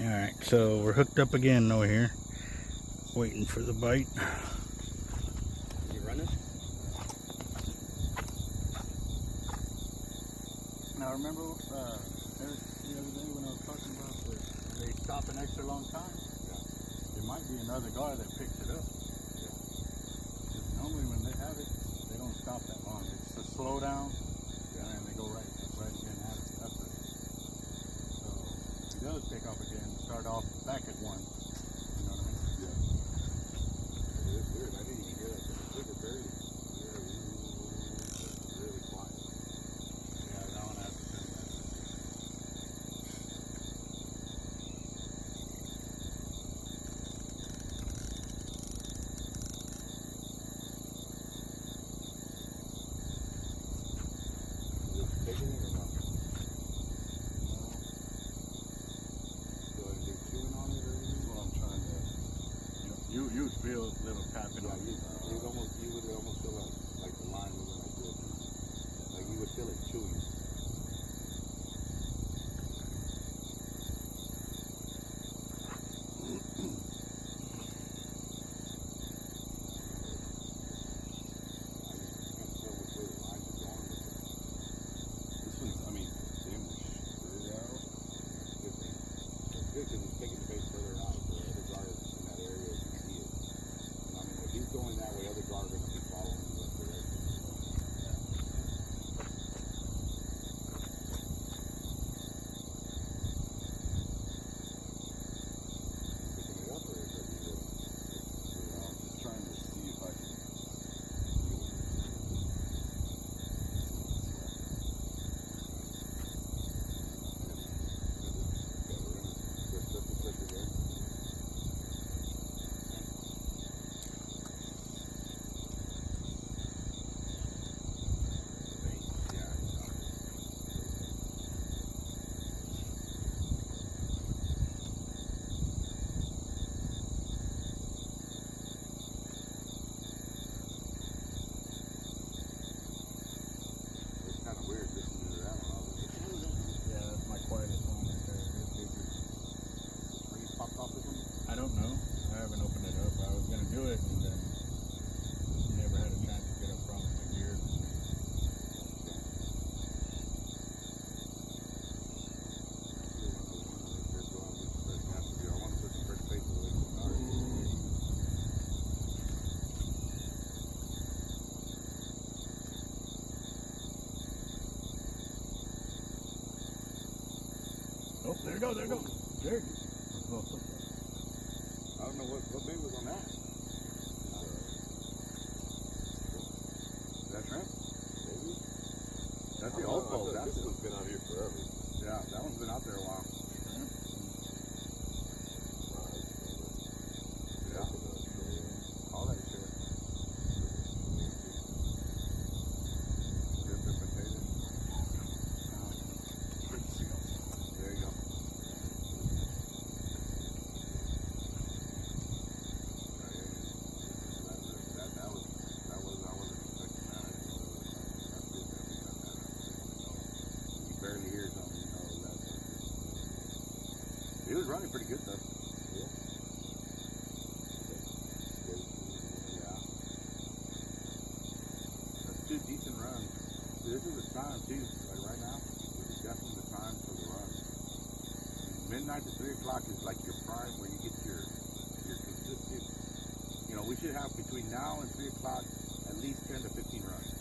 Alright, so we're hooked up again over here, waiting for the bite. You running? Now remember the other day when I was talking about they stop an extra long time? Yeah. There might be another guy that picks it up. Yeah. Because normally when they have it, they don't stop that long. It's a slow down, and then they go right again after. So he does pick up again, start off back at 1. You know what I mean? Yeah. It is weird. I didn't even hear that. The trigger barely. Really quiet. Yeah, that one has to turn back. Is it taking it or not? Chewing on it or anything? That's what I'm trying to. You would feel a little tapping on it. You would almost feel like the line moving like this. Like you would feel it chewing. I don't know. I haven't opened it up. I was going to do it and then never had a chance to get up from the gear. Oh, there you go, there you go. There. I don't know what bait was on that. Is that shrimp? Maybe. That's the old boat. This one's been out here forever. Yeah, that one's been out there a while. Yeah. All that shit. Shrimp and potatoes. There you go. He was running pretty good though. Yeah. Yeah. That's 2 decent runs. See, this is the time too. Like right now, this is definitely the time for the run. Midnight to 3 o'clock is like your prime where you get your consistent. You know, we should have between now and 3 o'clock at least 10 to 15 runs.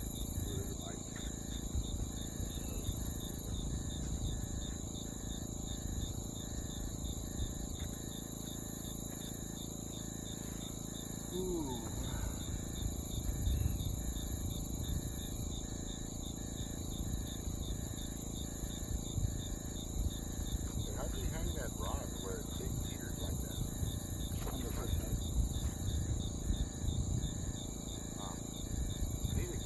Ooh. How do you hang that rod where it teeters like that? On the first night. I need to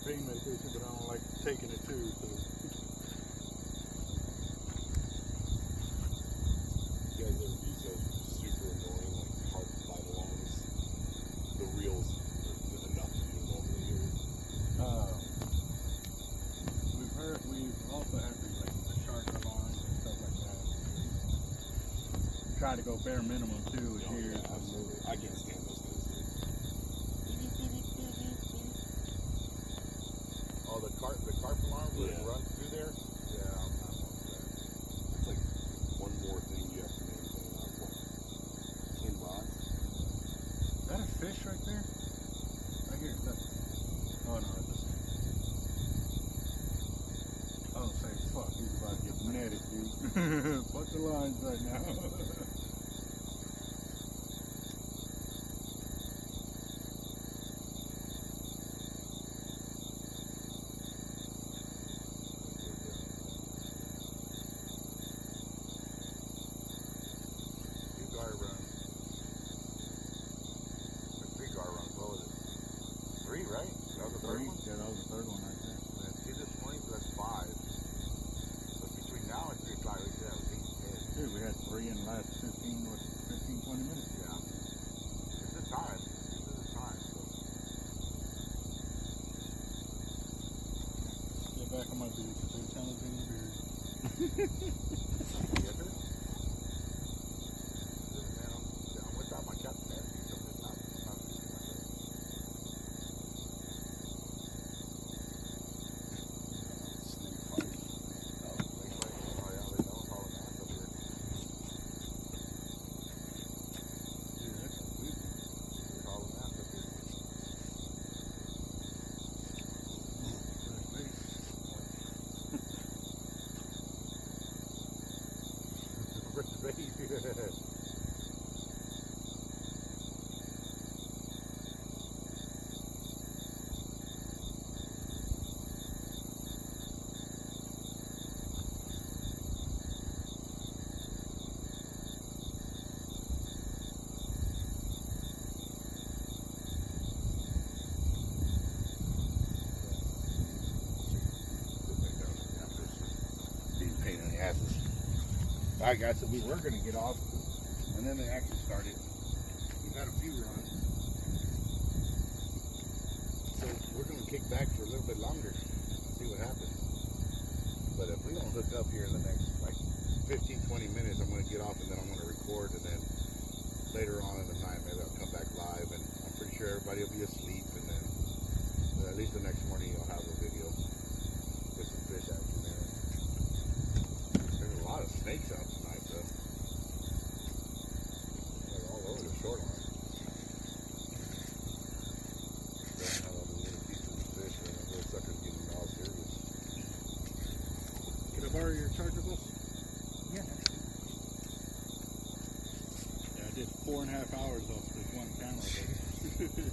pain medication, but I don't like taking it too. So. You guys ever be so super annoying, like hard to fight along? The reels are enough to do normally here. We've also had the shark alarms and stuff like that. Try to go bare minimum too Oh, here. yeah, absolutely. I can't stand those things. Oh, the carp alarm would Yeah. run through there? Yeah, I'm not one for that. It's like one more thing you have to maintain on what? 10 bots? Is that a fish right there? Right here. Look. Oh no, it's a snake. Oh, say fuck, he's about to get netted, dude. Fuck the lines right now. Right? That was the third one? Yeah, that was the third one right there. See this morning, so that's 5. But between now and 3 o'clock, we should have 8 to 10. Dude, we had 3 in the last 15, 20 minutes. Yeah. It's the time. This is the time. So. Get back on my beard. They're challenging your beard. Yes, sir? Listen, man, I'm without my Capt.Eric. So I'm just not losing myself. Pain in the asses. Alright guys, so we were going to get off and then they actually started. We got a few runs. So we're going to kick back for a little bit longer, see what happens. But if we don't hook up here in the next like 15-20 minutes, I'm going to get off and then I'm going to record, and then later on in the night maybe I'll come back live, and I'm pretty sure everybody will be asleep, and then at least the next morning you'll have a video with some fish action there. There's a lot of snakes out tonight though. They're all over the shoreline. Don't have all the little pieces of fish, and those suckers getting all serious. Can I borrow your chargeable? Yeah. Yeah, I did 4.5 hours off this one camera, baby.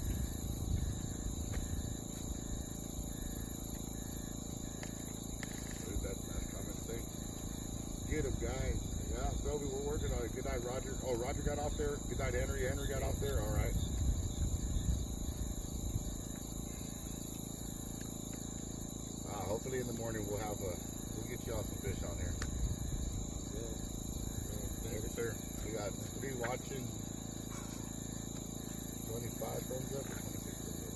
Get him, guys. Yeah, Toby, we're working on it. Good night, Roger. Oh, Roger got off there. Good night, Henry. Henry got off there. All right. Hopefully in the morning we'll get you all some fish on here. Thank you, sir. We got 3 watching. 25 thumbs up or 26 thumbs up.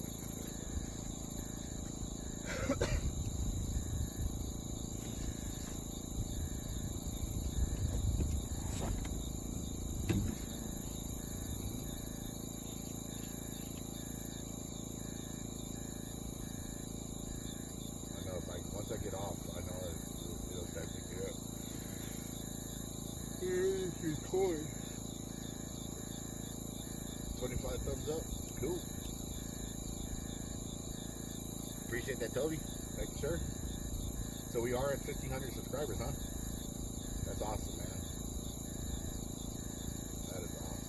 Record. 25 thumbs up. Cool. Appreciate that, Toby. Thank you, sir. So we are at 1,500 subscribers, huh? That's awesome, man. That is awesome.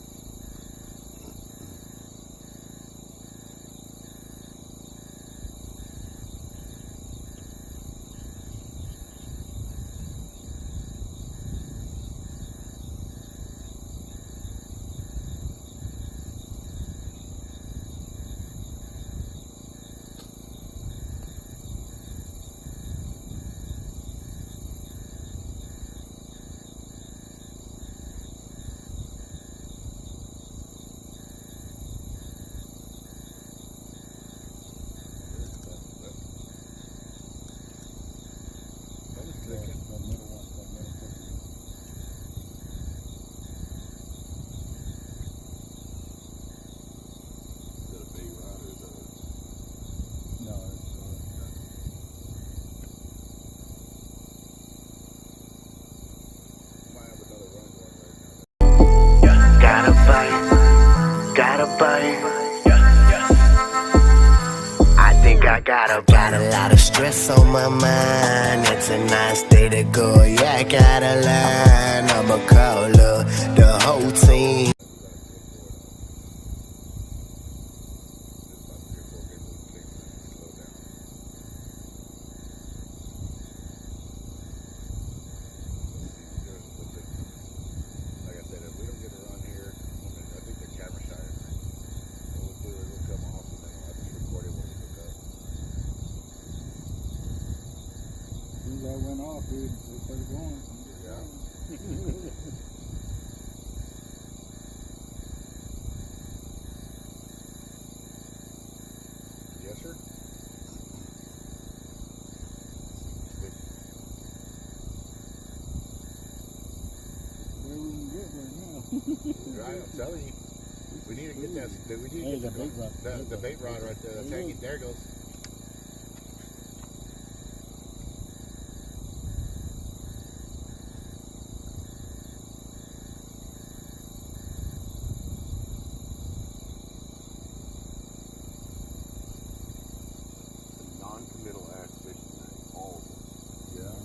Got a lot of stress on my mind. It's a nice day to go. Yeah, I gotta line. I'ma call up the whole team. That went off, dude. We started going. Yeah. Yes, sir. Where we can get right now. Right, I'm telling you. We need to get that. We need to Hey, get the bait rod. the bait rod right there. That's hanging. There it goes. Non-committal ass fishing night. All of them. Yeah.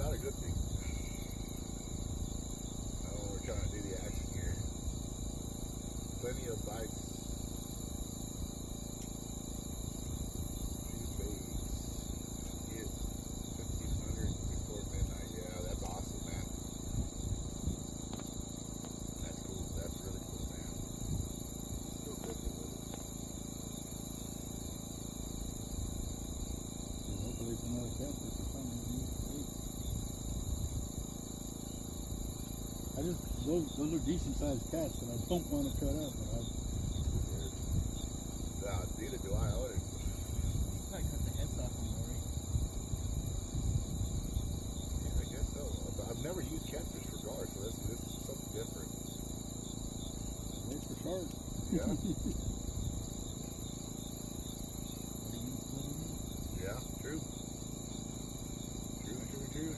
Not a good thing. I don't know, we're trying to do the action here. Plenty of bites. Shoot baits. Get 1,500 before midnight. Yeah, that's awesome, man. That's cool. That's really cool, man. Still cooking with it. Hopefully some other catfish or something. Those are decent sized cats that I don't want to cut up, but Neither do I. I would have. I cut the heads off them already. Yeah, I guess so. I've never used catfish for guards, so this is something different. Works for sharks. Yeah. Yeah, true. True.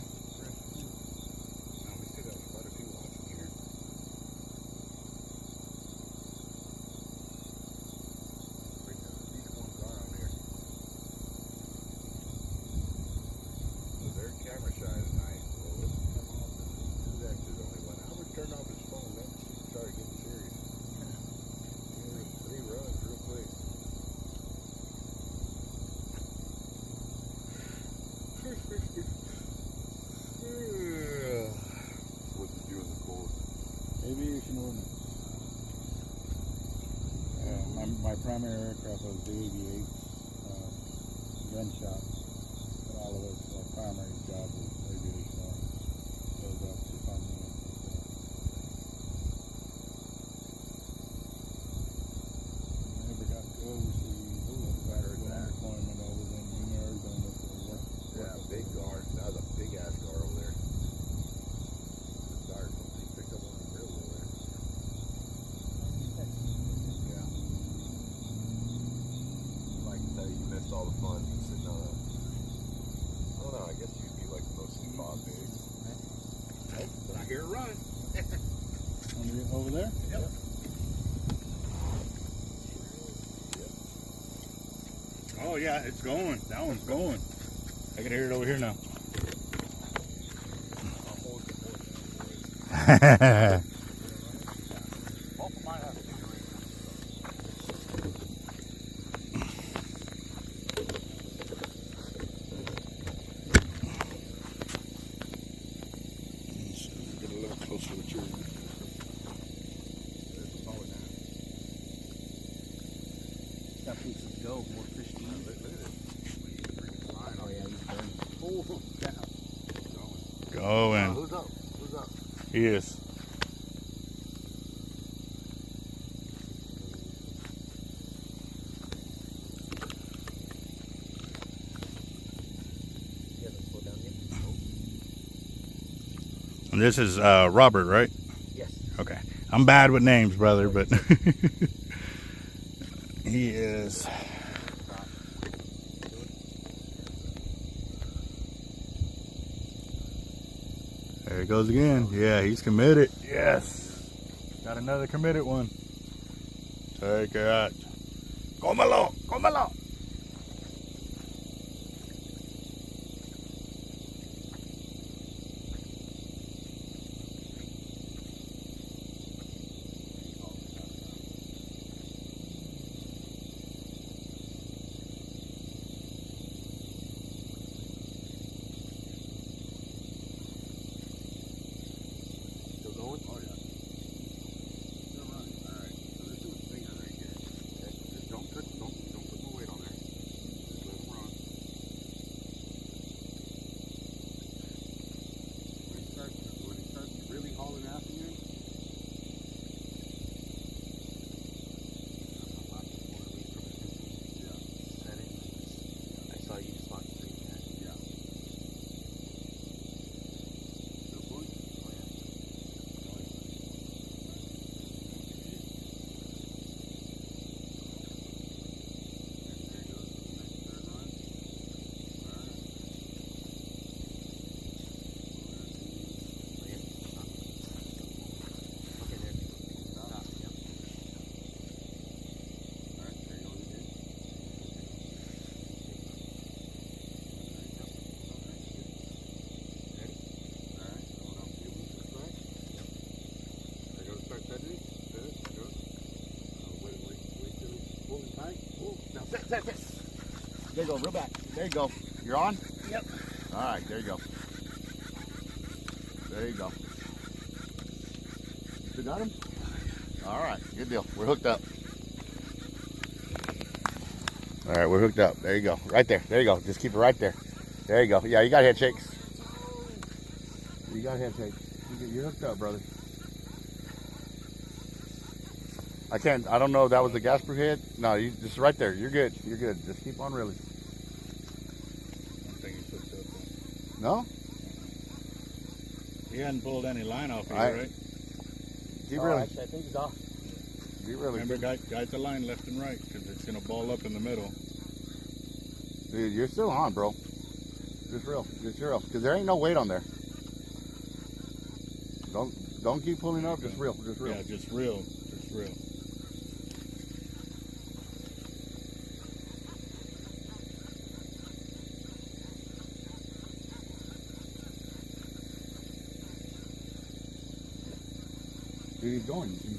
Now we still got quite a few lots in here. Bring at least one car out here. So they're camera shy tonight. Well, let's come off and do that to the only one. I would turn off his phone, man. Start getting serious. Three runs real quick. What's it do in the cold? Aviation ordnance. My primary aircraft was the 88 gun shop. But all of us, our primary job was aviation ordnance. Those officers on the never got to go overseas. Deployment over in Arizona for work. Yeah, big guard. That was a big ass guard over there. The guard, he picked up one of the grills over there. Yeah. Like I tell you, you missed all the fun sitting on a. I don't know. I guess you'd be like the most bob big. Nope, but I hear it running. Over there? Yep. Oh yeah, it's going. That one's going. I can hear it over here now. Both of mine have stingray. Get a little closer with your. There's a solid now. Got pieces to go, more fish to eat. Look at it. Oh yeah, he's done. Oh, down. Going. Who's up? Who's up? He is. You haven't slowed down yet? And this is Robert, right? Yes. Okay. I'm bad with names, brother, but he is. There it goes again. Yeah, he's committed. Yes. Got another committed one. Take it. Cómelo, cómelo. There you go, real back. There you go. You're on? Yep. All right, there you go. There you go. You still got him? All right, good deal. We're hooked up. All right, we're hooked up. There you go. Right there. There you go. Just keep it right there. There you go. Yeah, you got head shakes. You got head shakes. You're hooked up, brother. I don't know if that was the gas proof head. No, you just right there. You're good. You're good. Just keep on reeling. No? He hadn't pulled any line off here, right? Keep reeling. Actually, I think he's off. Keep reeling. Remember, guide the line left and right, because it's going to ball up in the middle. Dude, you're still on, bro. Just reel. Just reel. Because there ain't no weight on there. Don't keep pulling up. Just reel. Just reel. Yeah, just reel. Just reel. Dude, he's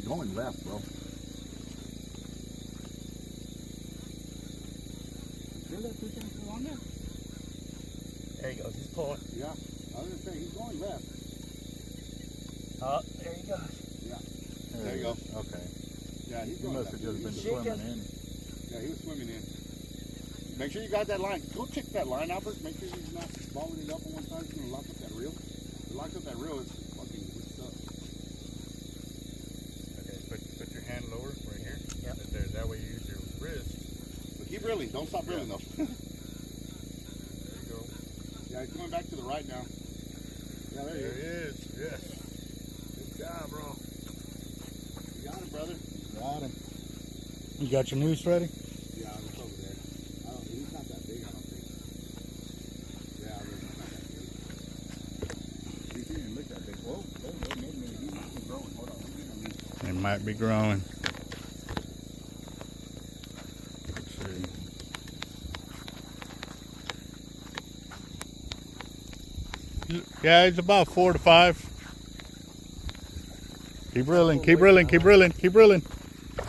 going left, bro. There he goes. He's pulling. Yeah, I was gonna say he's going left. Oh, there he goes. Yeah, there you go. Okay. Yeah, he's He going must left. have just been shaking. swimming in. Yeah, he was swimming in. Make sure you got that line. Go check that line, Albert. Make sure he's not balling it up on one side. He's gonna lock up that reel. If it locks up that reel, it's fucking whipped up. Okay, put your hand lower right here. Yep. Right there. That way you use your wrist. But keep reeling. Don't stop reeling though. There you go. Yeah, he's going back to the right now. Yeah, there he is. Yes. Good job, bro. You got him, brother. Got him. You got your noose ready? Yeah, it's over there. He's not that big, I don't think. Yeah, he's not that big. He didn't look that big. Whoa, maybe he might be growing. Hold on. It might be growing. Let's see. Yeah, it's about 4 to 5. Keep reeling, keep reeling, keep reeling, keep reeling,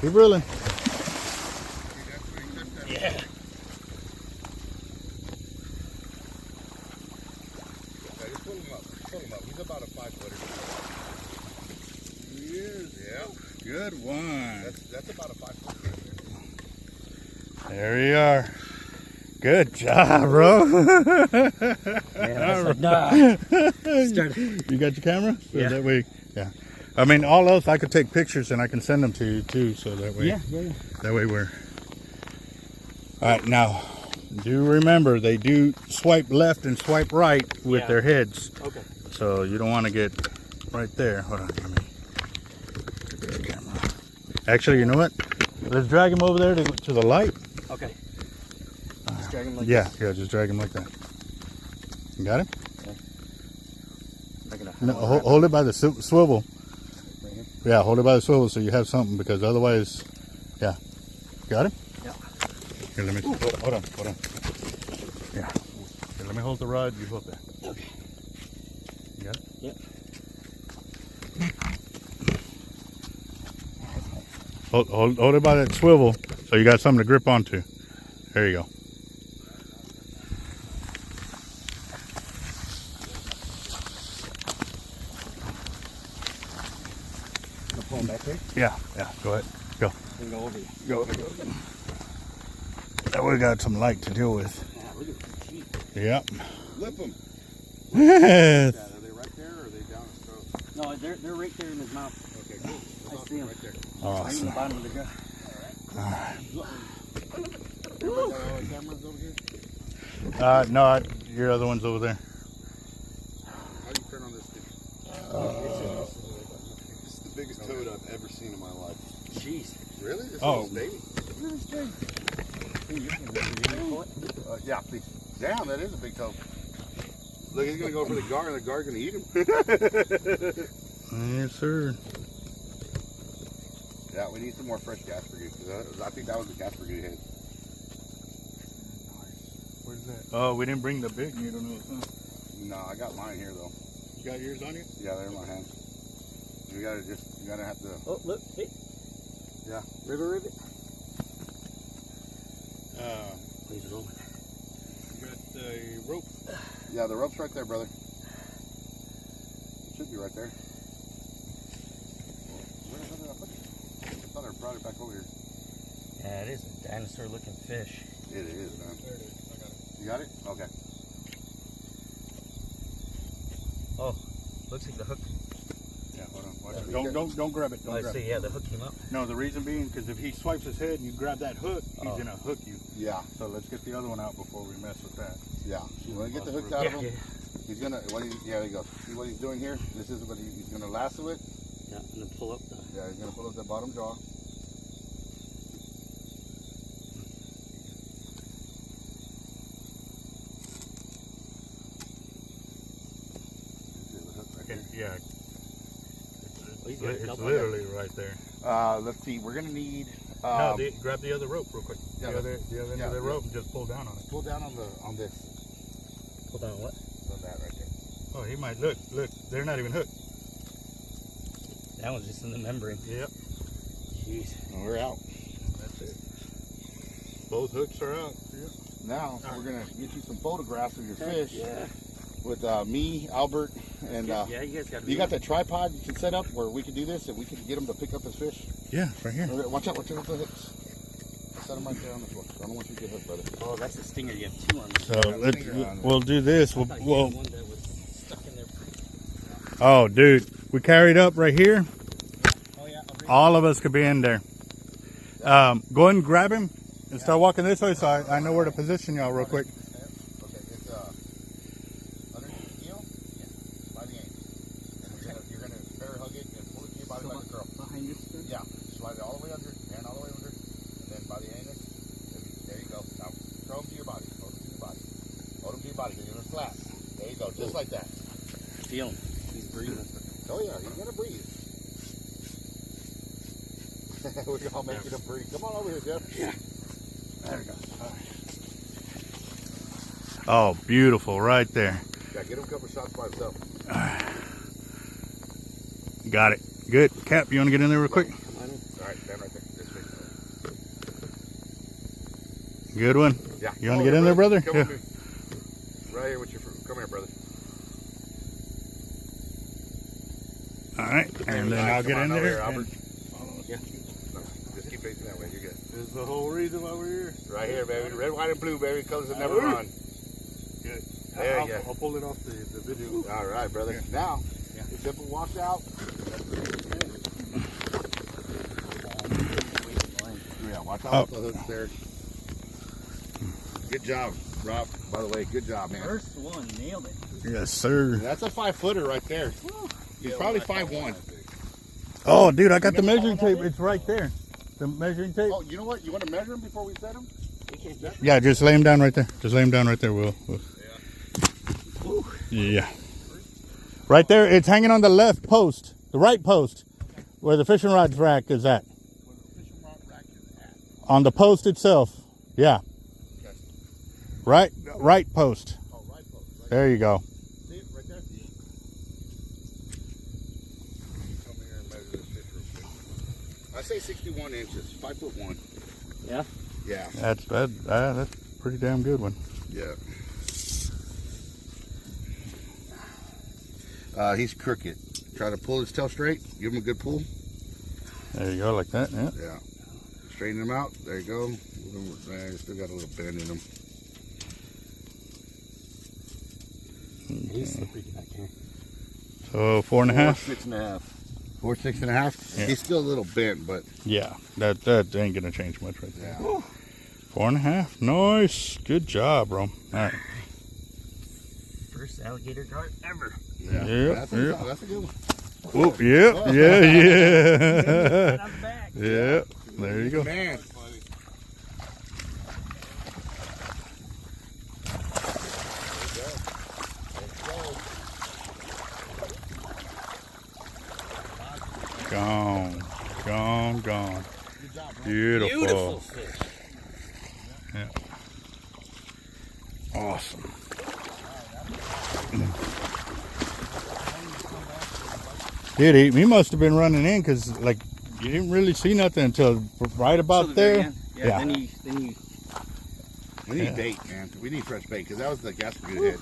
keep reeling. Yeah. Just pull him up. Pull him up. He's about a 5-footer. He is. Yeah. Good one. That's about a 5-footer. There you are. Good job, bro. Man, I said, nah. You got your camera? So Yeah. That way, yeah. I mean, all else, I could take pictures and I can send them to you too, so that way. Yeah. That way we're. All right, now, do remember they do swipe left and swipe right with their heads. Okay. So you don't want to get right there. Hold on, let me get the camera. Actually, you know what? Let's drag him over there to the light. Okay. Just drag him like Yeah, this. yeah, just drag him like that. You got him? Okay. No, hold it by the swivel. Right here? Yeah, hold it by the swivel so you have something, because otherwise Yeah. Got him? Yeah. Here, let me, hold on. Yeah. Here, let me hold the rod, you hold that. Okay. You got it? Yep. Hold it by that swivel so you got something to grip onto. There you go. I'll pull him back there. Yeah, go ahead. Go. And go over here. Go. That way we got some light to deal with. Yeah, look at the teeth. Yep. Flip them. Yes. Are they right there or are they down his throat? No, they're right there in his mouth. Okay, cool. I see them. Right there. Right in Awesome. the bottom of the gun. Everybody got all the cameras over here? No, your other one's over there. How do you turn on this thing? This is the biggest toad I've ever seen in my life. Jeez. Really? This Oh. is baby? Really straight. Yeah, please. Damn, that is a big toad. Look, he's gonna go for the guard, and the guard's gonna eat him. Yes, sir. Yeah, we need some more fresh gas brigade. I think that was the gas brigade head. Where's that? Oh, we didn't bring the big needle nose, huh? No, I got mine here though. You got yours on you? Yeah, they're in my hand. You gotta have to. Oh, look. Hey. Yeah. Rivet. Please roll it. You got the rope. Yeah, the rope's right there, brother. It should be right there. Where the hell did I put it? I thought I brought it back over here. Yeah, it is a dinosaur looking fish. It is, man. There it is. I got it. You got it? Okay. Oh, looks like the hook. Yeah, hold on. Watch Yeah, it. Don't grab it. Don't I grab see, it. yeah, the hook came up. No, the reason being because if he swipes his head and you grab that hook, he's gonna hook you. Yeah, So let's get the other one out before we mess with that. yeah. You want to get the hooks out Yeah, of him? yeah. He's gonna. There you go. See what he's doing here? This is what he's gonna lasso it. Yeah, and then pull up the. Yeah, he's gonna pull up the bottom jaw. Yeah. He's got a It's double literally right there. Let's see. We're gonna need. Grab the other rope real quick. Yeah, the other end of the yeah. rope and just pull down on it. Pull down on this. Pull down what? On that right there. Oh, he might look. They're not even hooked. That one's just in the membrane. Yep. Jeez. And we're out. That's it. Both hooks are out. Yep. Now we're gonna get you some photographs of your fish Yeah. with me, Albert, and Yeah, you guys got to you got that tripod you can set up where we can do this and we can get him to pick up his fish. Yeah, right here. Watch out with the hooks. Set them right there on the floor. I don't want you to get hooked, brother. Oh, that's a stinger. You have two on there. So we'll do this. I thought you had one that was stuck in there. Oh, dude, we carried up right here. Oh, yeah. All of us could be in there. Go ahead and grab him and start walking this way so I know where to position y'all real quick. Okay, it's underneath the heel, by the ankle. And you're gonna bear hug it and pull it to your body like a girl. Behind this thing? Yeah, slide it all the way under, and all the way under, and then by the anus. There you go. Now throw them to your body. Hold them to your body. Hold them to your body. You're gonna slap. There you go, just like that. Feel him. He's breathing. Oh yeah, he's gonna breathe. We're all making him breathe. Come on over here, Jeff. Yeah. There we go. Oh, beautiful, right there. Yeah, get him a couple shots by himself. Got it. Good. Cap, you want to get in there real quick? All right, stand right there. This way. Good one. Yeah. You want to get in there, brother? Come Yeah. with me. Right here with your. Come here, brother. All right, and then I'll Come get on in over there. here, Albert. Yeah. No, just keep facing that way. You're good. This is the whole reason why we're here. Right here, baby. Red, white, and blue, baby. Colors that never run. Good. There you go. I'll pull it off the video. All right, brother. Yeah. Now, Yeah. the simple washout. Yeah, watch out with the hooks there. Good job, Rob. By the way, good job, man. First one, nailed it. Yes, sir. That's a 5-footer right there. He's probably 5'1". Oh, dude, I got the measuring tape. It's right there. The measuring tape. Oh, you know what? You want to measure him before we set him? Yeah, just lay him down right there. Just lay him down right there, Will. Yeah. Right there. It's hanging on the left post, the right post, where the fishing rods rack is at. On the post itself. Yeah. Okay. Right post. Oh, right post. Right There you go. See it right there? Come here and measure this fish real quick. I say 61 inches, 5'1". Yeah. Yeah. That's a pretty damn good one. Yeah. He's crooked. Try to pull his tail straight. Give him a good pull. There you go, like that. Yeah. Yeah. Straighten him out. There you go. Still got a little bend in him. He's slippery back here. So 4.5. 6.5. 4, 6.5. Yeah. He's still a little bent, but Yeah, that ain't gonna change much right there. yeah. 4.5. Nice. Good job, bro. All right. First alligator dart ever. Yeah. Yep, That's yep. that's a good one. Whoop. Yep. Yeah. Right on the back. Yeah. There you go. Man. Gone. Good job, bro. Beautiful. Beautiful fish. Yeah. Awesome. He must have been running in because, like, you didn't really see nothing until right about Till the very there. end. Yeah. Yeah. Then you. We need Yeah. bait, man. We need fresh bait because that was the Gasper good head.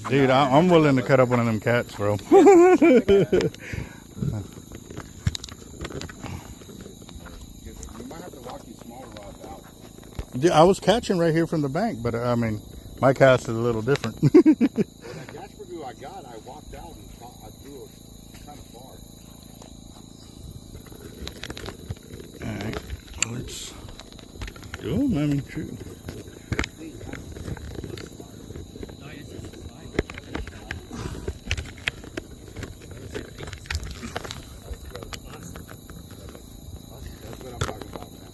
Dude, I'm willing to cut up one of them cats, bro. You might have to walk these smaller rods out. Yeah, I was catching right here from the bank, but I mean, my cast is a little different. Well, that Gasper goo I got, I walked out and I threw it kind of far. All right, let's do them. I mean, shoot. That's what I'm talking about, man.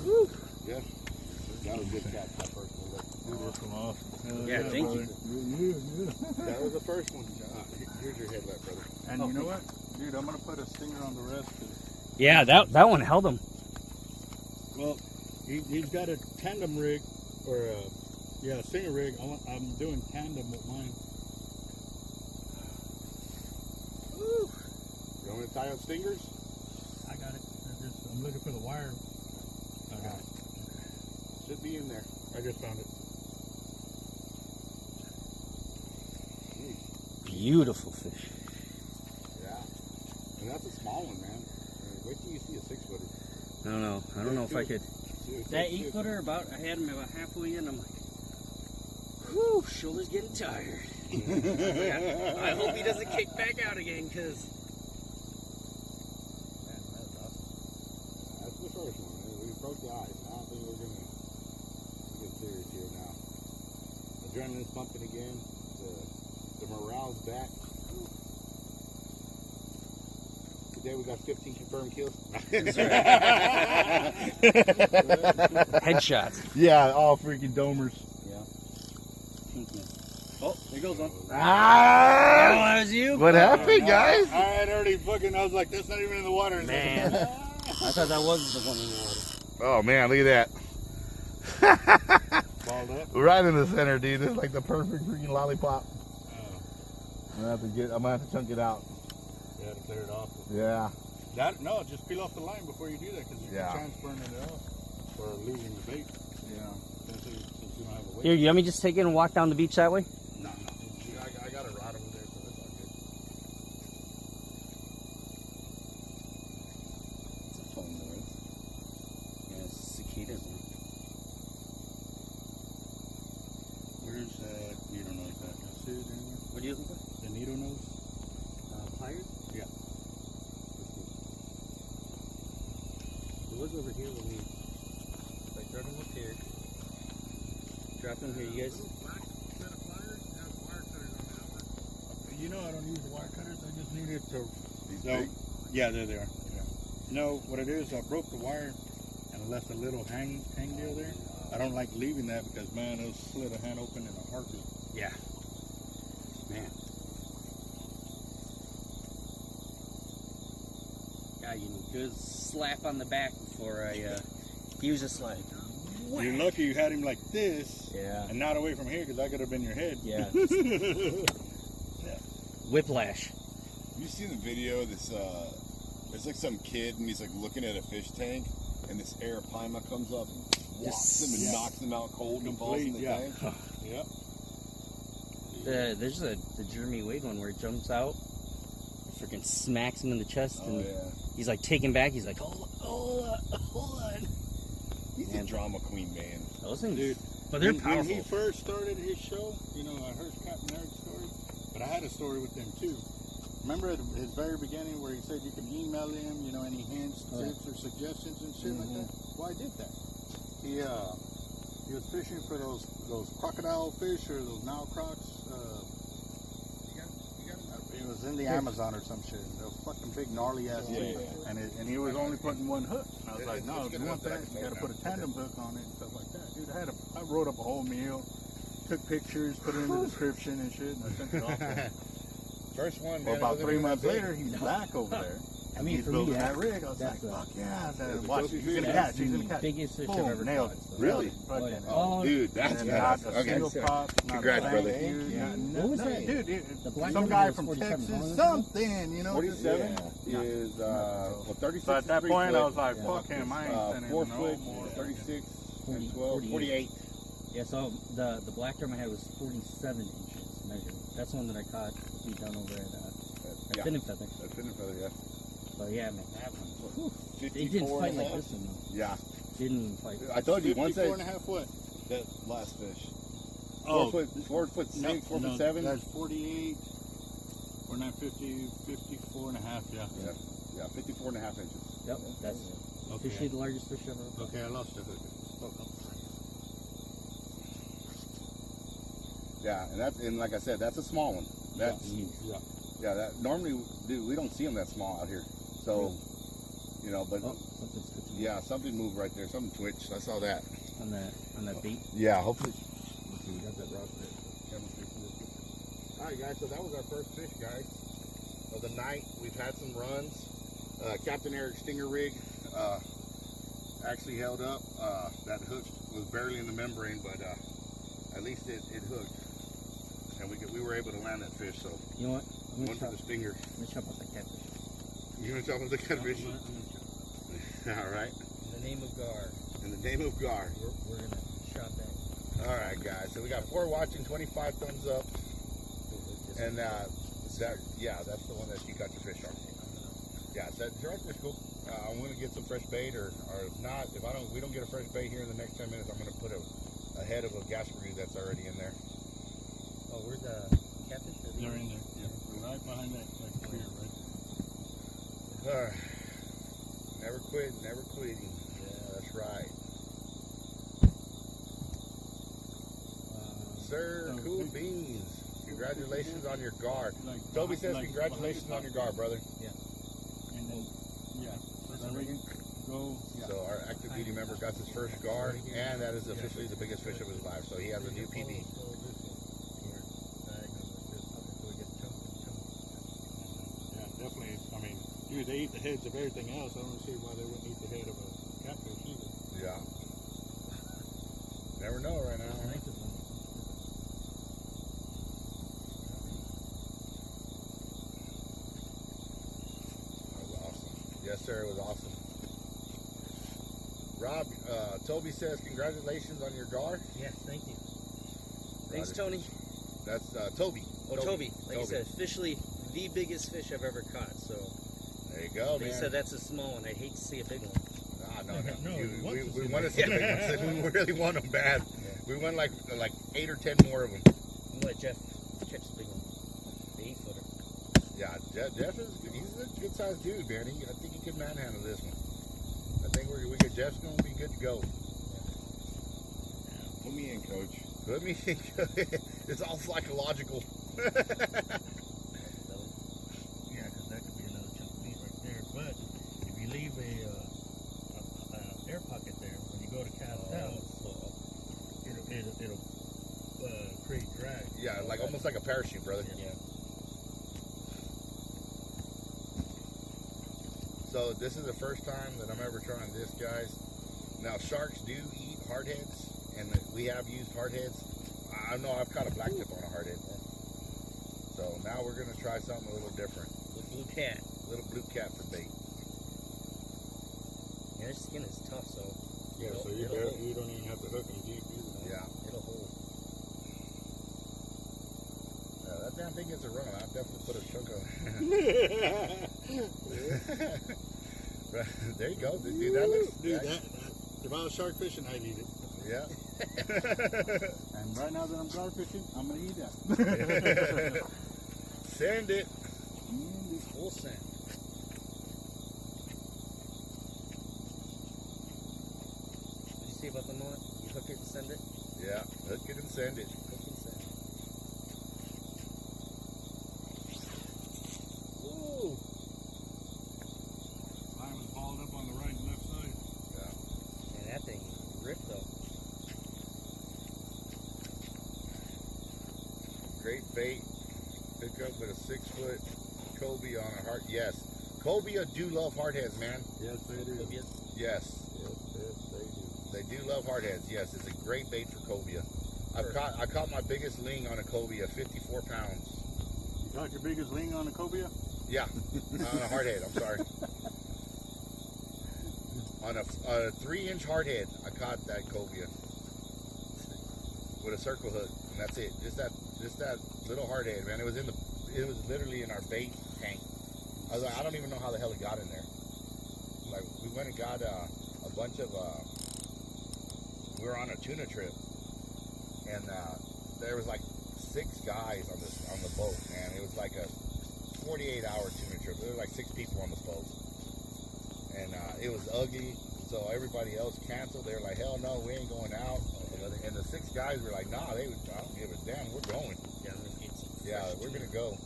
Woo. Yes. That was a good catch, that first one. Yeah, thank you. That was the first one. Here's your headlight, brother. And you know what, dude? I'm gonna put a stinger on the rest. Yeah, that one held him. Well, he's got a tandem rig, or a stinger rig. I'm doing tandem with mine. Woo. You want me to tie up stingers? I got it. I'm looking for the wire. I got it. Should be in there. I just found it. Beautiful fish. Yeah. And that's a small one, man. Wait till you see a 6-footer. I don't know if I could. Dude, That 8-footer, I had him about halfway in. I'm like, whew, shoulder's getting tired. I hope he doesn't kick back out again, because That's the first one. We broke the ice. I don't think we're going to get serious here now. Adrenaline's pumping again. The morale's back. Today we got 15 confirmed kills. headshots. Yeah, all freaking domers. Oh, there goes one. Ah! Oh, that was you? What happened, guys? I had already fucking. I was like, that's not even in the water. Man. I thought that was the one in the water. Oh man, look at that. Balled up. Right in the center, dude. This is like the perfect freaking lollipop. I'm gonna have to chunk it out. You had to clear it off. Yeah. No, just peel off the line before you do that, because you can chance burning it off or losing the bait. Yeah. Since you don't have a weight. Here, you want me to just take it and walk down the beach that way? No. I got a rod over there, so it's all good. It's a phone noise. Yeah, it's cicadas. Where's needle nose at? You see it anywhere? What are you looking for? The needle nose? Pliers? Yeah. It was over here when we started up here. Drop them here, you guys. You know I don't use the wire cutters. I just need it to. These No. big? Yeah, there they are. Yeah. No, what it is, I broke the wire and I left a little hang deal there. I don't like leaving that because, man, it'll slit a hand open in a heartbeat. Yeah. Man. God, you need a good slap on the back before I He was just like, what? You're lucky you had him like this Yeah. and not away from here because that could have been your head. Yeah. Whiplash. You seen the video? This it's like some kid and he's like looking at a fish tank, and this arapaima comes up and whops him and knocks him out cold and falls in the tank. Yep. There's the Jeremy Wade one where it jumps out, freaking smacks him in the chest, and he's like taken back. He's like, hold on. He's a drama queen, man. Those things, Dude, but they're when powerful. he first started his show, you know, I heard Capt.Eric's story, but I had a story with him too. Remember at his very beginning where he said you can email him, you know, any hints, tips, or suggestions and shit like that? Well, I did that. He was fishing for those crocodile fish or those Nile crocs. It was in the Amazon or some shit. Those fucking big gnarly ass things. And he was only putting one hook. And I was like, no, if you want that, you got to put a tandem hook on it and stuff like that. Dude, I wrote up a whole meal, took pictures, put it in the description and shit, and I sent it off to him. First one, Well, man. about 3 months later, he's back over there. I mean, He's for building me, that rig. I was like, that's fuck yeah. that's Watch, the he's going to biggest- catch. He's going to catch. biggest fish I've Boom, ever nailed caught. it. So. Really? Fucking- Oh, Dude, that's and badass. not a Okay. single prop, not Congrats, a brother. bang, What was that? Dude, The black some one guy was from 47 Texas, dollars. something, you know. 47 Yeah. is, well, 36 So at that is point, 3 I was foot. like, fuck him, I ain't sending 4 him no foot, more. 36, 40, and 12, 48. Yeah, so the black drum I had was 47 inches measured. That's the one that I caught we done over at Fin and Feather. That's fin and feather, yeah. But yeah, man, that one. Whew. 54 They didn't fight and a like half. this one though. Yeah. Didn't fight. I told you, once 54 that, and a half what? That last fish. 4 foot 6, 4 foot 7. That's 48, 49, 50, 54 and a half, yeah. Yeah, 54 and a half inches. Yep, that's officially the largest fish ever. Okay, I lost it. Yeah, and like I said, that's a small one. That's Yeah. that normally, dude, we don't see them that small out here. So, you know, but Oh, something's cooking yeah, something moved right there. Something twitched. I saw that. on that bait. Yeah, hopefully. We got that rod there. All right, guys. So that was our first fish, guys, of the night. We've had some runs. Capt.Eric stinger rig actually held up. That hook was barely in the membrane, but at least it hooked, and we were able to land that fish. So You know what? I'm one for the stinger. gonna chop up the catfish. You want to chop up the catfish? All right. In the name of Gar, In the name of God. we're gonna chop that. All right, guys. So we got 4 watching, 25 thumbs up, and that's the one that you got your fish on. Yeah, so that's right there, cool. I'm gonna get some fresh bait, or if not, we don't get a fresh bait here in the next 10 minutes, I'm gonna put a head of a gas screw that's already in there. Oh, where's the catfish? They're in there. Yeah. They're right behind that pier, right there. All right. Never quit, never quitting. Yeah, that's right. Sir, cool beans. Congratulations on your guard. Toby says congratulations on your guard, brother. And then, so then we can go. So our active duty member got his first guard, and that is officially the biggest fish of his life. So he has a new PB. Yeah, definitely. I mean, dude, they eat the heads of everything else. I don't see why they wouldn't eat the head of a catfish either. Yeah. Never know right now. Right? That was awesome. Yes, sir. It was awesome. Rob, Toby says congratulations on your guard. Yes, thank you. Thanks, Roger. Tony. That's Toby. Oh, Toby. Like Toby. I said, officially the biggest fish I've ever caught. So There you go, they man. said that's a small one. I'd hate to see a big one. No. No, We want to see big ones. We really want them bad. We want like 8 or 10 more of them. I'm gonna let Jeff catch the big one. The 8-footer. Yeah, Jeff he's a good sized dude, man. I think he can manhandle this one. I think Jeff's gonna be good to go. Put me in, coach. Put me in. It's all psychological. Yeah, because that could be another chunk of meat right there. But if you leave a air pocket there, when you go to cast out, it'll create drag. Yeah, like almost like a parachute, brother. Yeah. So this is the first time that I'm ever trying this, guys. Now sharks do eat hardheads, and we have used hardheads. I know I've caught a blacktip on a hardhead. So now we're gonna try something a little different. With blue cat. Little blue cat for bait. Yeah, their skin is tough, so. Yeah, so you don't even have to hook them deep either. Yeah. It'll hold. That damn thing gets a run. I'll definitely put a chunk of. There you go, dude. That looks. Dude, that if I was shark fishing, I'd eat it. Yeah. And right now that I'm gar fishing, I'm gonna eat that. Send it. Full send. Did you see about the mullet? You hook it and send it? Yeah. Hook it and send it. Hook and send. Ooh. Line was balled up on the right and left side. Yeah. Man, that thing ripped though. Great bait. Pick up with a 6-foot cobia on a hard. Yes. Cobia do love hardheads, man. Yes, they do. Yes. Yes. Yes, they do. They do love hardheads. Yes, it's a great bait for cobia. I caught my biggest ling on a cobia, 54 pounds. You caught your biggest ling on a cobia? Yeah, on a hardhead. I'm sorry. On a 3-inch hardhead, I caught that cobia with a circle hook, and that's it. Just that little hardhead, man. It was literally in our bait tank. I was like, I don't even know how the hell it got in there. Like, we went and got a bunch of. We were on a tuna trip, and there was like 6 guys on the boat, man. It was like a 48-hour tuna trip. There were like 6 people on the boat, and it was ugly. So everybody else canceled. They were like, "Hell no, we ain't going out." And the 6 guys were like, "Nah, I don't give a damn. We're going. Yeah, we're gonna go."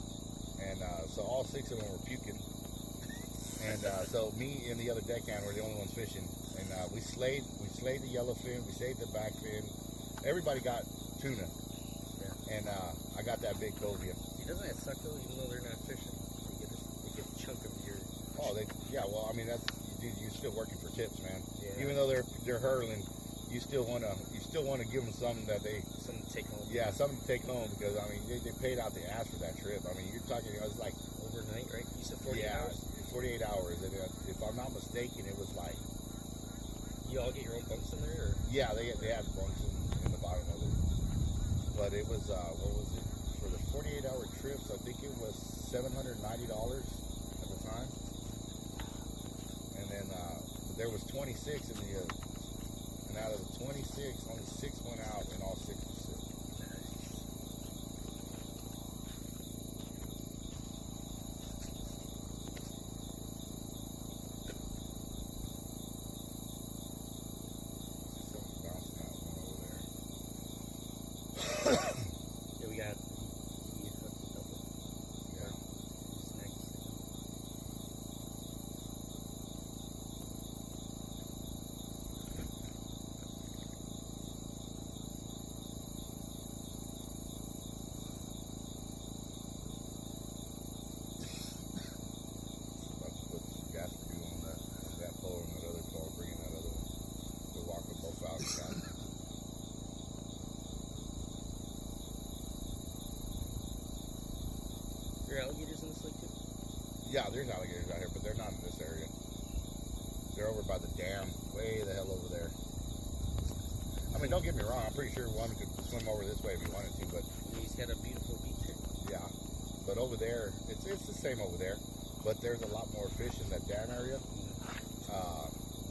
And so all 6 of them were puking. And so me and the other deckhand were the only ones fishing. And we slayed the yellowfin, we slayed the backfin. Everybody got tuna. Yeah. And I got that big cobia. See, doesn't that suck though? Even though they're not fishing, they get a chunk of your. Oh, well, I mean, dude, you're still working for tips, man. Yeah. Even though they're hurling, you still wanna give them something that something to take home. Yeah, something to take home, because I mean they paid out the ass for that trip. I mean, you're talking, it was like overnight, right? You said 48 hours. 48 hours. And if I'm not mistaken, it was like. You all get your own bunks in there, or? Yeah, they had bunks in the bottom of it. But it was what was it for the 48-hour trips? I think it was $790 at the time. And then there was 26 in the. And out of the 26, only 6 went out, and all 6 were sick. Someone's bouncing out one over there. Yeah, we got. Yeah. Snacks. About to put some gas for you on that pole and that other pole, bringing that other one. We'll walk them both out and got it. Are there alligators in this lake too? Yeah, there's alligators out here, but they're not in this area. They're over by the dam, way the hell over there. I mean, don't get me wrong. I'm pretty sure one could swim over this way if he wanted to, but He's got a beautiful beach here. yeah. But over there, it's the same over there, but there's a lot more fish in that dam area.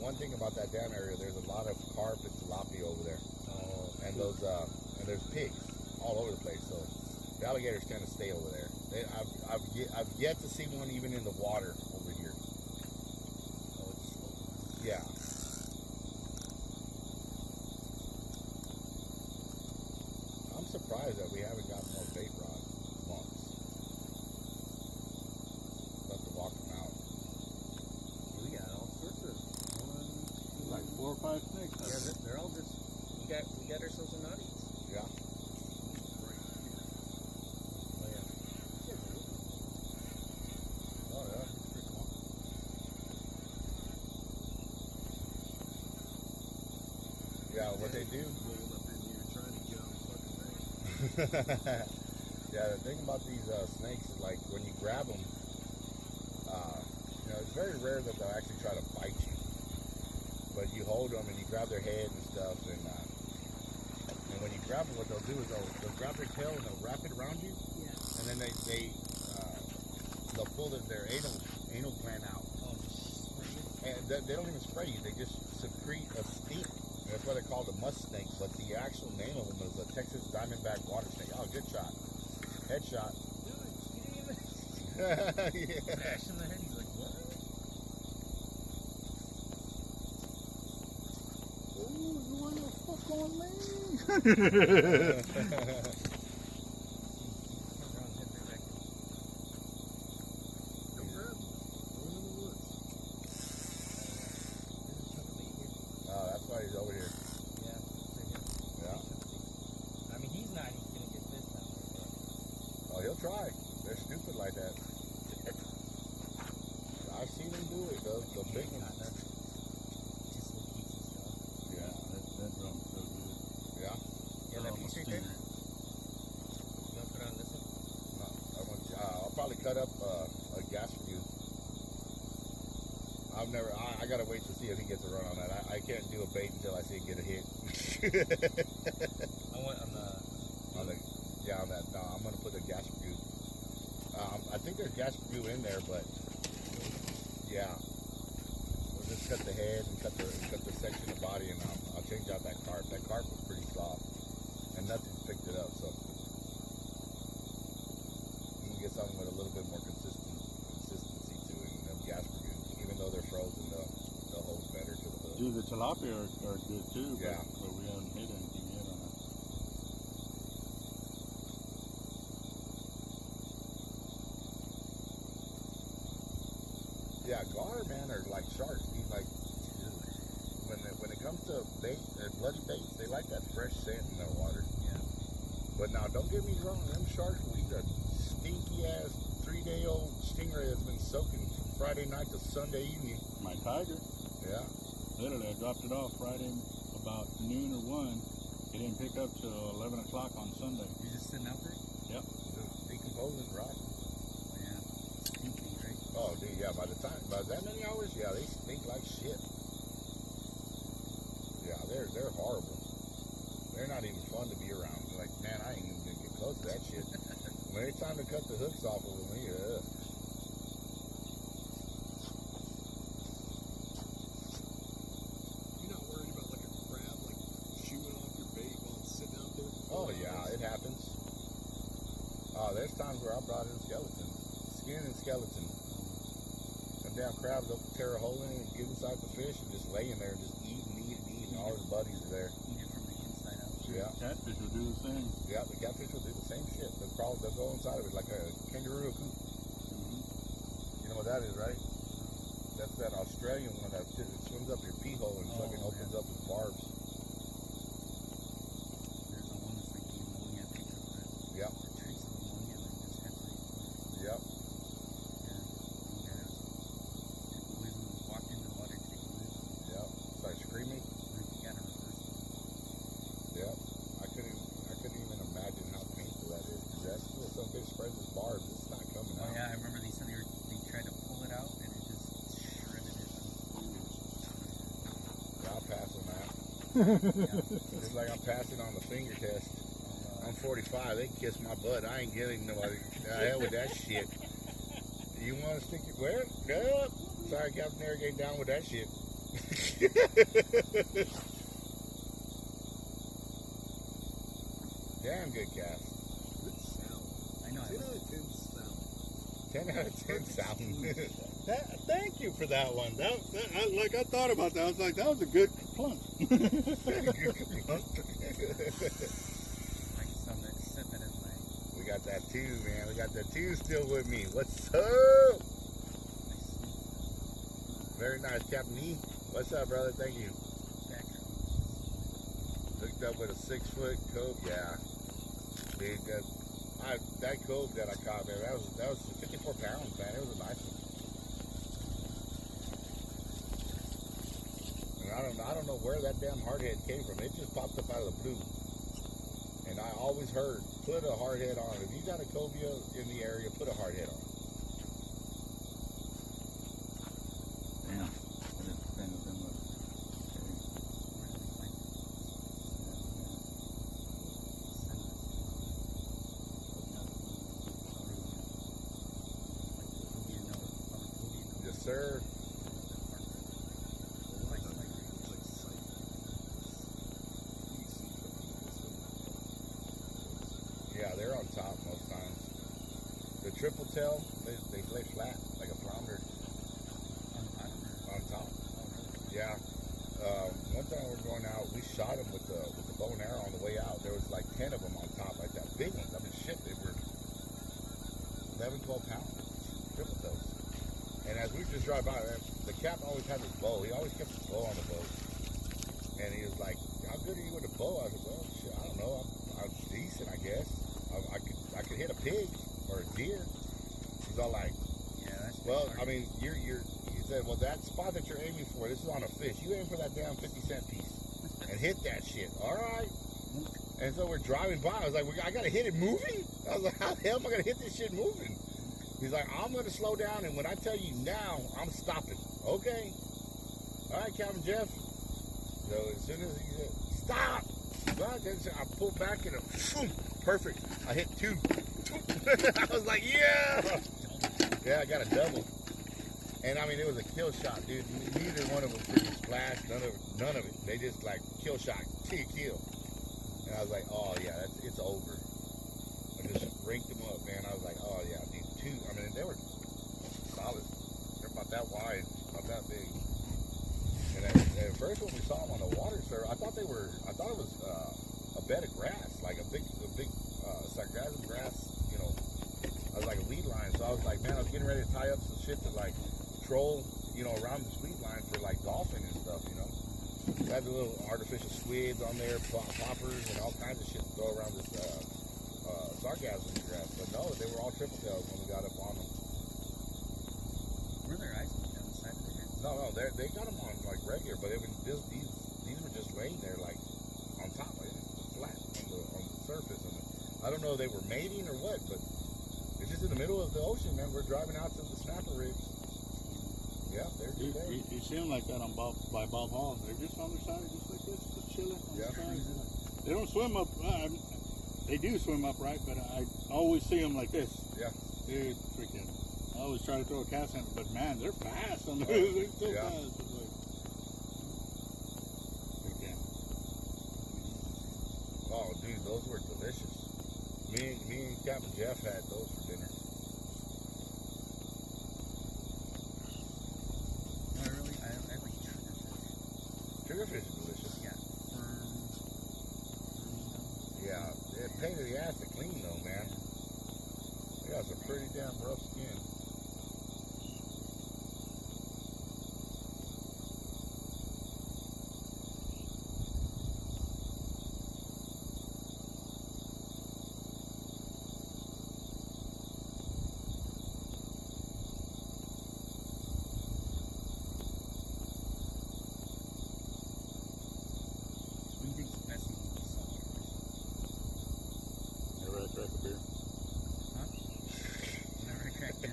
One thing about that dam area, there's a lot of carp and tilapia over there, Oh, and those and there's pigs all over the place. So the alligators tend to stay over there. I've yet to see one even in the water over here. oh, it's slow. Yeah. I'm surprised that we haven't got more bait rod monks. Love to walk them out. We got all sorts of Like 4 or 5 snakes. Yeah, they're all just. We got ourselves an audience. Yeah. Oh yeah. Oh yeah. It's pretty cool. Yeah, what they do. Rolling up in here trying to get on the fucking thing. Yeah, the thing about these snakes is like when you grab them, you know, it's very rare that they'll actually try to bite you. But you hold them and you grab their head and stuff, and when you grab them, what they'll do is they'll grab their tail and they'll wrap it around you, and then they'll pull their anal gland out. And they don't even spray you; they just secrete a stink. That's why they're called a musk snake. But the actual name of them is a Texas diamondback water snake. Oh, good shot, headshot. Yeah. Smash in the head. He's like, what? Oh, you want to fuck on me? Oh, that's why he's over here. Yeah. I mean, he's not. He's gonna get this time. Oh, he'll try. They're stupid like that. I've seen him do it, though. The big ones. Yeah. That drum's so good. Yeah. Yeah, that piece right there. Stinger. You want to put on this one? No, I'll probably cut up a gas for you. I gotta wait to see if he gets a run on that. I can't do a bait until I see him get a hit. I want on the. On that. No, I'm gonna put the gas for you. I think there's gas for you in there, but yeah. We'll just cut the head and cut the section of body, and I'll change out that carp. That carp was pretty soft, and nothing's picked it up. So I'm gonna get something with a little bit more consistency to it. And them gas for you, even though they're frozen, they'll hold better to the hook. Dude, the tilapia are good too. Yeah. But we haven't hit anything yet on that. Yeah, gar, man, are like sharks. Like when it comes to bait, bloody baits, they like that fresh scent in their water. Yeah. But now, don't get me wrong, them sharks will eat a stinky ass 3-day-old stingray that's been soaking from Friday night to Sunday evening. My tiger, Yeah. literally, I dropped it off Friday about noon or 1. It didn't pick up till 11 o'clock on Sunday. You're just sitting out there? Yep. Decomposing rock. Yeah. Stinking, right? Oh, dude, yeah. By that many hours, yeah, they stink like shit. Yeah, they're horrible. They're not even fun to be around. Like, man, I ain't even gonna get close to that shit. When it's time to cut the hooks off of them, ugh. You're not worried about like a crab like chewing off your bait while it's sitting out there? Oh yeah, it happens. There's times where I brought in skeleton, skin and skeleton. Them damn crabs, they'll tear a hole in it and get inside the fish and just lay in there and just eat and all his buddies are there. Eat it from the inside out. Yeah. Catfish will do the same. Yeah, the catfish will do the same shit. They'll go inside of it like a kangaroo coop. You know what that is, right? That's that Australian one that swims up your pee hole and fucking opens up its barbs. There's the one that's like the ammonia takes up the, Yep. the trace of ammonia and then just has like, Yep. yeah. One guy was took a whiz and walked into the water to take a whiz. Yep. Start screaming. And then he got a reverse. Yep. I couldn't even imagine how painful that is. Because that's still some fish spreads its barbs. It's not coming Oh out. yeah, I remember they said they tried to pull it out and it just shredded it. Yeah, I'll pass on that. Yeah. It's like I'm passing on the finger test. I'm 45. They kiss my butt. I ain't getting nobody. Hell with that shit. You want to stick your where? No. Sorry, Capt.Eric ain't down with that shit. Damn good cast. Good sound. I know. 10 out of 10 sound. 10 out of 10 sound. Thank you for that one. I thought about that. I was like, that was a good plunk. I can sound that sipping in my We got that too, man. We got that too still with me. What's up? Very nice, Captain E. What's up, brother? Thank you. background. Hooked up with a 6-foot cove. Yeah. Dude, that cove that I caught, man, that was 54 pounds, man. It was a nice one. And I don't know where that damn hardhead came from. It just popped up out of the blue. And I always heard, put a hardhead on. If you got a cobia in the area, put a hardhead on. Damn. I didn't think of them. Yes, sir. Yeah, they're on top most times. The triple tail, they lay flat like a flounder. On top. Yeah. One time we were going out, we shot them with the bow and arrow on the way out. There was like 10 of them on top, like that. Big ones. I mean, shit, they were 11, 12 pounds. Triple tails. And as we just drive by, the Cap always had his bow. He always kept his bow on the boat. And he was like, how good are you with a bow? I said, well, shit, I don't know. I'm decent, I guess. I could hit a pig or a deer. He's all like, Yeah, that's well, I mean, he said, well, that spot that you're aiming for, this is on a fish. You aim for that damn 50-cent piece and hit that shit. All right. And so we're driving by. I was like, I got to hit it moving? I was like, how the hell am I going to hit this shit moving? He's like, I'm going to slow down, and when I tell you now, I'm stopping. Okay. All right, Captain Jeff. So as soon as he said, stop. I pulled back and perfect. I hit 2. I was like, yeah. Yeah, I got a double. And I mean, it was a kill shot, dude. Neither one of them freaking splashed. None of it. They just like kill shot, kill. And I was like, oh yeah, it's over. I just rinked them up, man. I was like, oh yeah, dude. 2. I mean, they were solid. They're about that wide, about that big. And at first when we saw them on the water, sir, I thought it was a bed of grass, like a big sargassum grass, you know. I was like a weed line, so I was like, man, I was getting ready to tie up some shit to like troll, you know, around this weed line for like dolphin and stuff, you know. They had the little artificial squids on there, poppers, and all kinds of shit to throw around this sargassum grass. But no, they were all triple tails when we got up on them. Were there eyes down the side of the head? No, they got them on like regular, but it was just these were just laying there like on top, like flat on the surface. And I don't know if they were mating or what, but it's just in the middle of the ocean, man. We're driving out to the snapper ridge. Yeah, they're just there. You see them like that by Bob Hall. They're just on their side, just like this, just chilling on the side. They don't swim up. They do swim upright, but I always see them like this. Yeah. Dude, freaking. I always try to throw a cast in, but man, they're fast. On the, they're so Yeah. fast. It's like, freaking. Oh, dude, those were delicious. Me and Captain Jeff had those for dinner. No, I like triggerfish. Triggerfish is delicious. Yeah. Yeah, it pain in the ass to clean though, man. They got some pretty damn rough skin.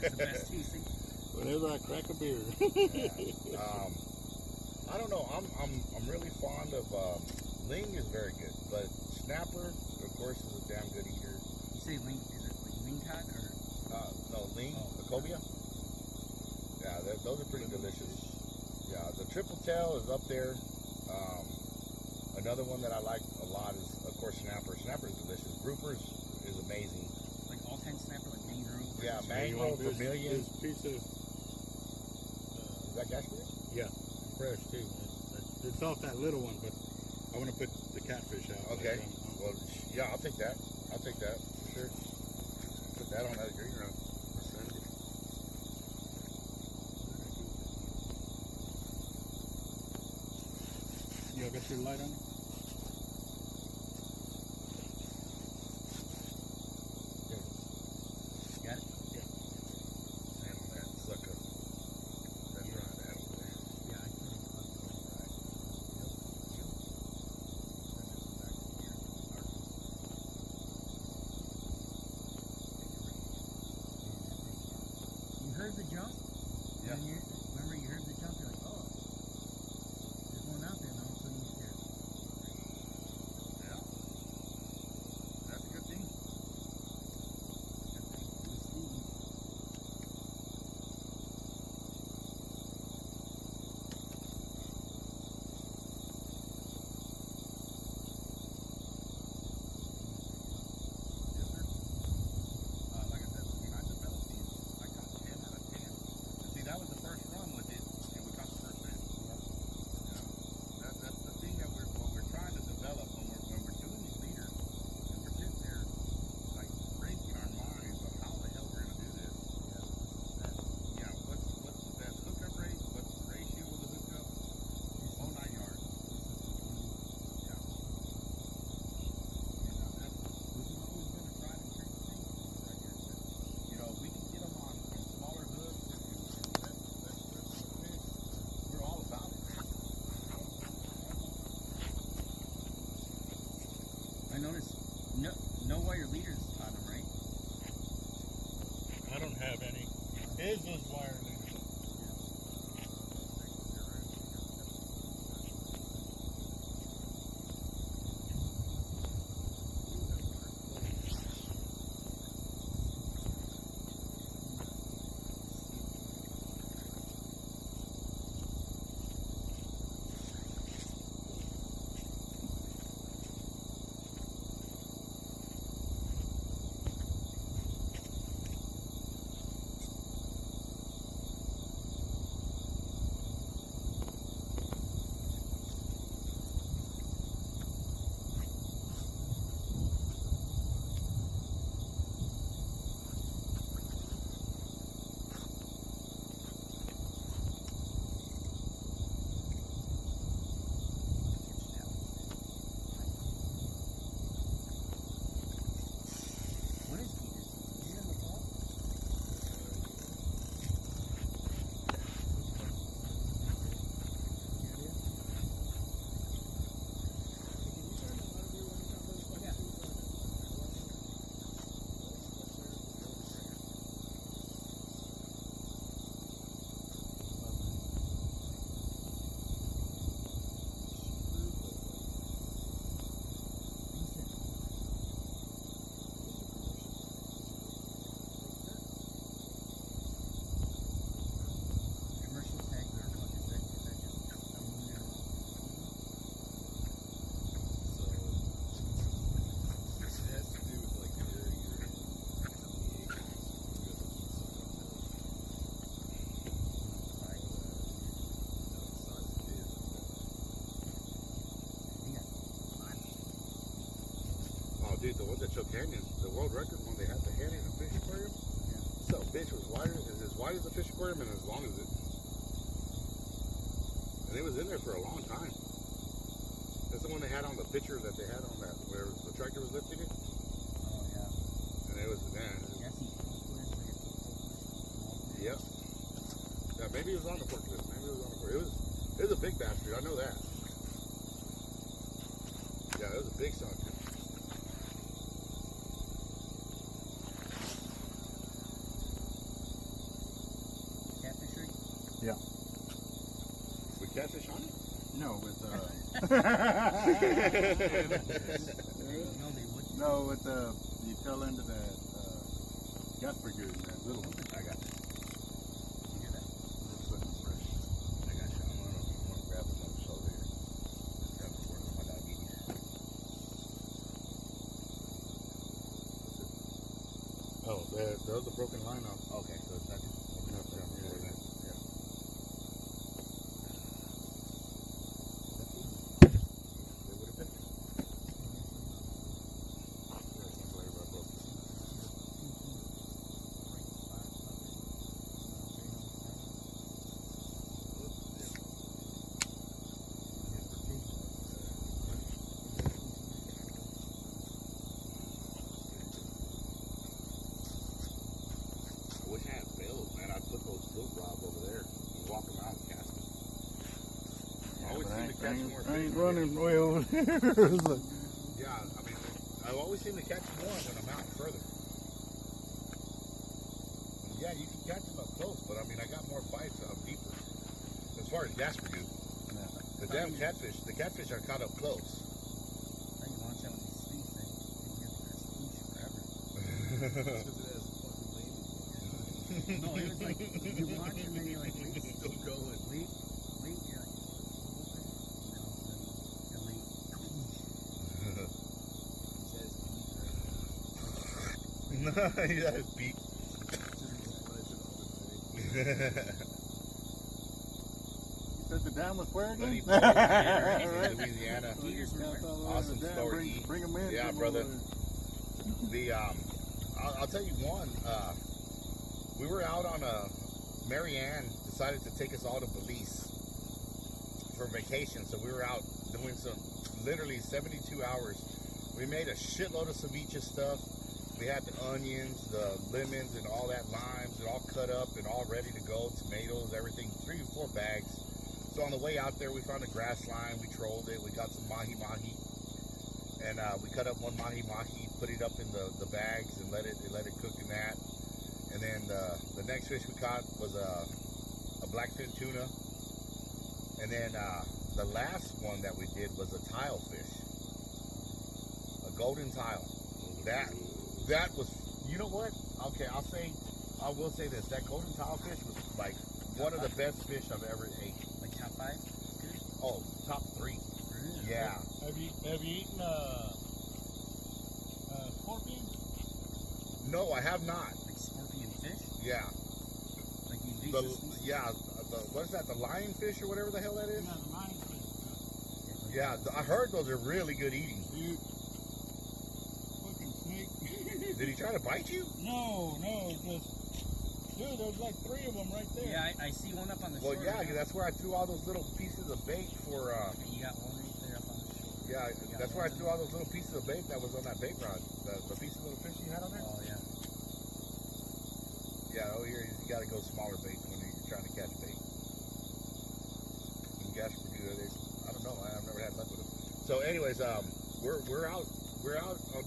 It's the best tasting. Whenever I crack a beer. Yeah. I don't know. I'm really fond of ling is very good, but snapper, of course, is a damn good eater. You say ling? Is it like ling cod or? No, ling, the cobia. Yeah, those are pretty delicious. Yeah, the triple tail is up there. Another one that I like a lot is, of course, snapper. Snapper is delicious. Grouper is amazing. Like all kinds of snapper, like mangrove. Yeah, mangrove, vermilion. This piece of, Is that gasfish? yeah, fresh too. It's off that little one, but I want to put the catfish out. Okay. Like, Well, yeah, I'll take that. I'll take that for sure. Put that on that green run. you got your light on? Got it? Handle that sucker. That's right, handle there. Yeah, I can. heard the jump. Yeah. And remember you heard the jump. You're like, oh, there's one out there, and all of a sudden you're scared. Yeah. That's a good thing. Yes, sir. Like I said, when I developed these, I caught 10 out of 10. And see, that was the first run with it, and we caught the first fish. You know, that's the thing that we're trying to develop when we're doing these leaders, and we're sitting there like breaking our minds of how the hell we're gonna do this. What's the best hookup rate? What's the ratio of the hookup? Whole 9 yards. Yeah. This is always been a tried and true thing right here. You know, if we can get them on smaller hooks and less stress on the fish, we're all about it. I noticed no wire leaders on them, right? I don't have any. His was wire leaders. What is Peters? Is he on the ball? Commercial tags are what is that? Is that just a meter? This has to do with like the area you're in, how many acres Oh, dude, the ones that show canyons, the world record one, they had the head in a fish aquarium. So bitch was as wide as a fish aquarium and as long as it. And it was in there for a long time. That's the one they had on the picture that they had on that where the tractor was lifting it. Oh yeah. And it was Yeah, I see forklifts, like it's a forklift, Yep. Yeah, maybe it was on the forklift. Maybe it was on the forklift. It was a big bastard. I know that. Yeah, it was a big sucker. catfish rig. Yeah. We catfish on it? No, with No, they wouldn't. no, with the tail end of that gas figure in that little one. I got you. You hear that? It's looking fresh. I got you. I'm gonna grab another shell here. Grab the word of my diabetes. Oh, there's a broken line off. Okay, so it's not just open up there. Yeah. They would have been. I wish I had bails, man. I'd put those float rods over there and walk them out and cast them. I always seem to catch more I fish. ain't running way over there. It's like, Yeah, I mean, I always seem to catch more when I'm out further. I'm Yeah, you can catch them up close, but I mean, I got more fights up deeper. As far as Jasper do, the damn catfish, the catfish are caught up close. I can watch out with these things that you can get this forever. No, it was like you watch and then you're like, wait, Still going. wait, you're like, and then He has beak. Said the dam was where Buddy, again? in Louisiana. Awesome Awesome story. Bring them in. Yeah, come brother. over. The I'll tell you one. We were out on Marianne decided to take us all to Belize for vacation, so we were out doing some literally 72 hours. We made a shitload of ceviche stuff. We had the onions, the lemons, and all that limes, and all cut up and all ready to go. Tomatoes, everything, 3 or 4 bags. So on the way out there, we found a grass line. We trolled it. We got some mahi, and we cut up one mahi, put it up in the bags, and let it cook in that. And then the next fish we caught was a blackfin tuna. And then the last one that we did was a tile fish, a golden tile. That was, you know what? Okay, I will say this. That golden tile fish was like one of the best fish I've ever ate. like top 5? Oh, top 3. Yeah. Have you eaten scorpion? No, I have not. Like scorpion fish? Yeah. Like you invasive species? What is that? The lionfish or whatever the hell that is? Yeah, the lionfish. Yeah, I heard those are really good eating. Dude. Fucking snake. Did he try to bite you? No, just. Dude, there's like 3 of them right there. Yeah, I see one up on the Well, shore. yeah, that's where I threw all those little pieces of bait for. You got one right there up on the shore. Yeah, that's where I threw all those little pieces of bait that was on that bait rod. The piece of little fish you had on there. Oh yeah. Yeah, over here you got to go smaller baits when you're trying to catch bait. And guys, I don't know. I've never had luck with them. So, anyways, we're out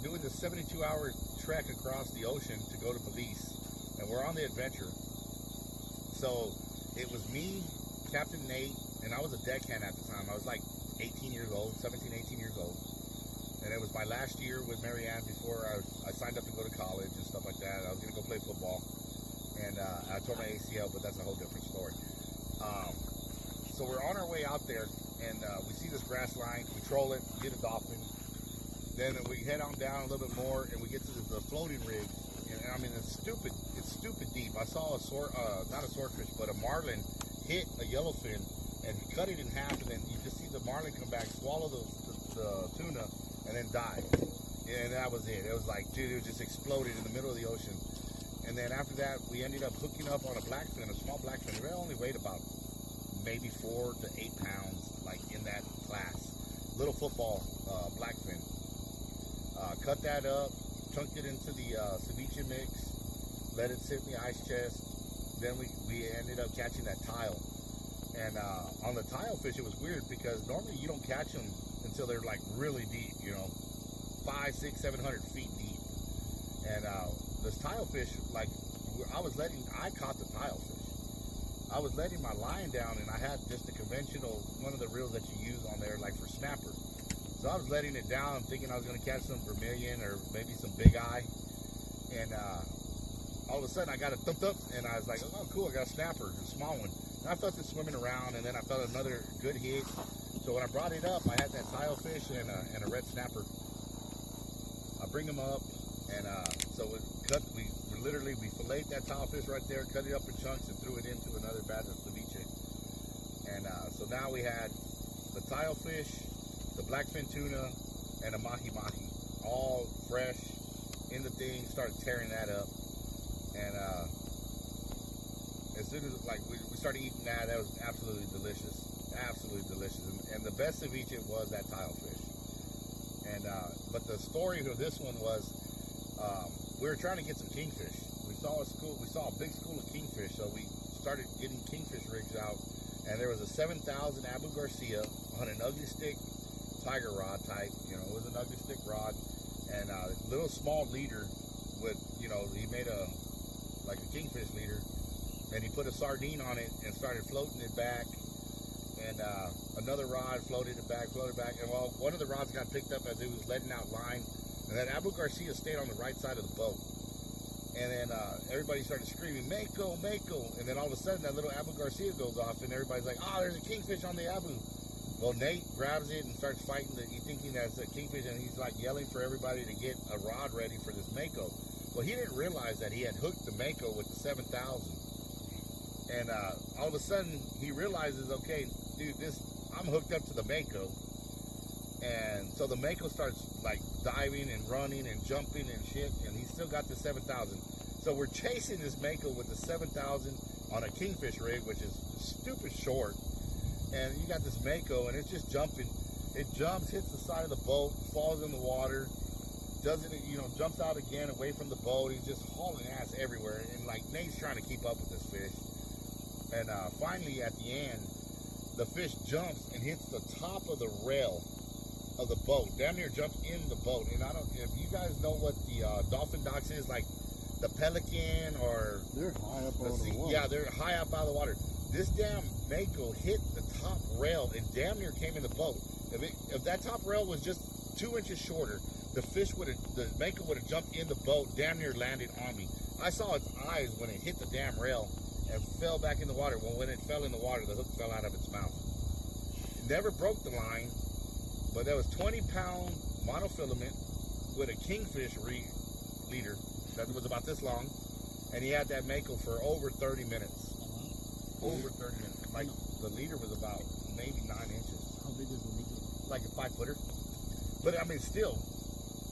doing this 72-hour trek across the ocean to go to Belize, and we're on the adventure. So it was me, Captain Nate, and I was a deckhand at the time. I was like 18 years old, 17, 18 years old. And it was my last year with Marianne before I signed up to go to college and stuff like that. I was going to go play football. And I tore my ACL, but that's a whole different story. So we're on our way out there, and we see this grass line. We troll it, get a dolphin. Then we head on down a little bit more, and we get to the floating rig. And I mean, it's stupid deep. I saw not a swordfish, but a marlin hit a yellowfin and cut it in half, and then you just see the marlin come back, swallow the tuna, and then die. And that was it. It was like, dude, it just exploded in the middle of the ocean. And then after that, we ended up hooking up on a blackfin, a small blackfin. It only weighed about maybe 4 to 8 pounds, like in that class. Little football blackfin. Cut that up, chunked it into the ceviche mix, let it sit in the ice chest. Then we ended up catching that tile. And on the tile fish, it was weird because normally you don't catch them until they're like really deep, 500, 600, 700 feet deep. And this tile fish, like I caught the tile fish. I was letting my line down, and I had just a conventional, one of the reels that you use on there, like for snapper. So I was letting it down, thinking I was going to catch some vermilion or maybe some big eye. And all of a sudden I got it thumped up, and I was like, oh cool, I got a snapper, a small one. And I felt it swimming around, and then I felt another good hit. So when I brought it up, I had that tile fish and a red snapper. I bring them up, and so we filleted that tile fish right there, cut it up in chunks, and threw it into another batch of ceviche. And so now we had the tile fish, the blackfin tuna, and a mahi, all fresh in the thing. Started tearing that up, and as soon as we started eating that, that was absolutely delicious, and the best ceviche was that tile fish. And but the story of this one was we were trying to get some kingfish. We saw a big school of kingfish, so we started getting kingfish rigs out, and there was a 7,000 Abu Garcia on an ugly stick tiger rod type, it was an ugly stick rod, and a little small leader with, he made a like a kingfish leader, and he put a sardine on it and started floating it back, and another rod floated it back, and well, one of the rods got picked up as it was letting out line, and then Abu Garcia stayed on the right side of the boat, and then everybody started screaming, Mako, Mako, and then all of a sudden that little Abu Garcia goes off, and everybody's like, oh, there's a kingfish on the Abu. Well, Nate grabs it and starts fighting thinking that's a kingfish, and he's like yelling for everybody to get a rod ready for this Mako. Well, he didn't realize that he had hooked the Mako with the 7,000. And all of a sudden, he realizes, okay, dude, I'm hooked up to the Mako. And so the Mako starts like diving and running and jumping and shit, and he's still got the 7,000. So we're chasing this Mako with the 7,000 on a kingfish rig, which is stupid short. And you got this Mako, and it's just jumping. It jumps, hits the side of the boat, falls in the water, jumps out again away from the boat. He's just hauling ass everywhere. And like Nate's trying to keep up with this fish. And finally, at the end, the fish jumps and hits the top of the rail of the boat. Damn near jumps in the boat. And I don't, if you guys know what the dolphin docks is, like the Pelican or... They're high up out of the water. Yeah, they're high up out of the water. This damn Mako hit the top rail and damn near came in the boat. If that top rail was just 2 inches shorter, the Mako would have jumped in the boat, damn near landed on me. I saw its eyes when it hit the damn rail and fell back in the water. Well, when it fell in the water, the hook fell out of its mouth. It never broke the line, but there was 20-pound monofilament with a kingfish leader that was about this long, and he had that Mako for over 30 minutes. Over 30 minutes. Like, the leader was about maybe 9 inches. How big is the Mako? Like a 5-footer. But I mean, still,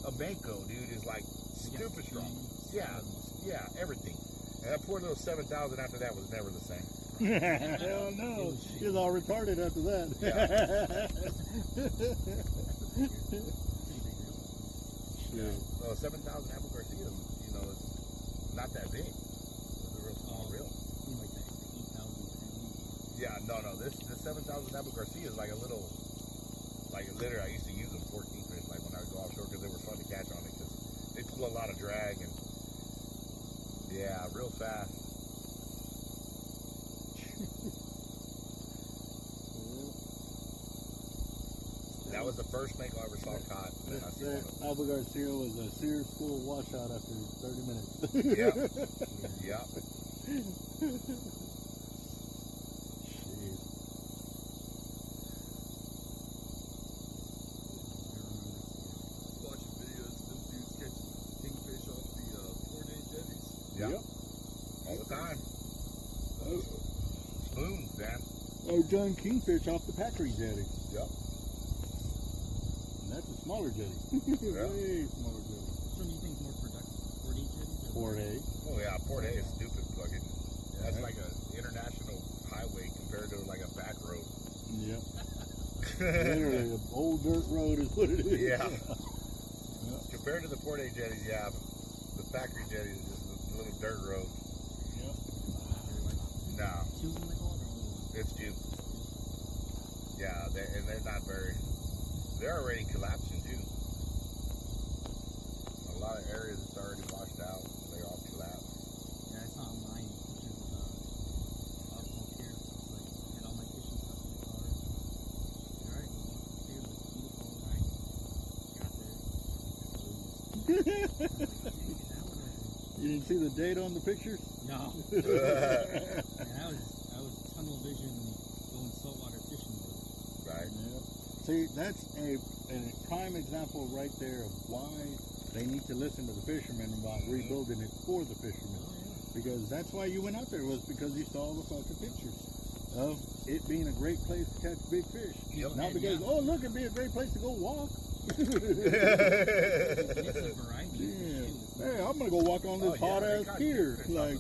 a Mako, dude, is like stupid strong. Yeah, everything. And that poor little 7,000 after that was never the same. Hell no. He's all retarded after that. Yeah. So 7,000 Abu Garcia, is not that big. It's a real small reel. Like that 8,000. Yeah, no. This 7,000 Abu Garcia is like a little, like literally, I used to use them for kingfish, like when I would go offshore, because they were fun to catch on it, because they pull a lot of drag and yeah, real fast. That was the first Mako I ever saw caught. Abu Garcia was a Sears full washout after 30 minutes. Yeah. Watching videos, them dudes catching kingfish off the port-day jetties. Yep. All the time. Spoons, man. Oh, John Kingfish off the packery jetty. Yep. And that's a smaller jetty. Yeah. Way smaller jetty. Which one do you think is more productive? 4-day jetties? Port A. Oh yeah, Port A is stupid fucking. That's like an international highway compared to like a back road. Yep. Literally, an old dirt road is what it is. Yeah. Compared to the Port A jetties, yeah, the factory jetty is just a little dirt road. Yep. No, Two of them they call it, or only one? it's due. Yeah, they're not very. They're already collapsing too. A lot of areas it's already washed out. They all collapsed. Yeah, I saw online pictures of off the pier. It's like, I had all my fishing stuff in the car. Alright, we walked the pier, looks beautiful, alright. Got there. You didn't see the date on the pictures? No. Man, I was tunnel vision going saltwater fishing mode. Right. Yeah. See, that's a prime example right there of why they need to listen to the fishermen about rebuilding it for the fishermen. Because that's why you went out there, was because you saw the fucking pictures of it being a great place to catch big fish. Yep. Not because, oh look, it'd be a great place to go walk. And it's a variety. Yeah. Hey, I'm gonna go walk on this hot ass pier. Like,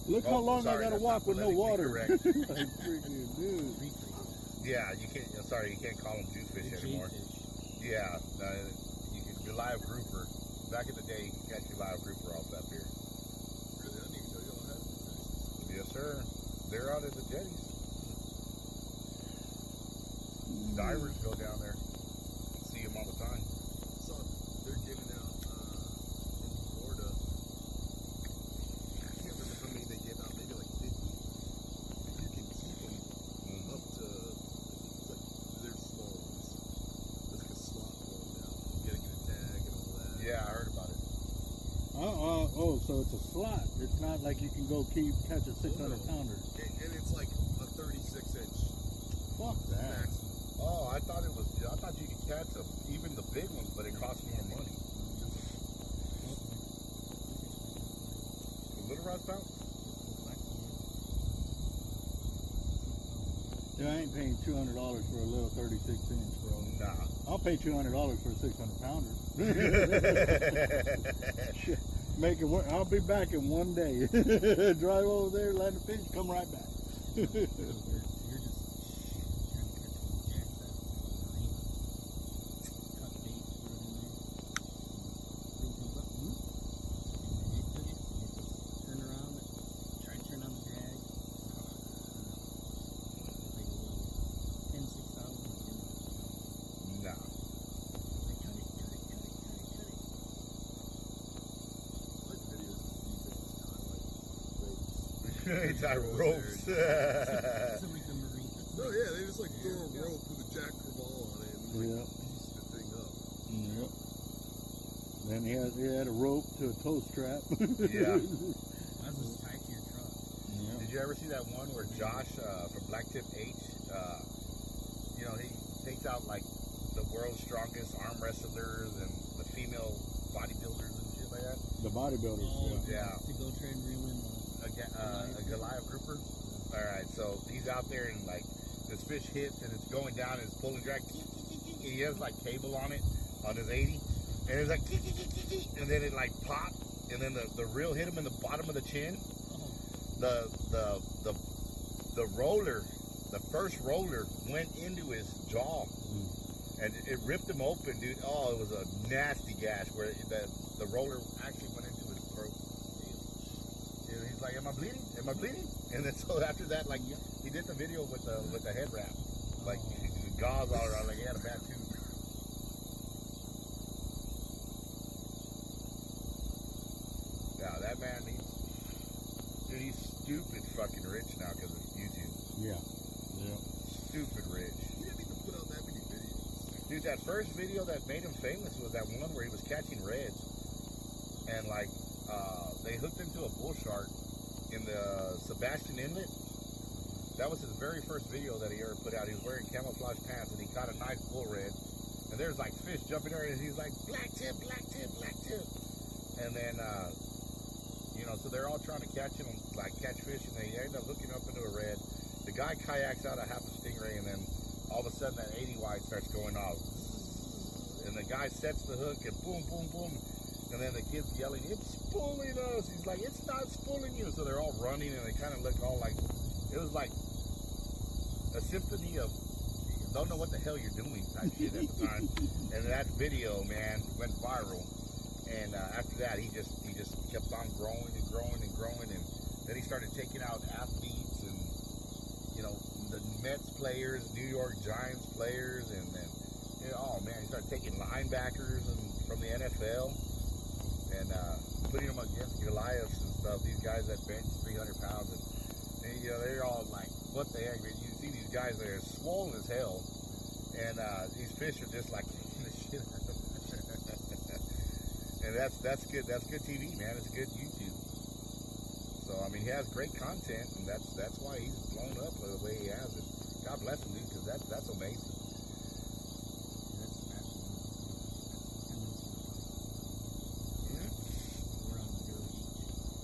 look how long I gotta walk with no water. Like, freaking dude. Yeah, you can't. Sorry, you can't call them jewfish anymore. Yeah, you can do live grouper. Back in the day, you could catch your live grouper off that pier. Really, I didn't even know y'all had them. Yes, sir. They're out at the jetties. Divers go down there. See them all the time. So they're giving out in Florida. I can't remember it's a slot. It's not like you can go catch a 600-pounder. And it's like a 36-inch. Fuck that. Oh, I thought you could catch them, even the big ones, but it costs more money. The little rod spout? Yeah, I ain't paying $200 for a little 36-inch, bro. Nah. I'll pay $200 for a 600-pounder. Make it work. I'll be back in one day. Drive over there, land the fish, come right back. You're just trying to catch one jacks out of the marina. Cut bait, put it in there. Thing comes up, and then you hook it, and you just turn around, try and turn on the drag. Like a little 10, 6,000 again. Nah. Like, cut it. It's our ropes. It's like the marine. No, yeah, they just like throw a rope with a jack crevalle on it and Yeah. piece the thing up. Yep. Then he had a rope to a toe strap. Yeah. Might as well just tie it to your truck. Yeah. Did you ever see that one where Josh from blacktip H, you know, he takes out like the world's strongest arm wrestlers and the female bodybuilders and shit like that? The bodybuilders. Oh, Yeah. To go try and reel in A Goliath grouper. All right, so he's out there and like this fish hits and it's going down and it's pulling drag. And he has like cable on it on his 80, and it's like and then it like popped, and then the reel hit him in the bottom of the chin. The roller, the first roller went into his jaw, and it ripped him open, dude. Oh, it was a nasty gash where the roller actually went into his throat. And he's like, "Am I bleeding? Am I bleeding?" And then so after that, like he did the video with the head wrap, like gauze all around, like he had a bad tooth. Yeah, that man, he's stupid fucking rich now because of YouTube. Yeah. Yeah. Stupid rich. He didn't even put out that many videos. Dude, that first video that made him famous was that one where he was catching reds. And like, they hooked him to a bull shark in the Sebastian Inlet. That was his very first video that he ever put out. He was wearing camouflage pants and he caught a nice bull red. And there's like fish jumping there and he's like, blacktip, blacktip, blacktip. And then, you know, so they're all trying to catch him, like catch fish, and they end up hooking up into a red. The guy kayaks out a half a stingray, and then all of a sudden that 80 wide starts going off. And the guy sets the hook and boom, boom, boom. And then the kid's yelling, "It's spooling us." He's like, "It's not spooling you." So they're all running, and they kind of look all like, it was like a symphony of don't know what the hell you're doing type shit at the time. And that video, man, went viral. And after that, he just kept on growing and growing and growing. And then he started taking out athletes and, you know, the Mets players, New York Giants players, and then, you know, oh man, he started taking linebackers from the NFL and putting them against Goliaths and stuff. These guys that bench 300 pounds, and you know, they're all like, what the heck? Man? You see these guys that are swollen as hell, and these fish are just like kicking the shit out of them. And that's good. That's good TV, man. It's good YouTube. So I mean, he has great content, and that's why he's blown up the way he has. And God bless him, dude, because that's amazing.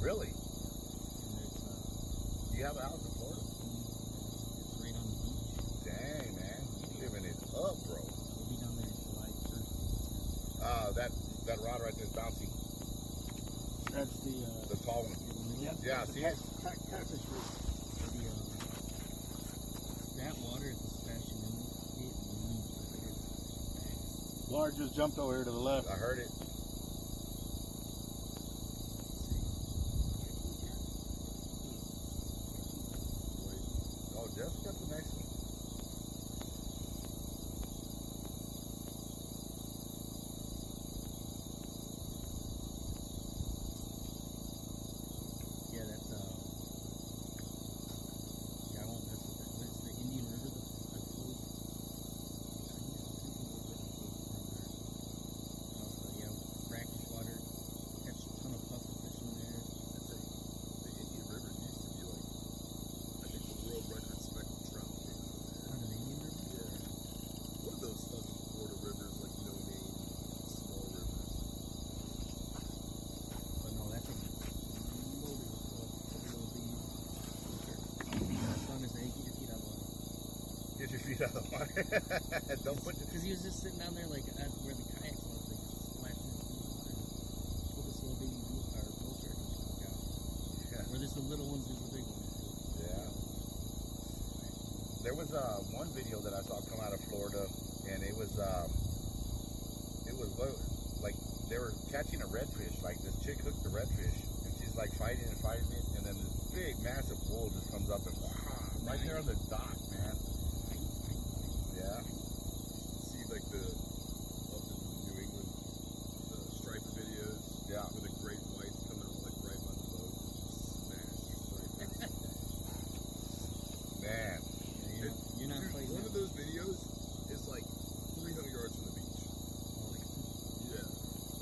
Really? You have a house in Florida? It's right on the beach. Dang, man. You living it up, bro. We'll be down there in July 1st. That rod right there is bouncy. That's The tall one. Yeah, see it? catfish rig. That water at the Sebastian Inlet, it moves like it's Laura just jumped over here to the left. I heard it. Oh, Jeff's got the next one. Yeah, that's yeah, I won't mess with that. That's the Indian River, the closed. I'll take you a look from there. Yeah, feet out of the water. Don't put Because he was just sitting down there, like, at where the kayaks was, like, just splashing his feet in the water. Pull this little baby blue star, blue star comes out. Yeah. Or there's the little ones, there's the big ones. Yeah. There was one video that I saw come out of Florida, and it was what, like they were catching a redfish. Like this chick hooked the redfish, and she's like fighting it, and then this big massive bull just comes up and right there on the dock, man. Yeah. See like the up in New England, the striper videos. Yeah. With the great whites coming up like right by the boat, just smash stripers. Man. You're not Dude, fighting one that. of those videos is like 300 yards from the beach. Yeah.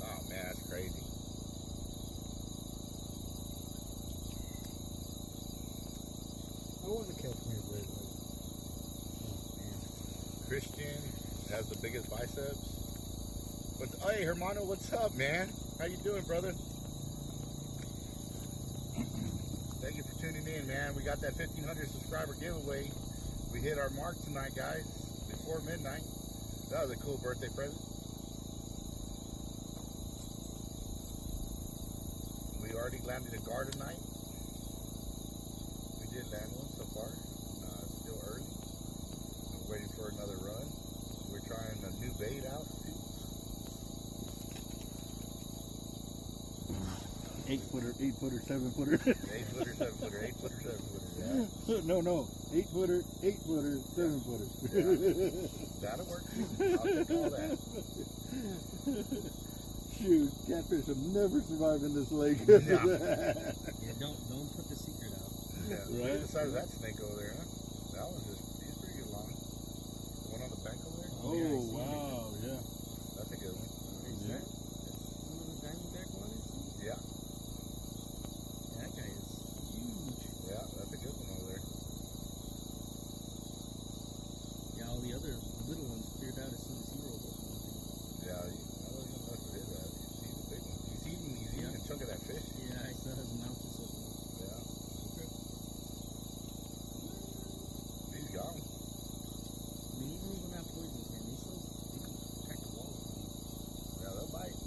Oh man, that's crazy. I want to catch me a red one. Christian has the biggest biceps. But hey, Hermano, what's up, man? How you doing, brother? Thank you for tuning in, man. We got that 1,500 subscriber giveaway. We hit our mark tonight, guys, before midnight. That was a cool birthday present. We already landed a guard tonight. We did land one so far. It's still early. We're waiting for another run. We're trying a new bait out too. 8 footer, 7 footer. 8 footer, 7 footer, 8 footer, 7 footer. Yeah. No, 8 footer, 7 footer. That'll work too. I'll take all that. Shoot, catfish have never survived in this lake. No. Yeah, don't put the secret out. Yeah. Right. Look at the size of that snake over there, huh? That one's he's pretty good long. The one on the bank over there? Oh, Yeah, I see wow, yeah. That's a good one. Yeah. One of the diamondback ones? Yeah. That guy is huge. Yeah, that's a good one over there. Yeah, all the other little ones cleared out as soon as he rolled up. Yeah, I don't even know what it is. He's a big one. He's eating a chunk of that fish. Yeah, I saw his mouth just open up. Yeah. He's gone. I mean, even when they're not poisonous, man, they can crack the walls. Yeah, they'll bite.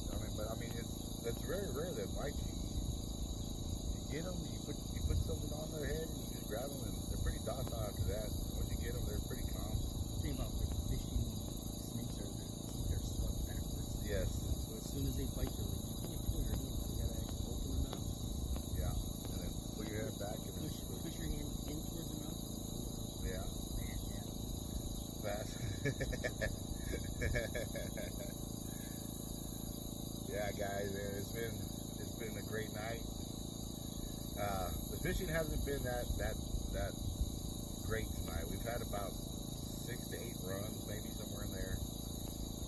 It's very rare that bite you. You get them, you put something on their head, and you just grab them, and they're pretty docile after that. Once you get them, they're pretty calm. The thing about like fishing snakes are they're stuck backwards. Yes. So as soon as they bite, they're like, you can't pull your hand. You gotta actually open the mouth, Yeah. And then put your head back and then push your hand in towards the mouth. yeah. Man, yeah. Fast. Yeah, guys, it's been a great night. The fishing hasn't been that great tonight. We've had about 6 to 8 runs, maybe somewhere in there.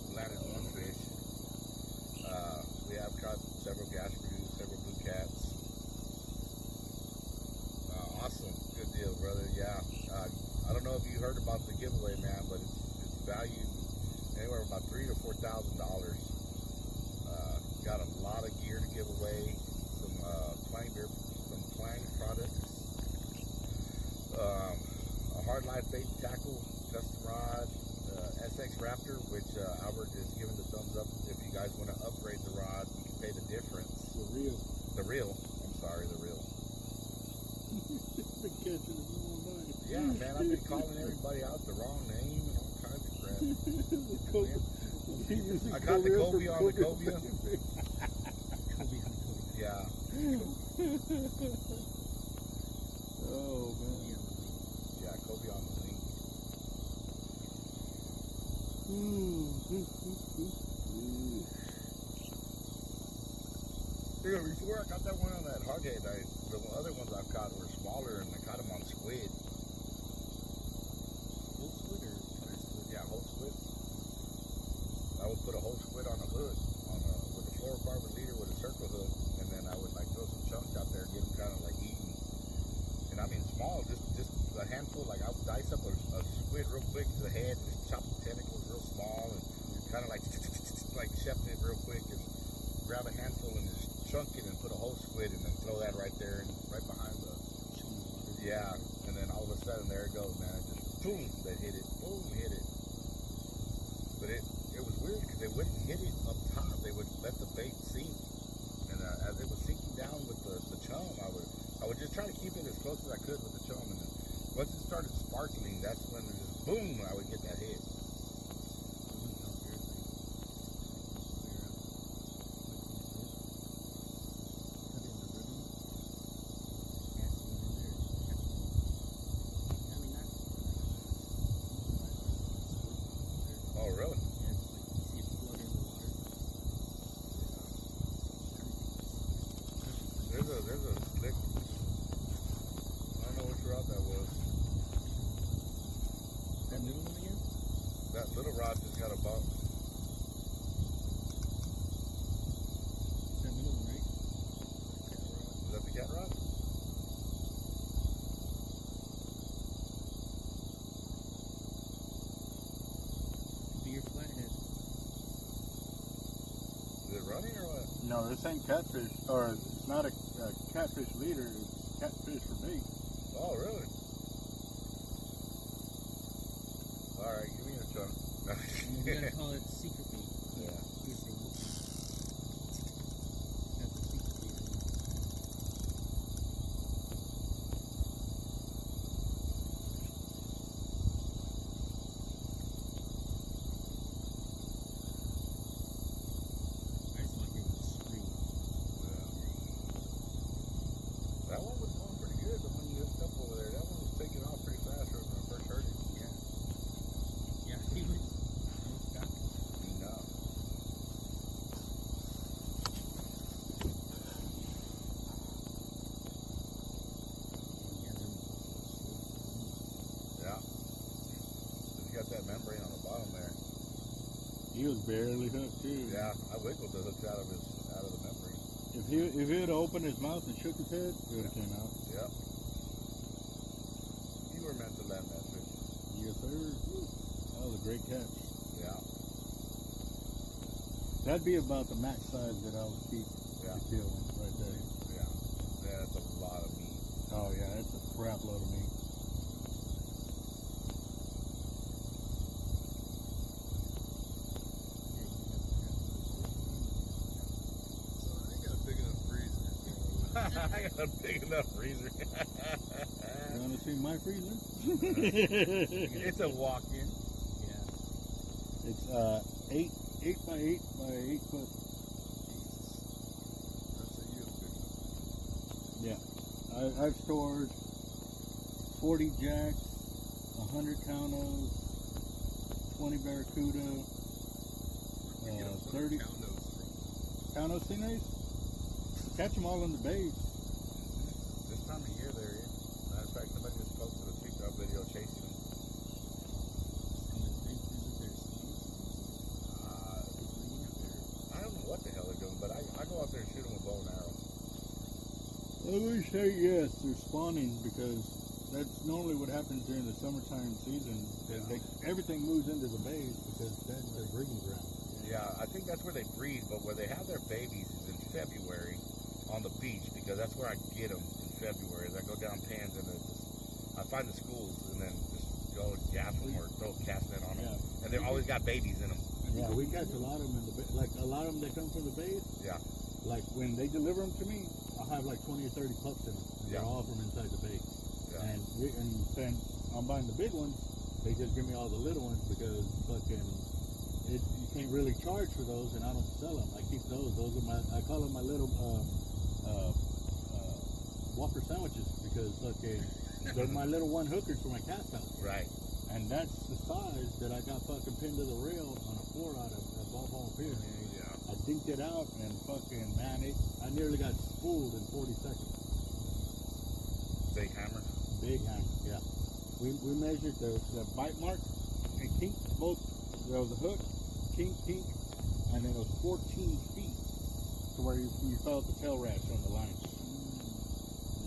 We landed one fish. We have caught several gas crews, several blue cats. Awesome, good deal, brother. Yeah, I don't know if you heard about the giveaway, man, but it's valued anywhere about $3,000 to $4,000. Got a lot of gear to give away. Some Plank products. A hard life bait and tackle, custom rod, SX Raptor, which Albert is giving the thumbs up. If you guys want to upgrade the rod, you can pay the difference. The reel. I'm sorry, the reel. Been catching it all night. Yeah, man, I've been calling everybody out the wrong name and all kinds of crap. I caught the cobia on the cobia. Yeah. Oh, man. Yeah, cobia on the wing. Before I got that one on that hoghead, the other ones I've caught were smaller, and I caught them on squid. Whole squid or cutter squid? Yeah, whole squid. I would put a whole squid on a hook, with a fluorocarbon leader with a circle hook, and then I would like throw some chunks out there, get them kind of like eating. And I mean small, just a handful. Like I would dice up a squid real quick to the head, and just chop the tentacles real small, and kind of like chef it real quick, and grab a handful and just chunk it and put a whole squid, and then throw that right there and right behind the. Yeah, and then all of a sudden there it goes, man. It just boom, they hit it, boom, hit it. But it was weird because they wouldn't hit it up top. They would let the bait sink, and as it was sinking down with the chum, I would just try to keep it as close as I could with the chum, and then once it started sparkling, that's when it just boom, I would get that hit. Oh, really? There's a slick. I don't know which rod that was. That middle one again? That little rod just got a bump. It's that middle one, right? Is that the cat rod? Be your flathead. Is it running or what? No, this ain't catfish, or it's not a catfish leader. It's catfish for bait. Oh, really? All right, give me a chunk. We gotta call it secret bait. Yeah. That's a secret bait. I just want to hear it scream. That one was going pretty good, the one you hooked up over there. That one was taking off pretty fast when I first heard it. Yeah, he was almost got it. No. Yeah, Yeah. It's got that membrane on the bottom there. He was barely hooked too. Yeah, I wiggled the hooks out of the membrane. If he had opened his mouth and shook his head, it would have came out. Yep. You were meant to land that fish. Yes, sir. That was a great catch. Yeah. That'd be about the max size that I would keep Yeah. to kill right there. Yeah. That's a lot of meat. Oh yeah, that's a crap load of meat. I got a big enough freezer. You want to see my freezer? It's a walk-in. yeah. It's 8 by 8 by 8 foot. Yeah, I've stored 40 jacks, 100 counos, 20 barracuda, 30 couno stingrays. Catch them all in the bays. This time of year, there is. Matter of fact, somebody just posted a TikTok video chasing them. I don't know what the hell they're doing, but I go out there and shoot them with bow and arrow. I would say yes, they're spawning because that's normally what happens during the summertime season. Everything moves into the bays because that's their breeding ground. Yeah, I think that's where they breed, but where they have their babies is in February on the beach, because that's where I get them in February. As I go down Pans and I find the schools and then just go gaff them or throw a cast net on them. Yeah. And they've always got babies in them. Yeah, we catch a lot of them in the bay. Like a lot of them that come from the bays. Yeah. Like when they deliver them to me, I'll have like 20 or 30 pups in them. Yeah. They're all from inside the bay. Yeah. And then I'm buying the big ones. They just give me all the little ones because fucking you can't really charge for those, and I don't sell them. I keep those. Those are I call them my little Whopper sandwiches because fucking they're my little one hookers for my cast house. Right. And that's the size that I got fucking pinned to the rail on a 4-aught at Ball Hall Pier. Yeah. I dinked it out and fucking, man, I nearly got spooled in 40 seconds. Big hammer. Big hammer, yeah. We measured the bite mark and kinked both. There was a hook, kink, and then it was 14 feet to where you felt the tail rash on the line.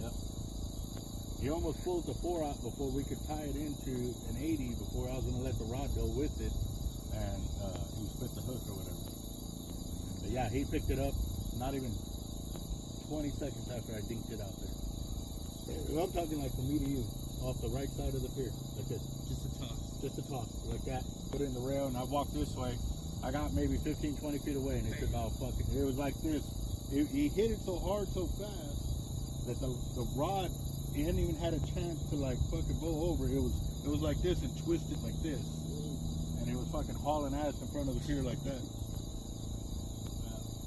Yep. He almost pulled the 4-aught before we could tie it into an 80 before I was going to let the rod go with it, and he split the hook or whatever. But yeah, he picked it up not even 20 seconds after I dinked it out there. I'm talking like from me to you. off the right side of the pier, like this. Just a toss. Just a toss, like that. Put it in the rail, and I walked this way. I got maybe 15, 20 feet away, and it's about fucking. It was like this. He hit it so hard, so fast that the rod, he hadn't even had a chance to like fucking blow over. It was like this and twisted like this, and it was fucking hauling ass in front of the pier like that.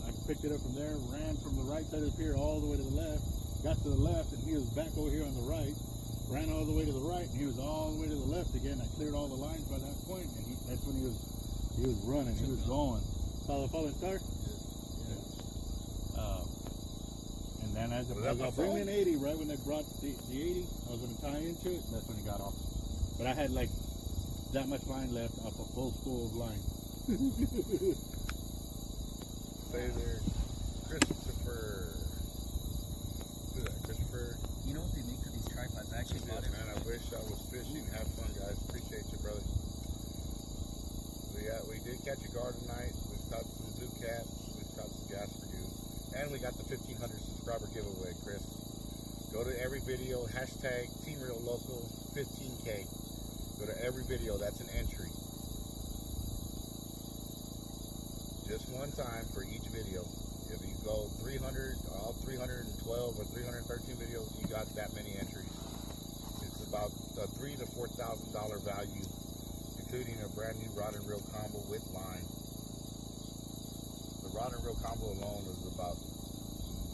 I picked it up from there, ran from the right side of the pier all the way to the left, got to the left, and he was back over here on the right. Ran all the way to the right, and he was all the way to the left again. I cleared all the lines by that point, and that's when he was running, he was going. Saw the falling star? Yeah. And then as I was bringing in 80, right when they brought the 80, I was going to tie into it, and that's when he got off. But I had like that much line left off a full spool of line. Stay there. Christopher. Who's that? Christopher? You know what they make for these tripods? I actually bought it. Man, I wish I was fishing. Have fun, guys. Appreciate you, brother. We did catch a garden night. We've caught some zoo cats. We've caught some gas for you. And we got the 1,500 subscriber giveaway, Chris. Go to every video, hashtag Team Real Local 15K. Go to every video. That's an entry. Just one time for each video. If you go 300, all 312 or 313 videos, you got that many entries. It's about a $3,000 to $4,000 value, including a brand new rod and reel combo with line. The rod and reel combo alone is about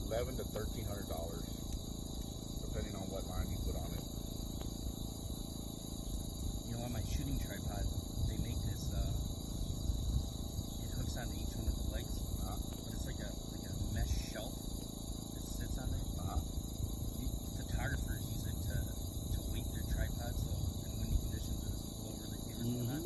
$1,100 to $1,300, depending on what line you put on it. You know, on my shooting tripod, they make this, it hooks onto each one of the legs, but it's like a mesh shelf that sits on there. Photographers use it to weight their tripod, so in windy conditions it doesn't blow over the cables and whatnot.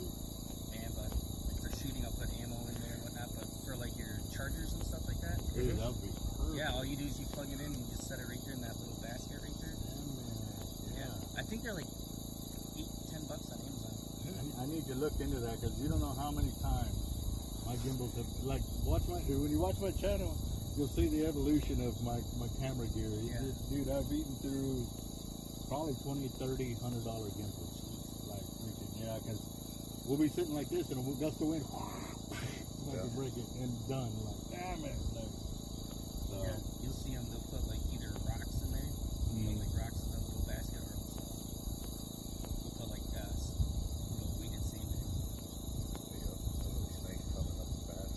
And but like for shooting, I'll put ammo in there and whatnot. But for like your chargers and stuff like that, Dude, that would be perfect. yeah, all you do is you plug it in and you just set it right there in that little basket right there. Yeah, I think they're like $8-10 on Amazon. I need to look into that because you don't know how many times my gimbals have, like, when you watch my channel, you'll see the evolution of my camera gear. Yeah. Dude, I've eaten through probably $20, $30, $100 gimbals. Like, freaking, yeah, because we'll be sitting like this and a gust of wind, like to break it and done. Like, damn it. Like, so. Yeah, you'll see them. They'll put like either rocks in there, put like rocks in that little basket, or else they'll put like little weighted sand in. Snake coming up fast.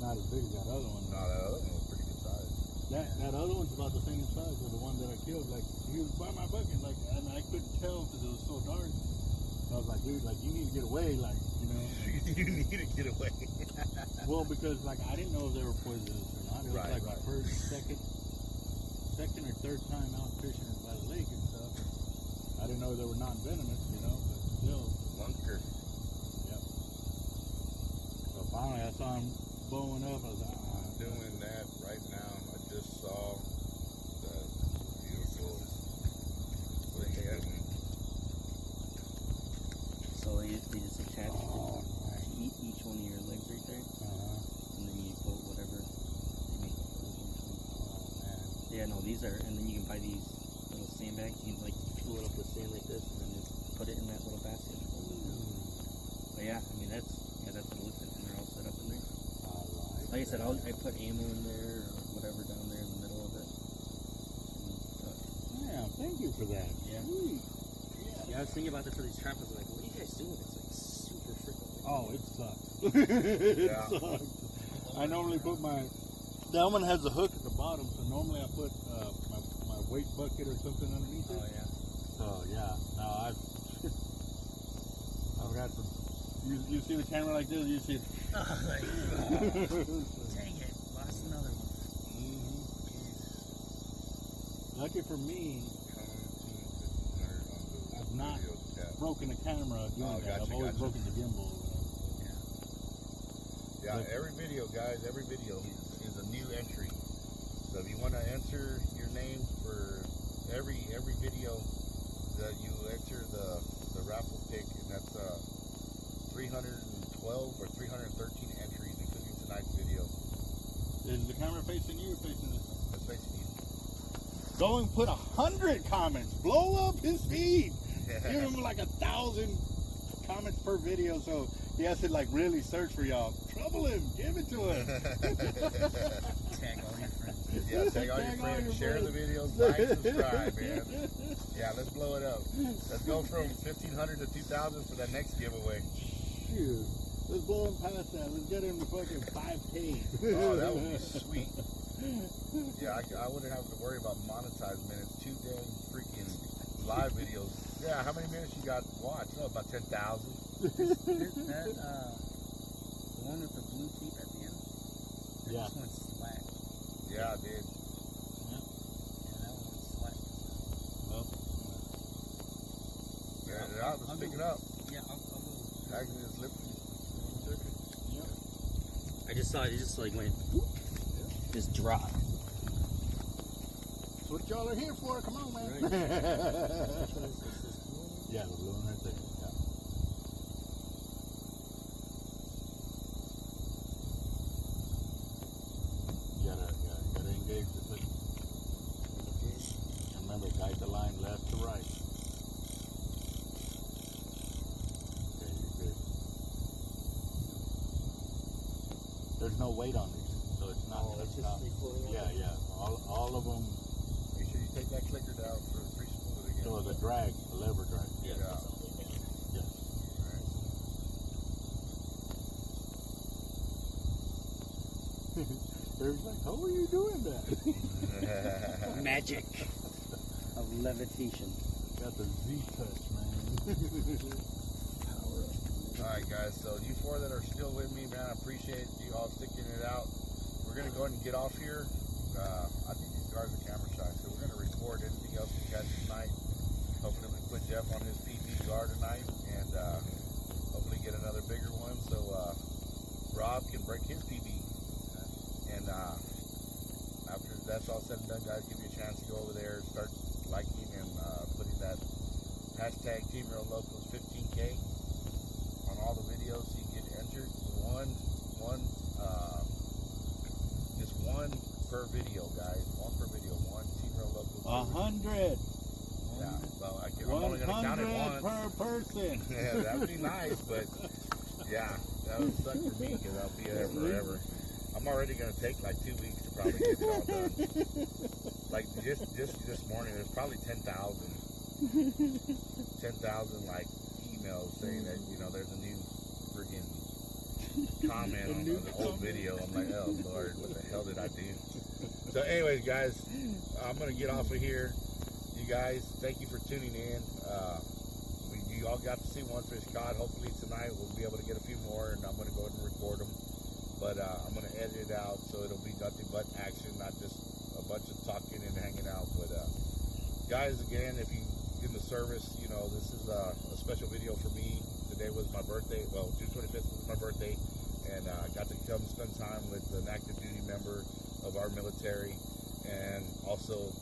Not as big as that other one. No, that other one was pretty good size. That other one's about the same size as the one that I killed. Like, he was by my bucket, like, and I couldn't tell because it was so dark. So I was like, dude, like, you need to get away, like, you know. You need to get away. Well, because like I didn't know if they were poisonous or not. It was like my first, second or third time out fishing by the lake and stuff. I didn't know they were non-venomous, you know, but still. Lunker. Yep. So finally I saw him blowing up. I was like, I'm doing that right now. I just saw that beautiful thing. So they just attach to each one of your legs right there, and then you put whatever they make the holes into. Yeah, no, these are, and then you can buy these little sandbags. You can like fill it up with sand like this, and then just put it in that little basket. But yeah, I mean that's what it looks like when they're all set up in there. Like I said, I put ammo in there or whatever down there in the middle of it. yeah, thank you for that. Yeah. Sweet. Yeah, I was thinking about it for these tripods. Like, what are you guys doing? It's like super freaking. Oh, it sucks. It sucks. I normally put that one has a hook at the bottom, so normally I put my weight bucket or something underneath it. Oh yeah. So yeah, no, I've got some. You see the camera like this, you see. Dang it, lost another one. Lucky for me, I've not broken the camera doing that. I've always broken the gimbal. Yeah, every video, guys, every video is a new entry. So if you want to enter your name for every video that you enter the raffle pick, and that's 312 or 313 entries, including tonight's video. Is the camera facing you or facing this one? It's facing you. Go and put 100 comments. Blow up his feed. Give him like 1,000 comments per video, so he has to like really search for y'all. Trouble him. Give it to him. Tag all your friends. Yeah, tag all your friends, share the videos, like, subscribe, man. Yeah, let's blow it up. Let's go from 1,500 to 2,000 for that next giveaway. Shoot. Let's blow him past that. Let's get him to fucking 5K. Oh, that would be sweet. Yeah, I wouldn't have to worry about monetizing, man. It's 2 damn freaking live videos. Yeah, how many minutes you got watched? Oh, about 10,000. That, the one with the blue teeth at the end? Yeah. This one slack. Yeah, dude. Yeah, that one slack. Well, Yeah, let's pick it up. Yeah, I'll go. Actually, it's lifting. I just saw it just like went, just dropped. that's what y'all are here for. Come on, man. Right. Yeah, the blue one right there. Yeah. You gotta engage the thing. Remember, guide the line left to right. Okay, you're good. There's no weight on these, so it's not. Oh, it's just not- free floating on Yeah, yeah. All of them. Make sure you take that clicker down for free smooth again. So the drag, the lever drag. Yeah. Yeah. Yes. Eric's like, how are you doing that? Magic of levitation. Got the Z touch, man. Power up. Alright guys, so you four that are still with me, man, I appreciate you all sticking it out. We're going to go ahead and get off here. I think these guys are camera shy, so we're going to record anything else we catch tonight. Hopefully we put Jeff on his PB guard tonight, and hopefully get another bigger one so Rob can break his PB. And after that's all said and done, guys, give you a chance to go over there, start liking and putting that hashtag Team Real Locals 15K on all the videos so you get entered. Just one per video, guys. One per video. One Team Real Locals. 100. Yeah, well, I'm only going to count it 100 once. per person. Yeah, that would be nice, but yeah, that would suck for me because I'll be there forever. I'm already going to take like 2 weeks to probably get it all done. Like just this morning, there's probably 10,000 like emails saying that, you know, there's a new freaking comment on the old video. I'm like, oh Lord, what the hell did I do? So anyways, guys, I'm going to get off of here. You guys, thank you for tuning in. You all got to see one fish caught. Hopefully tonight we'll be able to get a few more, and I'm going to go ahead and record them. But I'm going to edit it out so it'll be nothing but action, not just a bunch of talking and hanging out. But guys, again, if you in the service, you know, this is a special video for me. Today was my birthday. Well, June 25th was my birthday, and I got to come spend time with an active duty member of our military, and also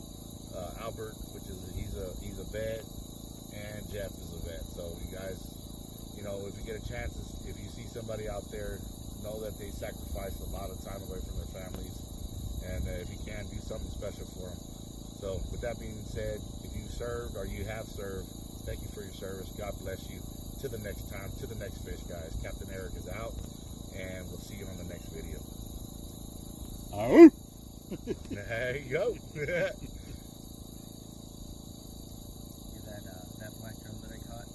Albert, which is he's a vet, and Jeff is a vet. So you guys, you know, if you get a chance, if you see somebody out there, know that they sacrifice a lot of time away from their families, and if you can, do something special for them. So with that being said, if you served or you have served, thank you for your service. God bless you. To the next time, to the next fish, guys. Capt.Eric is out, and we'll see you on the next video. Oh. There you go. That black drum that I caught, I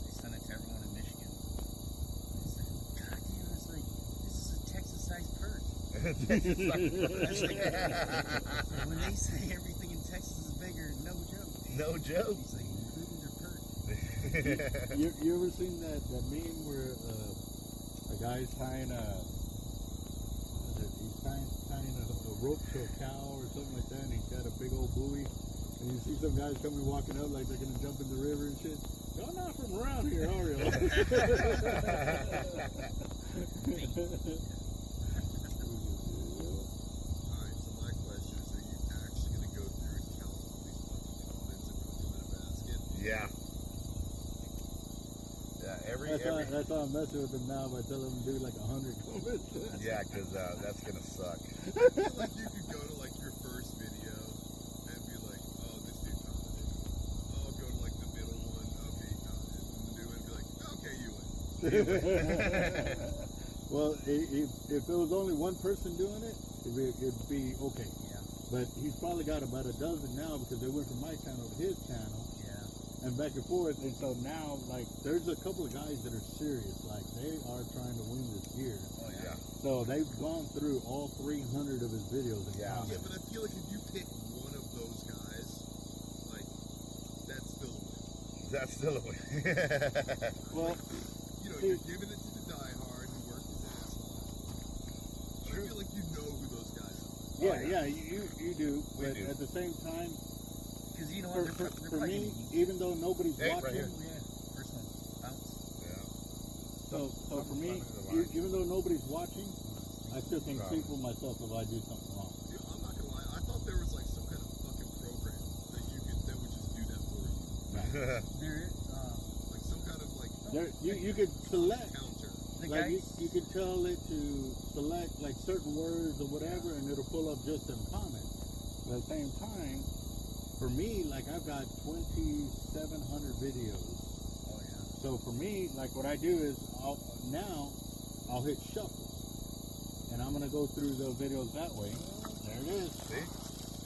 sent it to everyone in Michigan. And it's like, God damn, it's like, this is a Texas-sized perch. When they say everything in Texas is bigger, no joke. No joke. He's like, including their perch. You ever seen that meme where a guy's tying he's tying a rope to a cow or something like that, and he's got a big old buoy, and you see some guys coming walking up like they're gonna jump in the river and shit. Y'all not from around here, are you? Alright, so my question is, are you actually going to go through and count all these fucking comments and put them in a basket? Yeah. Yeah, That's why I'm messing with them now by telling them to do like 100 comments. yeah, because that's gonna suck. I feel like you could go to like your first video and be Well, if it was only one person doing it, it'd be okay. Yeah. But he's probably got about a dozen now because they went from my channel to his channel. Yeah. And back and forth. And so now, like, there's a couple of guys that are serious. Like, they are trying to win this year. Oh yeah. So they've gone through all 300 of his videos. And Yeah. Yeah, but I feel like if you pick one of those guys, like, that's still a win. That's still a win. Well, You know, you're giving it to the diehard who worked his ass off. But I feel like you know who those guys are. yeah, you do. But do. at the same time, Because you know for, what? They're for probably me, gonna even though nobody's Hey, right watching, here. yeah. First one, bounce. Yeah. so for me, Something's running to the line. even though nobody's watching, I still can Right. speak for myself if I do something wrong. Yeah, I'm not gonna lie. I thought there was like some kind of fucking program that that would just do that for you. There is Like some kind of like You could select. counter. the Like guys. you can tell it to select like certain words or whatever, and it'll pull up just them comments. But at the same time, for me, like I've got 2,700 videos. Oh yeah. So for me, like what I do is I'll hit shuffle, and I'm gonna go through the videos that way. There it is. See?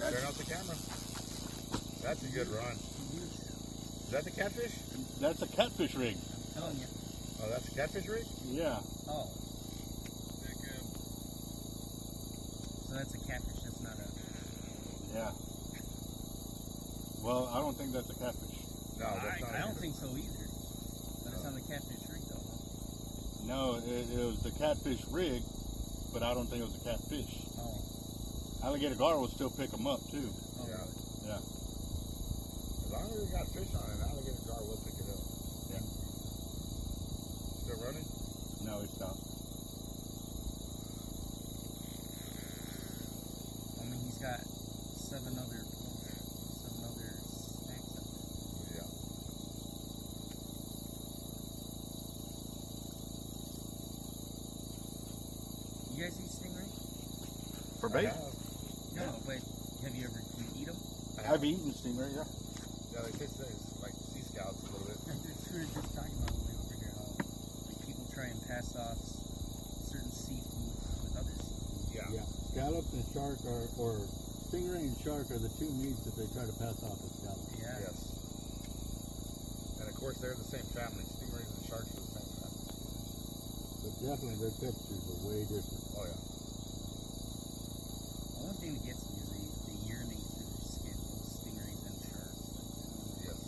Turn off the camera. That's a good run. Is that the catfish? That's a catfish rig. I'm telling you. Oh, that's a catfish rig? Yeah. Oh. So that's a catfish. That's not a. Yeah. Well, I don't think that's a catfish. No, that's not I don't think so either. But it's on the catfish rig though. No, it was the catfish rig, but I don't think it was a catfish. Oh. Alligator gar will still pick them up too. Oh. Yeah. Yeah. As long as we got fish on it, alligator jar will pick it up. Yeah. Still running? No, it stopped. I mean, he's got seven other snacks up there. Yeah. You guys eat stingray? For I bait? have. No, but have you ever eat them? I've eaten stingray, yeah. Yeah, they taste like Sea Scouts a little bit. We were just talking about when we were over here how like people try and pass off certain seafood with other seafood. Yeah. Yeah. Scallops and shark or stingray and shark are the two meats that they try to pass off as scallops. Yeah. Yes. And of course, they're the same family. Stingrays and sharks are the same family. But definitely their textures are way different. Oh, yeah. The only thing that gets me is they urinate through their skin, both stingrays and sharks. Yes.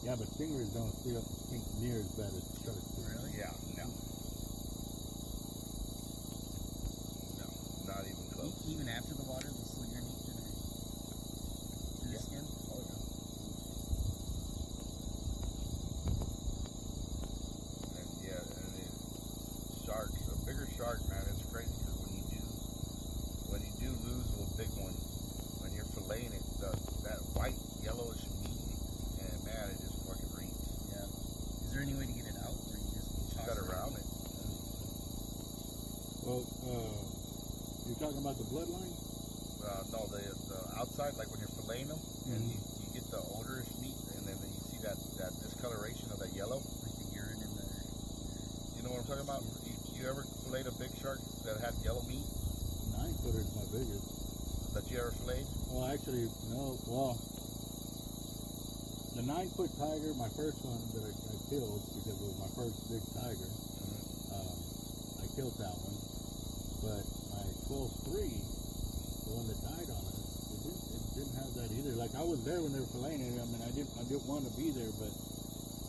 Yeah, but stingrays don't stink near as bad as sharks do. Really? Yeah, no. No, not even close. Even after the water, they still urinate through their skin? Oh, yeah. And yeah, and the sharks, a bigger shark, man, it's crazy because when you do lose a big one, when you're filleting it, that white, yellowish meat, and man, it just fucking reeks. Yeah. Is there any way to get it out, or you just toss Cut it? around it. Well, you're talking about the bloodline? No, the outside, like when you're filleting them, and you get the odorous meat, and then you see that discoloration of that yellow. Like the urine in the... You know what I'm talking about? You ever filleted a big shark that had yellow meat 9-footer is my biggest. that you ever filleted? Well, actually, no. Well, the 9-foot tiger, my first one that I killed because it was my first big tiger. I killed that one, but my 12-3, the one that died on us, it didn't have that either. Like I was there when they were filleting it. I mean, I didn't want to be there, but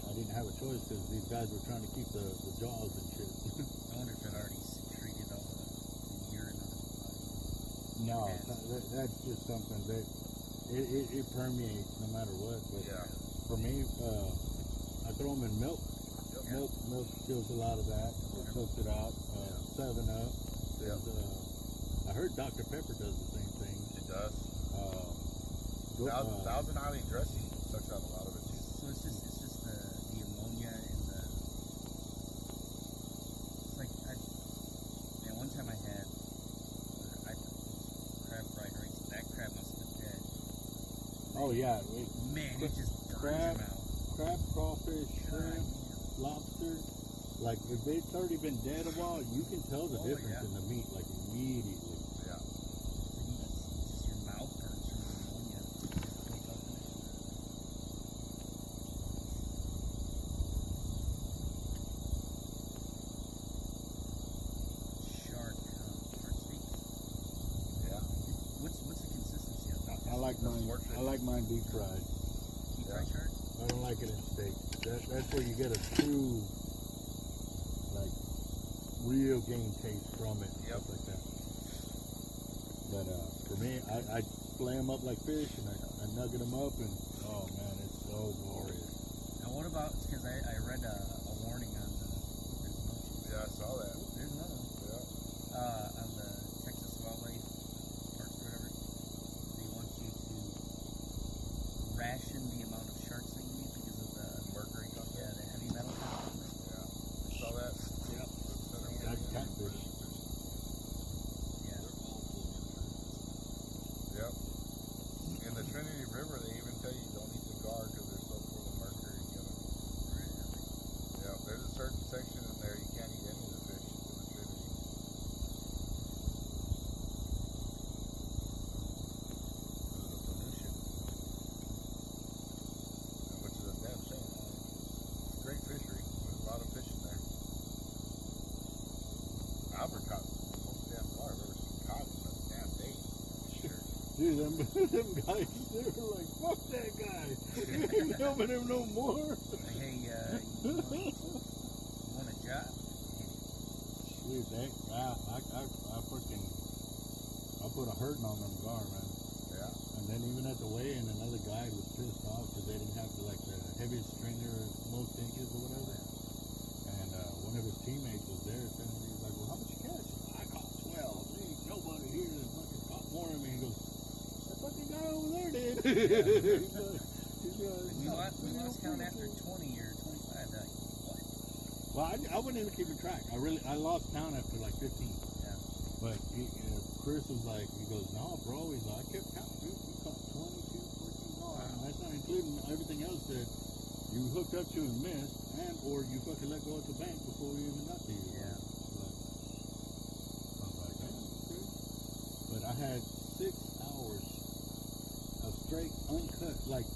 I didn't have a choice because these guys were trying to keep the jaws and shit. I wonder if it already secreted all the urine on its body. No, that's just something that it permeates no matter what. But Yeah. for me, I throw them in milk. Yep. Milk kills a lot of that. It soaks it out. 7-Up. Yep. I heard Dr. Pepper does the same thing. It does. Go- Thousand Island dressing sucks out a lot of it too. So it's just the ammonia and the... It's like, one time I had crab fried rice. That crab must have been dead. Oh yeah, Man, it just burns crab, your mouth. crab, crawfish, shrimp, God, lobster. Like if it's already been dead a while, you can tell the difference yeah. in the meat like immediately. Yeah. Just your mouth burns from the ammonia. Built up in it. Shark steak. Yeah. What's the consistency of that? I like mine. I like mine deep fried. Deep fried shark? I don't like it in steak. That's where you get a true, like, real game taste from it. Yep. Stuff like that. But for me, I flay them up like fish, and I nugget them up, and oh man, it's so glorious. Now what about, because I read a warning on the, Yeah, I saw that. there's another one. Yeah. On the Texas wildlife parks or whatever, they want you to ration the amount of sharks that you eat because of the Mercury content. the heavy metal content. Yeah. You saw that? Yep. That's That's catfish. Yeah. Yep. In the Trinity River, they even tell you don't eat the gar because they're so full of mercury. Yeah. There's a certain section in there you can't eat any of the fish in the Trinity. Because of the pollution. And which is a damn shame. It's a great fishery. There's a lot of fish in there. Albert caught the most damn water I've ever seen caught in a damn day. Sure. Dude, them guys, they were like, fuck that guy. You ain't helping him no more. Hey, you want a job? Dude, I freaking, I put a hurting on them gar, man. Yeah. And then even at the weigh-in, another guy was pissed off because they didn't have the heaviest stringer, most inches or whatever. And one of his teammates was there telling me, he's like, well, how much you catch? I caught 12. There ain't nobody here that fucking caught more than me. He goes, that fucking guy over there did. We lost count after 20 or 25. Like, what? Well, I wasn't even keeping track. I lost count after like 15. Yeah. But Chris was like, he goes, no, bro. He's like, I kept counting. Dude, you caught 22 freaking gar. And that's not including everything else that you hooked up to and missed, and or you fucking let go at the bank before we even got to you. Yeah. But, I was like, damn, okay. But I had 6 hours of straight uncut. Like,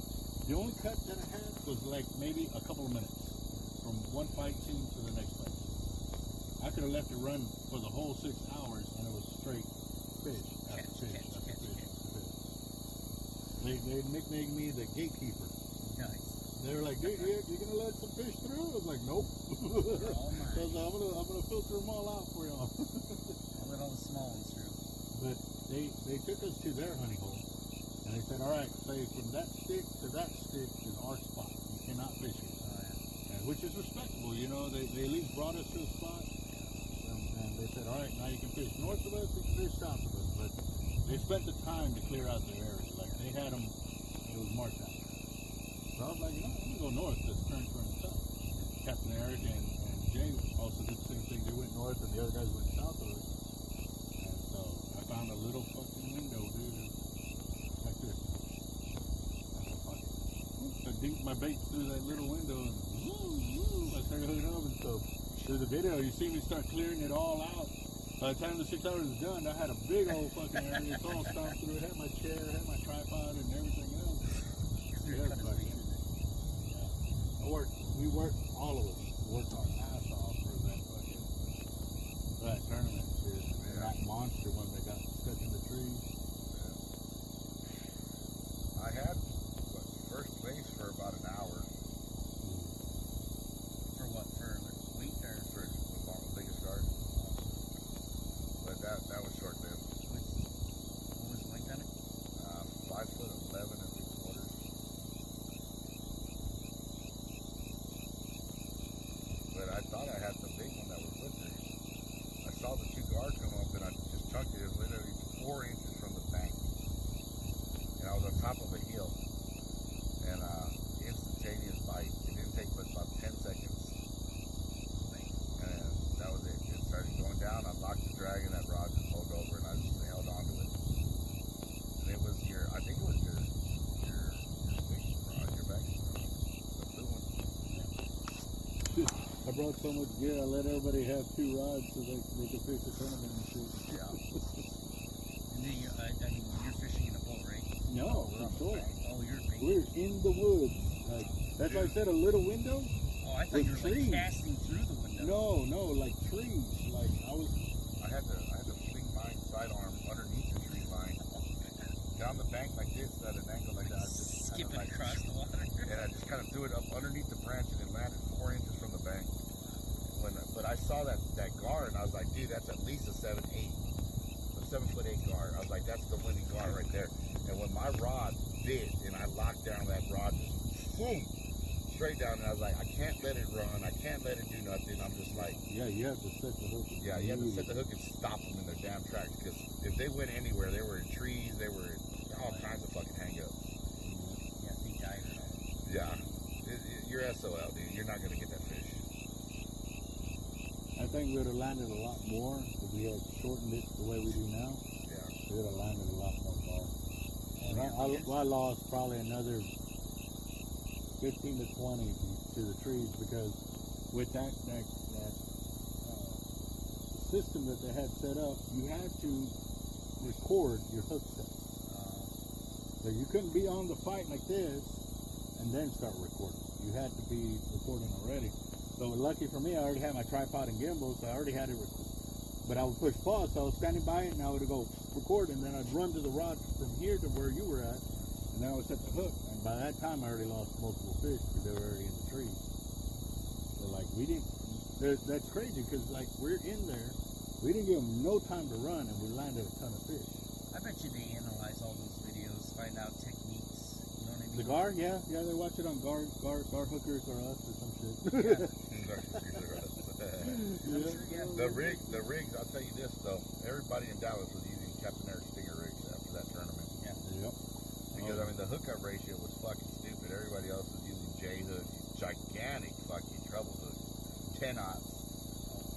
the only cut that I had was like maybe a couple of minutes from one fight scene to the next fight. I could have left it run for the whole 6 hours, and it was straight fish after fish after fish after fish. They nicknamed me the gatekeeper. Nice. They were like, dude, you're gonna let some fish through? I was like, nope. All mine. So I was like, I'm gonna filter them all out for y'all. I'll let all the small ones through. But they took us to their honey hole, and they said, all right, say from that stick to that stick is our spot. You cannot fish it. And which is respectable, you know. They at least brought us to a spot, and they said, all right, now you can fish north of us, you can fish south of us. But they spent the time to clear out their area. Like they had them, it was marked out. So I was like, you know, I'm gonna go north. This turns from south. Capt.Eric and Jay also did the same thing. They went north, and the other guys went south of us. And so I found a little fucking window, dude, like this. I said, fuck it. I dinked my bait through that little window, and I started hooking up. And so through the video, you see me start clearing it all out. By the time the 6 hours was done, I had a big old fucking area. It's all stomped through. It had my chair, had my tripod, and everything else. Yeah, fucking. We worked, all of us worked our ass off for that tournament. Dude. And that monster one that got stuck in the trees. I had first place for about an hour. For what? For weight or? For the biggest guard. But that was short lived. What was the length on it? 5'11" and 3/4. But I thought I had the big one that was with her. I saw the 2 guard come up, and I just chucked it. It was literally 4 inches from the bank. And I was on top of a hill. And brought so much gear, I let everybody have 2 rods so they could fish the tournament and shit. Yeah. And then you're fishing in a boat, right? No, we're on the short. bank. Oh, you're big. We're in the woods. Like, that's why I said a little window. Oh, I thought you were trees. like casting through the window. No, like trees. Like I had to fling my sidearm underneath the tree line. Get on the bank like this at an angle like that. I just Skipping kind of across the water. and I just kind of threw it up underneath the branch and it landed 4 inches from the bank. But I saw that gar and I was like, dude, that's at least a 7'8", a 7'8" gar. I was like, that's the winning gar right there. And when my rod bit and I locked down that rod, just boom, straight down, and I was like, I can't let it run. I can't let it do nothing. I'm just like, yeah, you have to set the hook. yeah, you have to set the hook and stop them in their damn tracks because if they went anywhere, they were in trees, they were in all kinds of fucking hang-ups. Yeah, they died and all. Yeah, you're SOL, dude. You're not gonna get that fish. I think we would have landed a lot more if we had shortened it the way we do now. Yeah. We would have landed a lot more gar. And I lost probably another 15 to 20 to the trees because with that system that they had set up, you had to record your hook set. So you couldn't be on the fight like this and then start recording. You had to be recording already. So lucky for me, I already had my tripod and gimbal, so I already had it recorded. But I would push pause, so I was standing by it and I would go record, and then I'd run to the rod from here to where you were at, and then I would set the hook. And by that time, I already lost multiple fish because they were already in the trees. So like we didn't. That's crazy because like we're in there, we didn't give them no time to run, and we landed a ton of fish. I bet you they analyze all those videos, find out techniques. You know what I mean? The gar, yeah, they watch it on gar hookers or us or some shit. Yeah. The rigs, I'll tell you this though, everybody in Dallas was using Capt.Eric stinger rigs after that tournament. Yep. Because I mean the hookup ratio was fucking stupid. Everybody else was using J hooks, gigantic fucking treble hooks, 10-aughts.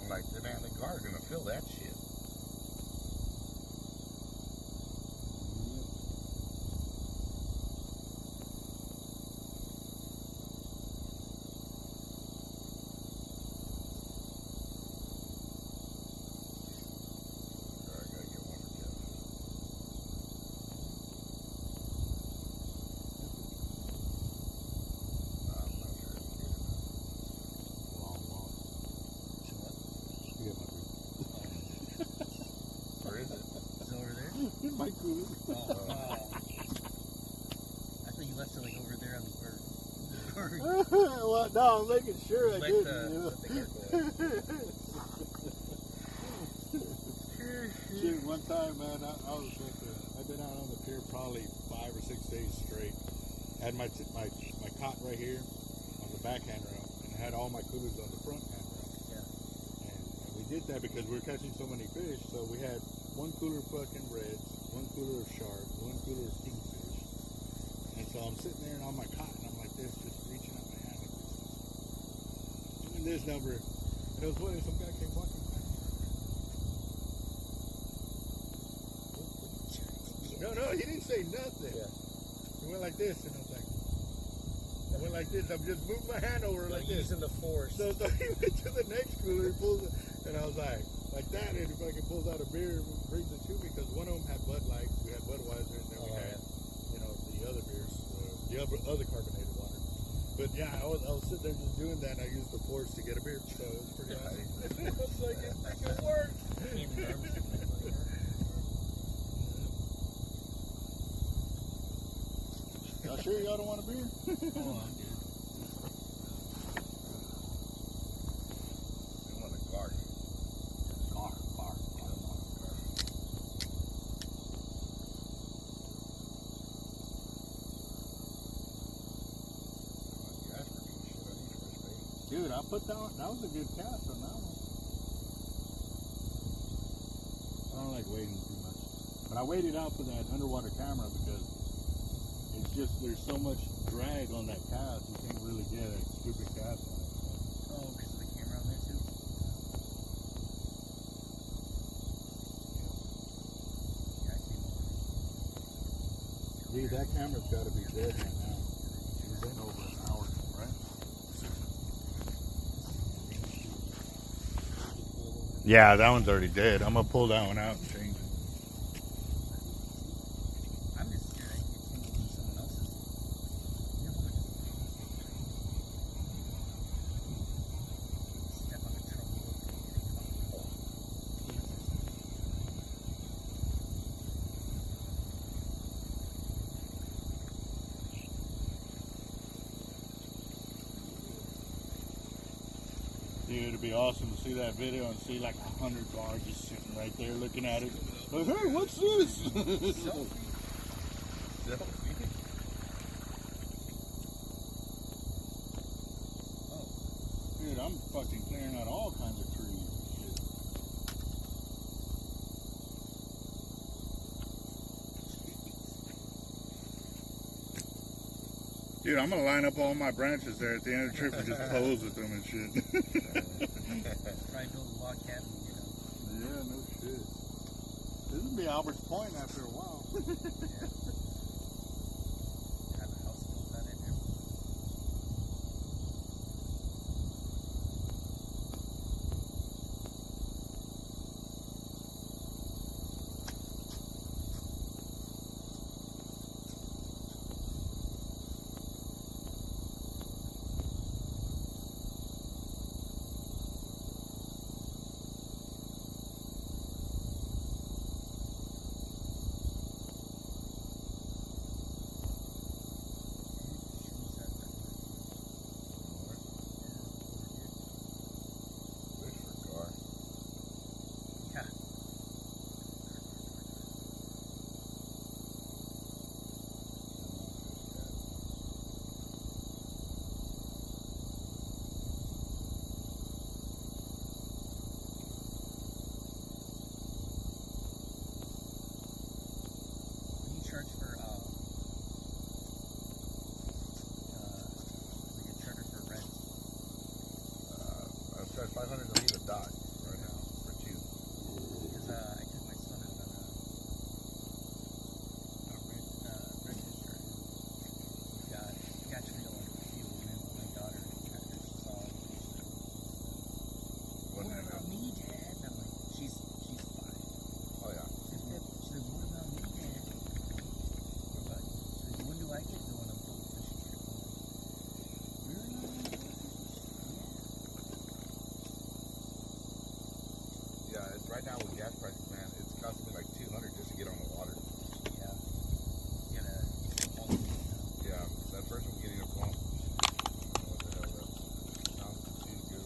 I'm like, man, the gar is gonna feel that shit. My cooler. I thought you left it like over there on the bird. Well, no, I'm making sure I didn't. Shit, one time, man, I've been out on the pier probably 5 or 6 days straight. Had my cot right here on the back handrail, and I had all my coolers on the front handrail. Yeah. And we did that because we were catching so many fish. So we had 1 cooler of fucking reds, 1 cooler of shark, 1 cooler of kingfish. And so I'm sitting there and on my cot, and I'm like this, just reaching out my hand like this. Doing this number. And it was funny, some guy came walking by. No, he didn't say nothing. Yeah. He went like this, and I was like, I went like this. I'm just moving my hand over like this. Using the force. So he went to the next cooler, he pulls it, and I was like that, and he fucking pulls out a beer and brings it to me because one of them had Bud Light, we had Budweiser, and then we had, the other beers, the other carbonated water. But yeah, I was sitting there just doing that, and I used the force to get a beer, so it was pretty awesome. I was like, it freaking worked. Y'all sure y'all don't want a beer? Oh, I'm good. They want a gar. Dude, I put that was a good cast on that one. I don't like waiting too much. But I waited out for that underwater camera because it's just, there's so much drag on that cast, you can't really get a stupid cast on it. Oh, because of the camera on there too? Yeah, I see more. Dude, that camera's got to be dead right now. It's been over an hour, right? Yeah, that one's already dead. I'm gonna pull that one out and change it. I'm just scared I get tangled in someone else's. You know how much step on a trouble hook and get it caught. Dude, it'd be awesome to see that video and see like 100 guards just sitting right there looking at it. Like, hey, what's this? Dude, I'm fucking clearing out all kinds of trees and shit. Dude, I'm gonna line up all my branches there at the end of the trip and just pose with them and shit. Probably build a log cabin, you know. Yeah, no shit. This would be Albert's Point after a while. Yeah. Have a house built on it and everything. Charge for like a charter for rent. I've tried 500 to leave a dock right now for 2. Because I took my son out on a register. Got real like a few, and then my daughter after she saw it, What what about about me, Dad? And I'm like, she's 5. Oh yeah. She said, what about me, Dad? What about you? She said, when do I get to go on a boat fishing trip? I'm like, really? Yeah, it's right now with gas prices, man, it's costing me like 200 just to get on the water. Yeah. You gotta all the way down. Yeah, that first one getting a pump. I don't know what the hell that sounds too good.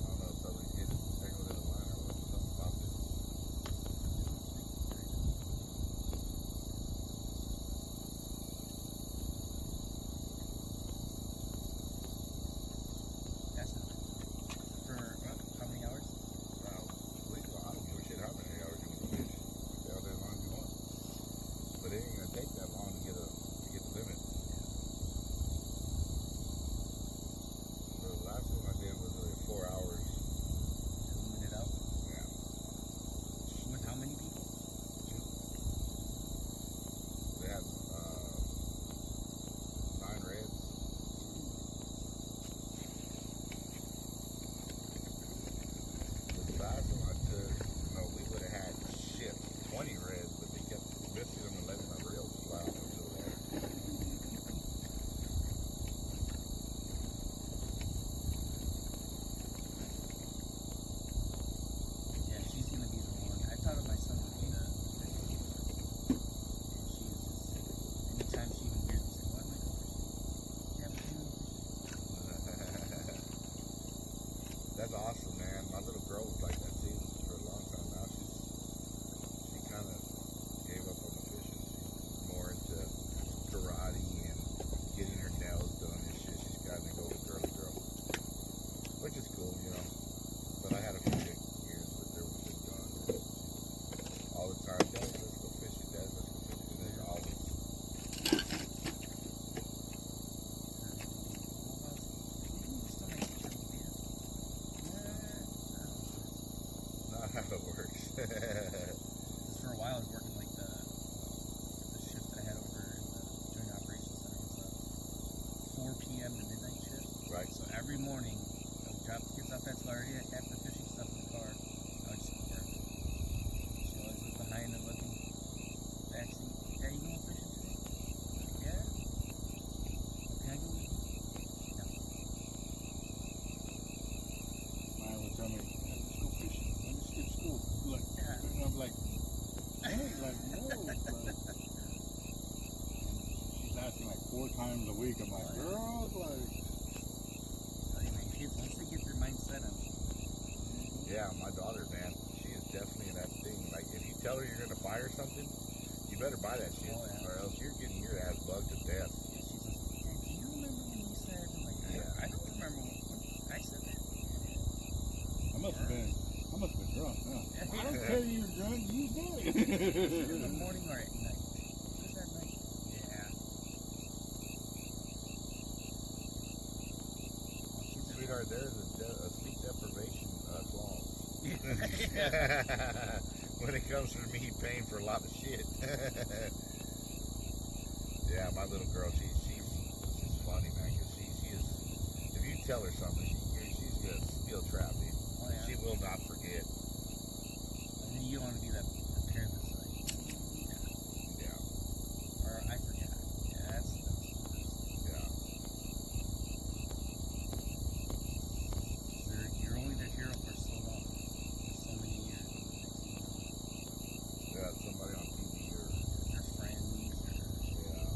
I don't know if somebody hit it, tangled in the line or what, something popped it. That's not for how many hours? I don't give a shit how many hours you want to fish. Stay out there as long as you want. But it ain't gonna take that long to get the limit. The last one I did was like 4 hours. Zooming it out. Yeah. With how many people? They have 9 reds. The last one I took, we would have had 20 reds, but they kept missing them and letting my reels fly off into the water. Yeah, she's gonna be the one. I thought of my son would be the fishing one. And she is just, anytime she even hears me say, why am I going fishing? Yeah, but you know fishing. That's awesome, man. My little girl was like that too for a long time now. She kind of gave up on the fishing. She's more into karate and getting her nails done and shit. She's kind of go with girly girl, which is cool, But I had a few good years with her when she was gone. All the time, Dad, let's go fishing, Dad, let's go fishing. And then always. Not how it works. For a while, I was working like the shift that I had over in the Joint Operations Center was a 4 p.m. to midnight shift. Right. So every morning, I would drop the kids off at Florida. I kept the fishing stuff in the car. I would just go grab it. She always looked behind and looking. Backseat. Dad, you going fishing today? Yeah. Can I go with you? No. Mine would tell me, let's go fishing. Let me skip school. Like, and I'm like, hey, like, no. Like, she's asking like 4 times a week. I'm like, girl, like. Tell you, man, kids, once they get their mindset on Yeah, my daughter, man, she is definitely in that thing. Like, if you tell her you're gonna buy her something, you better buy that shit, or else you're getting your ass bugged to death. Yeah, she's like, Dad, do you remember when you said? I'm like, I don't remember when I said that. I must have been drunk. Huh? I don't care you're drunk. You do it. Is it in the morning or at night? What is that night? Yeah. Sweetheart, there's a sleep deprivation clause. When it comes to me paying for a lot of shit. Yeah, my little girl, she's funny, man, because she is, if you tell her something, she's going to steel trap, dude. Oh, yeah. She will not forget. And then you don't want to be that parent that's like, Yeah. or I forgot. Yeah, that's the worst. Yeah. You're only their hero for so long. For so many years. Yeah, somebody on TV or, Their friends. yeah.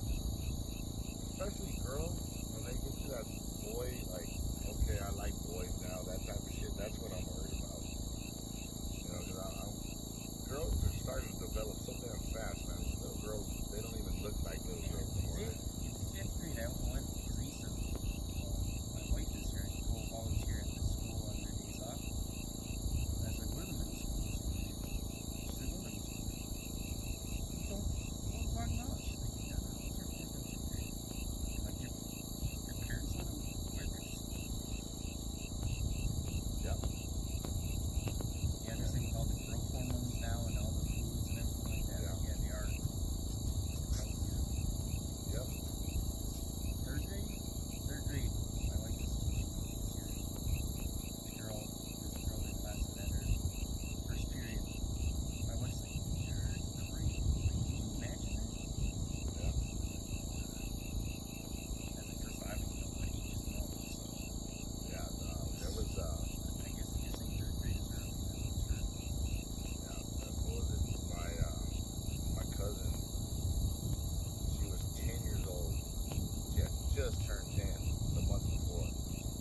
Especially girls, when they get to that boy, like, okay, I like boys now, that type of shit, that's what I'm worried about. You know, because girls are starting to develop so damn fast, man. These little girls, they don't even look like little girls anymore. In 5th grade, I went because I used to, my wife is here, I go volunteer at the school on their days off. And I was like, what are the middle schools going to do? She said, what middle school? Don't walk out. She's like, yeah, no, it's your 5th and 6th grade. Like, your parents let them wear their school. Yep. Yeah, they're saying with all the growth hormones now and all the foods and everything like that. Yeah. Yeah, they are. Yep. 3rd grade, my wife is teaching this year. There's a girl in class that had her first period. My wife's like, you're crazy. Like, can you imagine that? Yeah. And the first I didn't know, but he just know. So Yeah, there was, I guess you're saying 3rd grade is early. I'm not sure. yeah, what was it? My cousin, she was 10 years old. She had just turned 10 the month before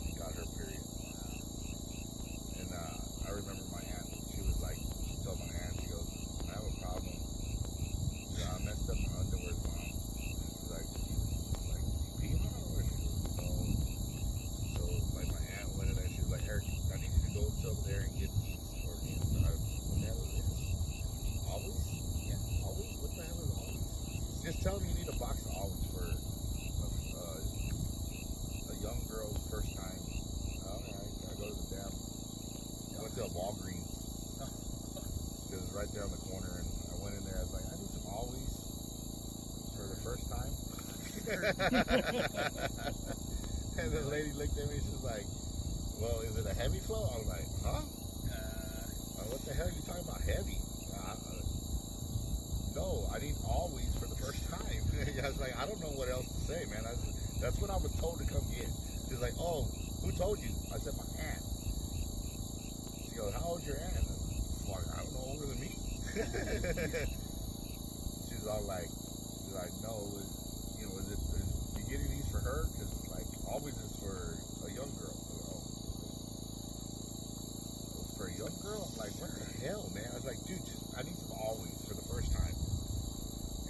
she got her period. And I remember my aunt, she was like, she told my aunt, she goes, I have a problem. She goes, I messed up my underwear, Mom. And she's like, you peeing on it? Or she goes, no. So, like, my aunt went in there, she was like, Eric, I need you to go over there and get these for me. And I, what the hell is this? Always? Yeah. Always? What the hell is always? Just tell them you need a box of always for a young girl's first time. Alright, I go to the damn. I went to a Walgreens. It was right there on the corner, and I went in there. I was like, I need some always for the first time. And the lady looked at me. She's like, well, is it a heavy flow? I was like, huh? What the hell are you talking about, heavy? No, I need always for the first time. I was like, I don't know what else to say, man. That's what I was told to come get. She's like, oh, who told you? I said, my aunt. She goes, how old's your aunt? I'm like, I don't know, older than me. She's all like, no, you getting these for her? Because like, always is for a young girl. For a young girl? I'm like, what the hell, man? I was like, dude, I need some always for the first time.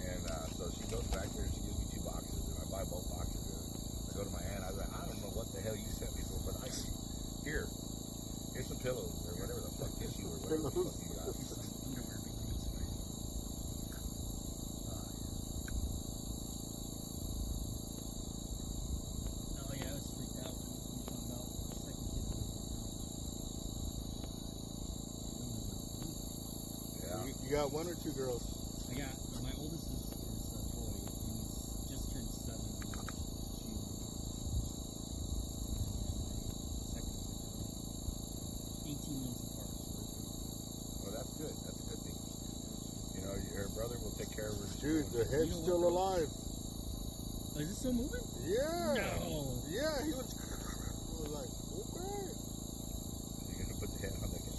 And so she goes back there and she gives me 2 boxes, and I buy both boxes. And I go to my aunt. I was like, I don't know what the hell you sent me for, but here's some pillows or whatever the fuck tissue or whatever the fuck you got. Underwear bikinis for you. Oh yeah, I was freaked out when we found out the second kid was a girl. Yeah. You got 1 or 2 girls? I got my oldest is a boy, and he's just turned 7 in June. And then my second is a girl. Dude, the head's You know still what? alive. Oh, is it still moving? Yeah. No. Yeah, he was like, okay. You're gonna put the head on that guy.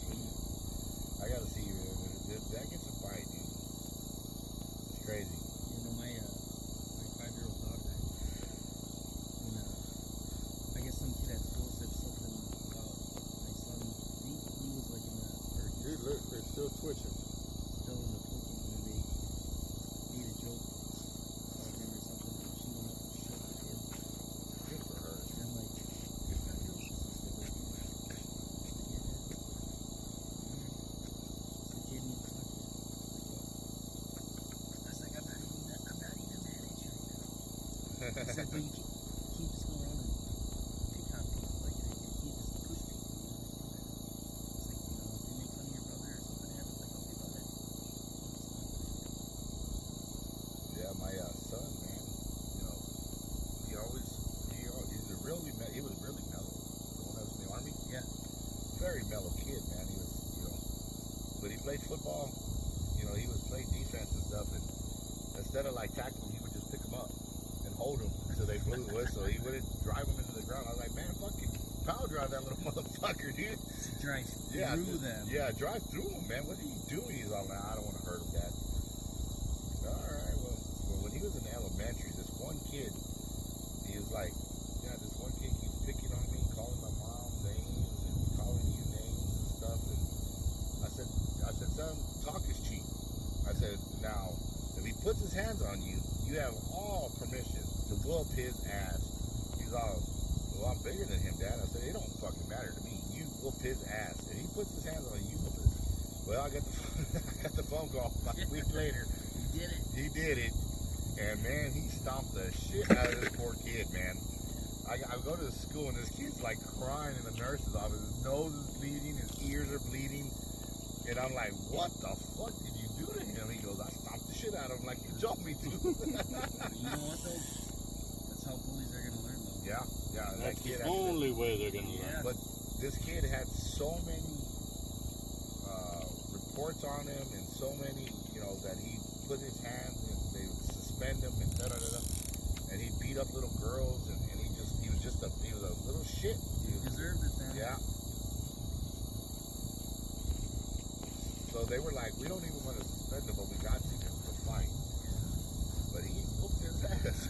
I gotta see you. That gets a bite, dude. It's crazy. You know, my 5-year-old daughter, when, I guess some kid at school said something about my son. He was like in the, or Dude, look, they're still twitching. still in the poking, and they made a joke about him or something. And she went up and shook the kid. Good for her. And I'm like, your 5-year-old sister like you. She said, yeah. She said, kid needs to fuck you. I was like, I'm not even mad at you right now. I said, but you can't just go around and pick on people. Like, you can't just push people. It's like, if you make fun of your brother or something happens, like, okay, brother. Yeah, my son, man. You know, he was really mellow. The one that was in the army. Yeah. Very mellow kid, man. He was, but he played football. He was playing defense and stuff, and instead of like tackling him, he would just pick him up and hold him until they blew the whistle. He wouldn't drive him into the ground. I was like, man, fucking power drive that little motherfucker, dude. Drive Yeah, through them. Yeah, drive through him, man. What are you doing? He's all, I don't want to hurt him, Dad. All right, well, when he was in elementary, this one kid, he was like, yeah, this one kid keeps picking on me, calling my mom names and calling you names and stuff. And I said, son, talk is cheap. I said, now, if he puts his hands on you, you have all permission to whoop his ass. He's all, well, I'm bigger than him, Dad. I said, it don't fucking matter to me. You whoop his ass. If he puts his hands on you, whoop his. Well, I got the phone call like a week later. You did it. He did it. And, man, he stomped the shit out of this poor kid, man. I go to the school, and this kid's, like, crying in the nurse's office. His nose is bleeding. His ears are bleeding. And I'm like, what the fuck did you do to him? He goes, I stomped the shit out of him like you told me to. You know what, though? That's how bullies are going to learn, though. Yeah. That That's kid the only way they're going to Yeah. learn. But this kid had so many reports on him and so many, that he put his hands and they would suspend him and da-da-da-da. And he beat up little girls and he was a little shit. You deserved it, man. Yeah. So they were like, we don't even want to suspend him, but we got to him for fight. But he whooped his ass.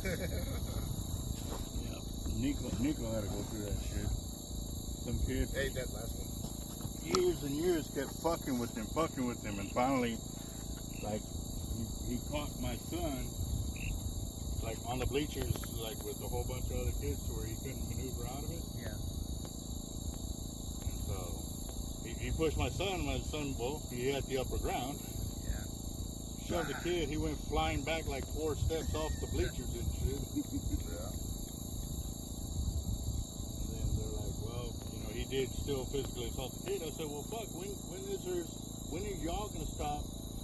Yeah. Nico had to go through that shit. Some kid Hey, that last one. years and years kept fucking with him, and finally, like, he caught my son, like, on the bleachers, like, with a whole bunch of other kids where he couldn't maneuver out of it. Yeah. And so, he pushed my son, well, he had the upper ground, Yeah. shoved the kid, he went flying back like 4 steps off the bleachers and shit. Yeah. And then they're like, well, he did still physically assault the kid. I said, well, fuck, when are y'all gonna stop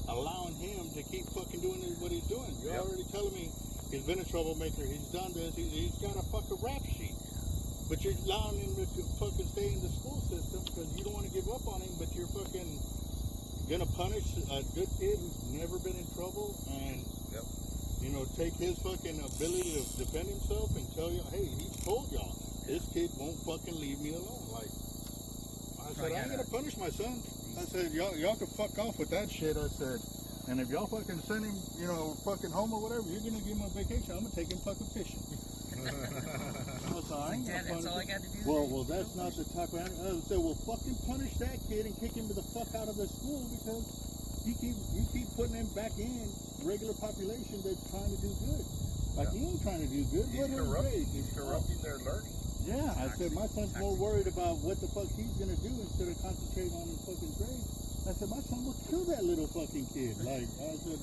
allowing him to keep fucking doing what he's doing? You're Yep. already telling me he's been a troublemaker, he's done this, he's got a fucking rap sheet. But you're allowing him to fucking stay in the school system because you don't want to give up on him, but you're fucking gonna punish a good kid who's never been in trouble and, Yep. take his fucking ability to defend himself and tell you, hey, he told y'all, this kid won't fucking leave me alone. Like, I said, I ain't gonna punish my son. I said, y'all can fuck off with that shit. I said, and if y'all fucking send him, fucking home or whatever, you're gonna give him a vacation. I'm gonna take him fucking fishing. Dad, that's all I got to do. Well, that's not the type of animal. I said, well, fucking punish that kid and kick him to the fuck out of the school because you keep putting him back in regular population that's trying to do good. Like, he ain't trying to do good. He's corrupting their learning. Yeah, I said, my son's more worried about what the fuck he's gonna do instead of concentrating on his fucking grades. I said, my son will kill that little fucking kid. Like, I said,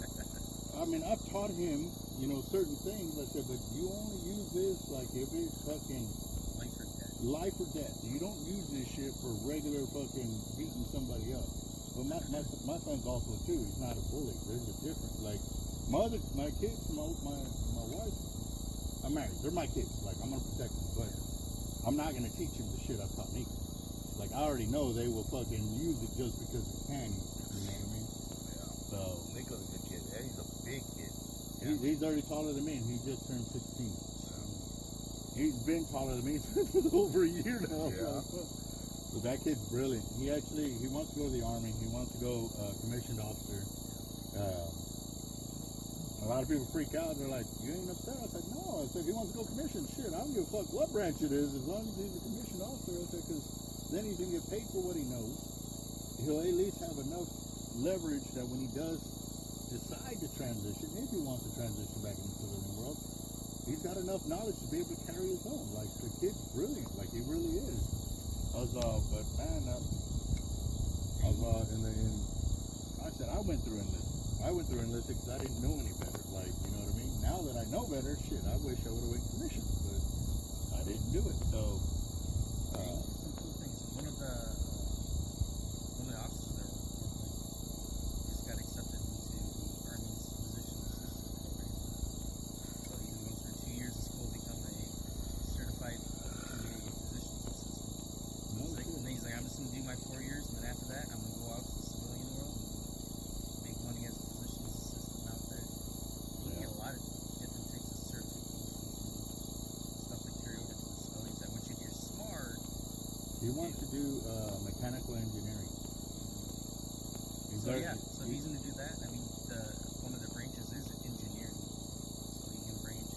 I've taught him, certain things. I said, but you only use this, like, if it's fucking life or death. You don't use this shit for regular fucking beating somebody up. But my son's also, too, he's not a bully. There's a difference. Like, my kids, my wife, I'm married. They're my kids. Like, I'm gonna protect them, but I'm not gonna teach them the shit I taught Nico. Like, I already know they will fucking use it just because it's can use it. You know what I mean? Yeah. So, Nico's a good kid. And he's a big kid. He's already taller than me, and he just turned 16. He's been taller than me for over a year now. Yeah. But that kid's brilliant. He wants to go to the Army. He wants to go commissioned officer. A lot of people freak out. They're like, you ain't upset? I said, no. I said, he wants to go commissioned. Shit, I don't give a fuck what branch it is as long as he's a commissioned officer. I said, because then he can get paid for what he knows. He'll at least have enough leverage that when he does decide to transition, if he wants to transition back into the civilian world, he's got enough knowledge to be able to carry his own. Like, the kid's brilliant. Like, he really is. But man, I said, I went through enlisting. I went through enlisting because I didn't know any better. Like, you know what I mean? Now that I know better, shit, I wish I would have went commissioned, but I didn't do it. So, some cool things. One of the officers there just got accepted into the Army's physician assistant program. So he went through 2 years of school to become a certified PA physician assistant. And then he's like, I'm just gonna do my 4 years, and then after that, I'm gonna go out to the civilian world and make money as a physician's assistant out there. You get a lot of different types of certifications and stuff that carry over to the civilians. That once you get smart, he wants to do mechanical engineering. so if he's gonna do that, I mean, one of the branches is engineering. So you can branch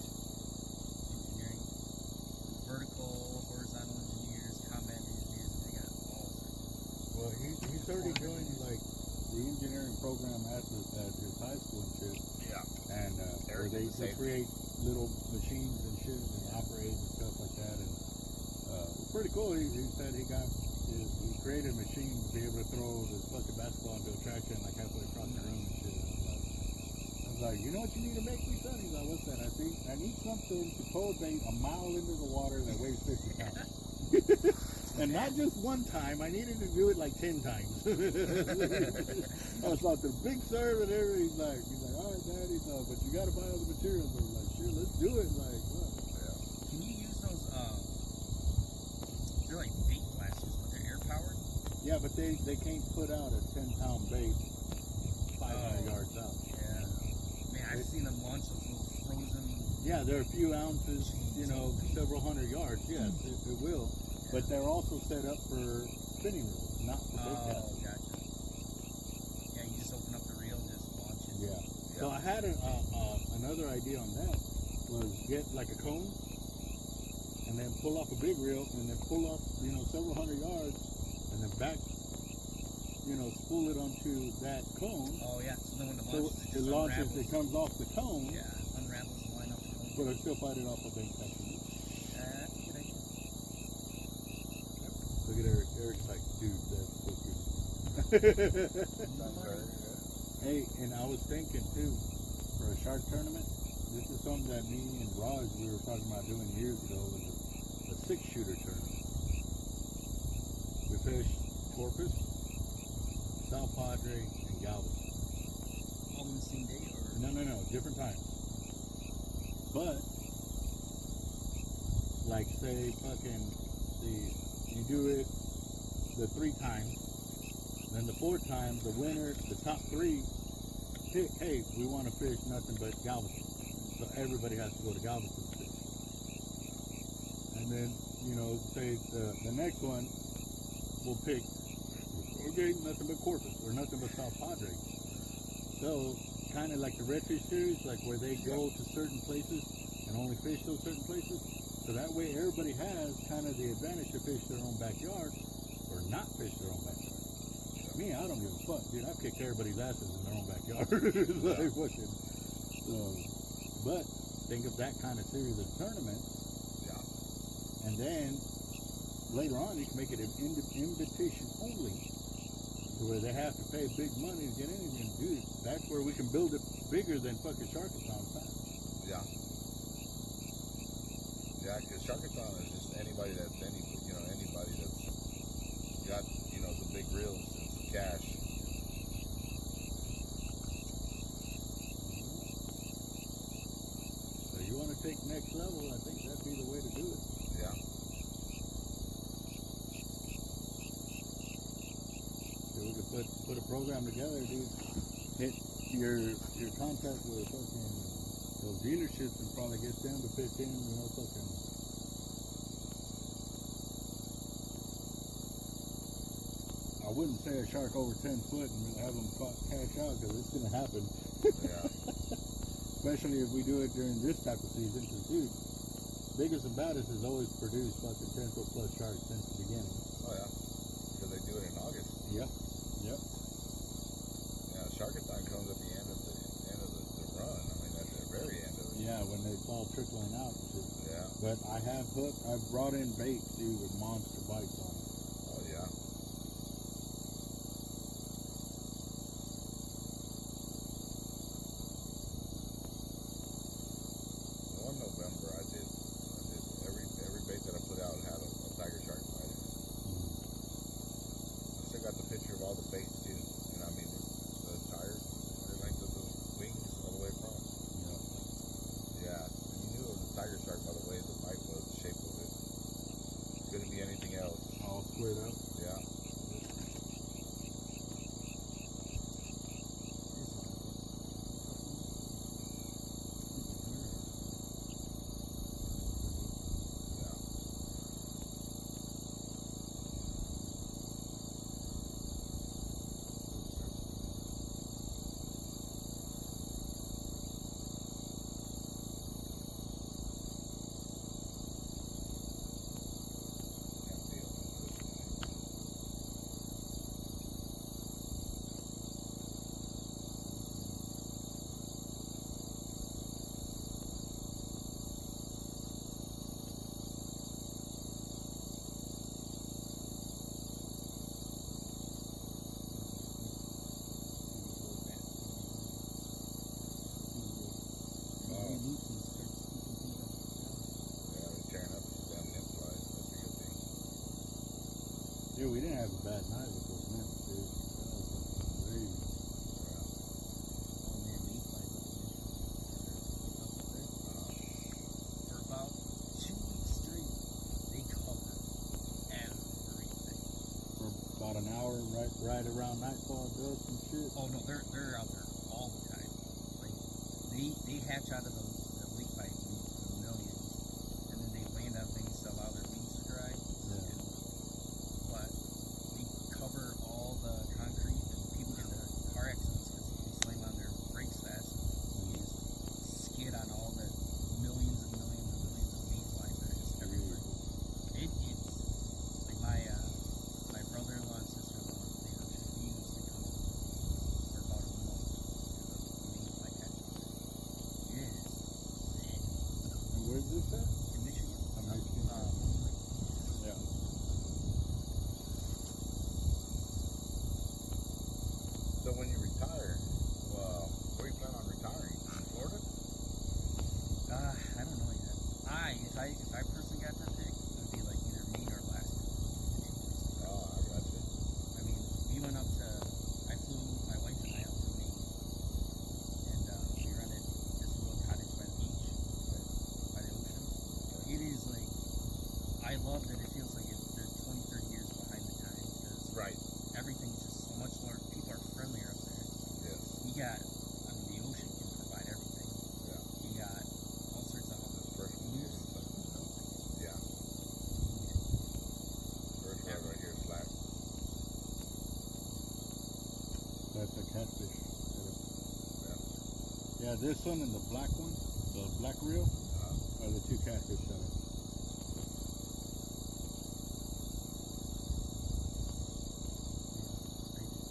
engineering, vertical, horizontal engineers, combat engineers, and they got all sorts. Well, he's already doing like the engineering program at his high school and shit. Yeah. And where they create little machines and shit and operate and stuff like that. And it's pretty cool. He said he created a machine to be able to throw the fucking basketball into a trash can like halfway across the room and shit. I was like, you know what you need to make me, son? He's like, what's that? I need something to pull a bait a mile into the water that weighs 50 pounds. And not just one time, I needed to do it like 10 times. I was like, the big serve and everything. He's like, all right, Dad. He's like, but you got to buy all the materials. I was like, sure, let's do it. Like, what? Can you use those? They're like bait blasters, but they're air powered. Yeah, but they can't put out a 10-pound bait 500 yards out. Yeah. Man, I've seen them launch those little frozen. Yeah, they're a few ounces, several hundred yards. Yes, it will. But they're also set up for spinning reels, not for big Oh, casts. gotcha. Yeah, you just open up the reel and just launch it. Yeah. So I had another idea on that was get like a cone and then pull off a big reel and then pull up, several hundred yards and then back, spool it onto that cone. Oh yeah. So then when it So launches, it it just launches, unravels. it comes off the cone, Yeah, unravels the line up the cone. but I still fight it off a bait cast. That's a good idea. Look at Eric. Eric's like, dude, that's so good. Sounds very good. Hey, and I was thinking too, for a shark tournament, this is something that me and Raj, we were talking about doing years ago, was a 6-shooter tournament. We fished Corpus, South Padre, and Galveston. All in the same day, or No, different times. But, like say you do it the 3 times, then the 4th time, the winner, the top 3, pick, hey, we want to fish nothing but Galveston. So everybody has to go to Galveston to fish. And then, say the next one, we'll pick, okay, nothing but Corpus, or nothing but South Padre. So, kind of like the Redfish series, like where they go to certain places and only fish those certain places. So that way everybody has kind of the advantage to fish their own backyard or not fish their own backyard. Me, I don't give a fuck, dude. I've kicked everybody's asses in their own backyard. Like, fucking. So, but think of that kind of series of tournaments. Yeah. And then later on, you can make it an invitation only, to where they have to pay big money to get anything. Dude, that's where we can build it bigger than fucking Sharkathon fast. Yeah. Yeah, because Sharkathon is just anybody that's got, the big reels and some cash. So you want to take next level, I think that'd be the way to do it. Yeah. So we could put a program together, dude. Hit your contact with fucking Those dealerships would probably get them to pitch in, you know, fucking. I wouldn't say a shark over 10 foot and have them cash out because it's going to happen. Yeah. Especially if we do it during this type of season. Because, dude, biggest and baddest has always produced fucking 10 foot plus sharks since the beginning. Oh yeah. Because they do it in August. Yep. Yep. Yeah, Sharkathon comes at the end of the run. I mean, at the very end of it. Yeah, when it's all trickling out and shit. Yeah. But I've brought in baits, dude, with monster bites on it. Oh yeah. One November, I did every bait that I put out had a tiger shark bite in it. I still got the picture of all the baits too. You know, I mean, the tires, the length of the wings all the way across. Yeah, and you knew it was a tiger shark by the way the bite was, the shape of it. Couldn't be anything else. All squared up. Yeah. Yeah. Can't deal with this. Yeah, they're tearing up these damn nymph flies. That's a good thing. Dude, we didn't have a bad night with those nymphs, dude. That was fucking crazy. Yeah. For about 2 weeks straight, they covered everything. For about an hour, right around nightfall, dusk and shit. Oh no, they're out there all the time. Like they hatch out of the lake by the millions, and then they land on things to allow their wings to dry. Yeah. But they cover all the concrete, and people get into car accidents because they slam on their brakes fast. And they just skid on all the millions and millions and millions of mayflies that are just everywhere. It's like my brother-in-law and sister-in-law, they refuse to come for about a month because of the mayfly hatching. It is sick. And where's this at? In Michigan, Michigan. Yeah. So when you retire, well, where you plan on retiring? In Florida? I don't know yet. If I personally got to pick, it would be like either Maine or Alaska. Oh, I got you. I mean, we went up to, I flew my wife and I up to Maine, and we rented this little cottage by the beach, by the ocean. It is like, I love that it feels like they're 20, 30 years behind the time, because Right. everything's just so much more, people are friendlier up there. Yes. You got, I mean, the ocean can provide everything. Yeah. You got all sorts of This first one news. is yeah. First one right here is flat. That's a catfish. Yeah. Yeah, this one and the black one, the black reel, are the two catfish setups.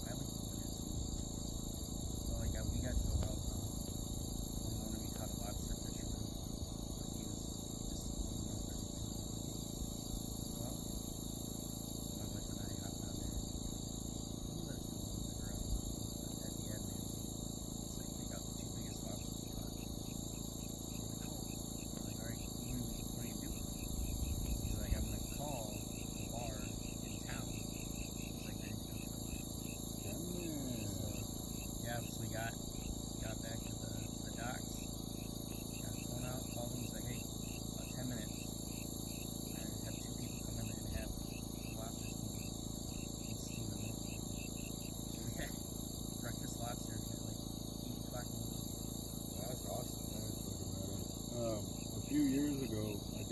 I like the limit too. So like we got to go out when one of me caught a lobster fisherman. Like he was just swimming out there. Well, my wife and I hopped on there. He let us do a little bit around. But at the end, man, it's like they got the two biggest lobsters we caught. We're like, oh. We're like, all right, we should play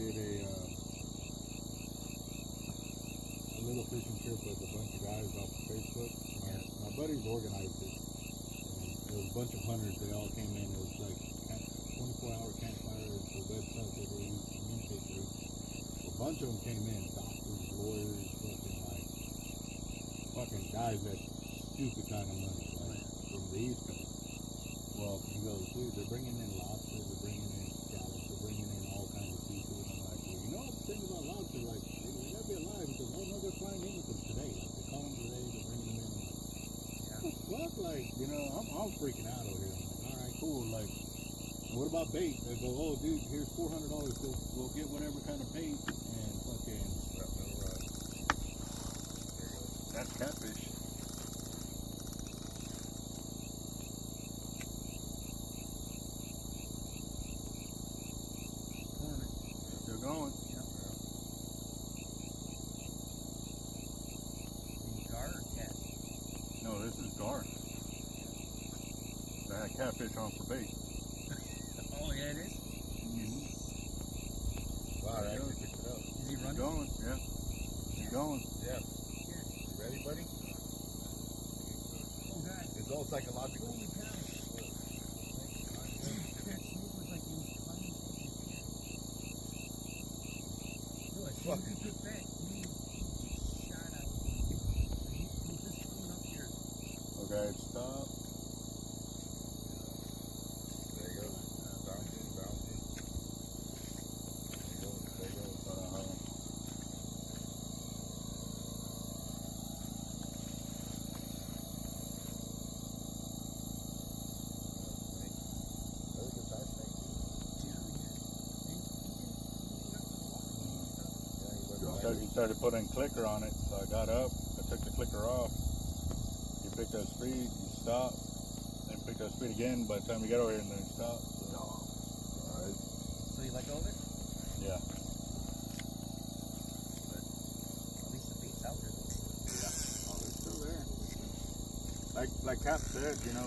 did a little fishing trip with a bunch of guys off of Facebook. My buddies organized it. There was a bunch of hunters. They all came in. It was like 24-hour campfire. It's a website that they use to communicate through. A bunch of them came in. Doctors, lawyers, fucking guys that stupid kind of money, like from the East Coast. Well, he goes, dude, they're bringing in lobsters, they're bringing in scallops, they're bringing in all kinds of seafood. I'm like, well, you know what the thing about lobster? Like, they gotta be alive because, oh no, they're flying in with them today. Like, they call them today, they're bringing them in. I'm like, what? Like, you know, I'm freaking out over here. I'm like, all right, cool. Like, what about bait? They go, oh, dude, here's $400. We'll get whatever kind of bait and fucking. That's catfish. Still going. Yep. Gar or cat? No, this is gar. They had catfish on for bait. Oh, yeah, it is? Wow, I actually picked it up. Is he He's running? going, yeah. He's going. Yeah. You ready, buddy? Oh, God. It's all psychological. Holy cow. That snake was like he was climbing over the cat. No, I think he took that. He shot out. He was just coming up here. Okay, stop. There you go. Bouncing. There you go. He started putting clicker on it, so I got up, I took the clicker off. He picked up speed, he stopped, then picked up speed again. By the time he got over here, and then he stopped. So. Alright. So you let go of it? Yeah. At least the bait's out there. Oh, they're still there. Like Cap said, you know,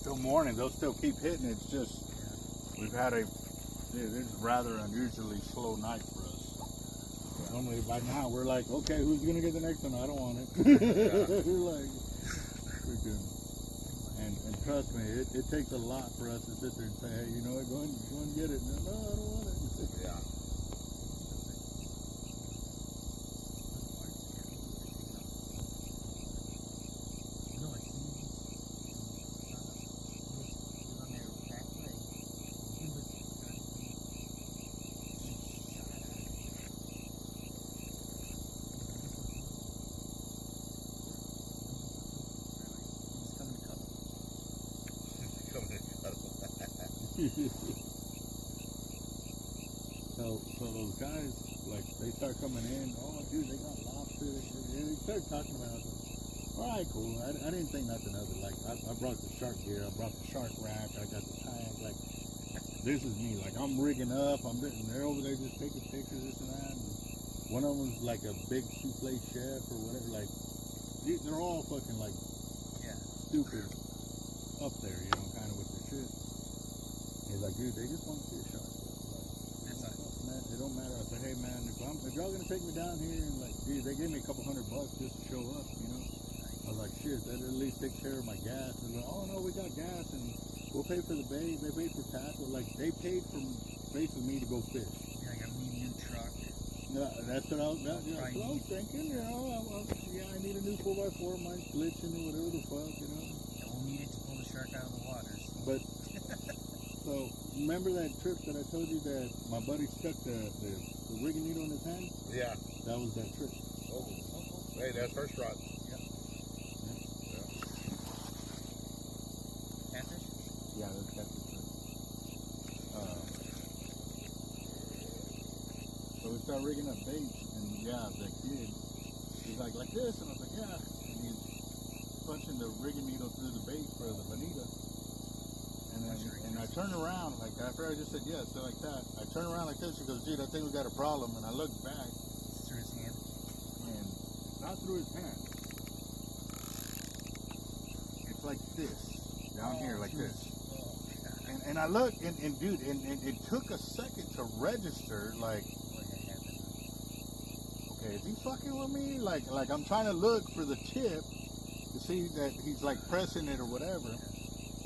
till morning, they'll still keep hitting. It's just, we've had this is rather unusually slow night for us. Normally by now we're like, okay, who's gonna get the next one? I don't want it. We're like, freaking. And trust me, it takes a lot for us to sit there and say, hey, you know what, go and get it. No, I don't want it. Yeah. No, I seen this. He was on there back way. He was So those guys, like, they start coming in. Oh, dude, they got lobster. They started talking about it. All right, cool. I didn't think nothing of it. Like, I brought the shark gear. I brought the shark rack. I got the tag. Like, this is me. Like, I'm rigging up. They're over there just taking pictures, this and that. And one of them's like a big souffle chef or whatever. Like, they're all fucking, like, stupid up there, you know, kind of with their shit. He's like, dude, they just want to see a shark. It don't matter. I said, hey man, if y'all gonna take me down here, and like, dude, they gave me a couple $100 just to show up, you know. I was like, shit, that at least takes care of my gas. And they're like, oh no, we got gas, and we'll pay for the bait. They paid for tackle. Like, they paid for me to go fish. yeah, like a medium truck. Yeah, that's what I was thinking. You know, I need a new 4x4. Mine's glitching or whatever the fuck, you know. Yeah, we'll need it to pull the shark out of the waters. But so remember that trip that I told you that my buddy stuck the rigging needle in his hand? Yeah. That was that trip. Oh. Hey, that's first rod. Catfish? Yeah, that's catfish. So we start rigging up baits, and the kid, he's like this, and I was like, yeah. And he's punching the rigging needle through the bait for the bonita. And I turn around, like after I just said yes, so like that, I turn around like this, he goes, dude, I think we got a problem. And I look back. It's through his hand. And it's not through his hand. It's like this, down here, like this. And I look, and dude, and it took a second to register, like, okay, is he fucking with me? Like I'm trying to look for the tip to see that he's like pressing it or whatever.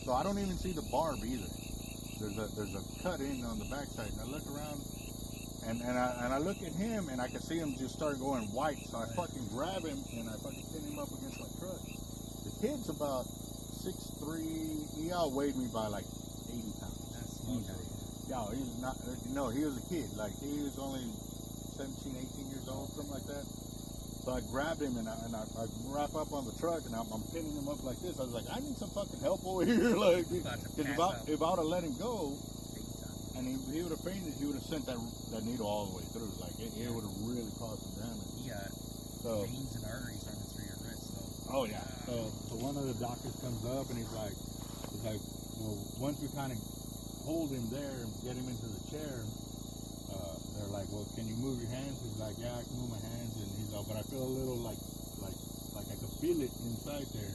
So I don't even see the barb either. There's a cut in on the backside, and I look around, and I look at him, and I can see him just start going white. So I fucking grab him, and I fucking pin him up against my truck. The kid's about 6'3". He outweighed me by like 80 pounds. That's small guy. Yeah, he was not. No, he was a kid. Like he was only 17, 18 years old, something like that. So I grabbed him and I wrap up on the truck and I'm pinning him up like this. I was like, I need some fucking help over here, like, because if I would have let him go, and he would have fainted, he would have sent that needle all the way through. Like it would have really caused some damage. He got veins and arteries running through your wrist. So. Oh yeah. So one of the doctors comes up and he's like, well, once we kind of hold him there and get him into the chair, they're like, well, can you move your hands? He's like, yeah, I can move my hands. And he's like, but I feel a little like I can feel it inside there.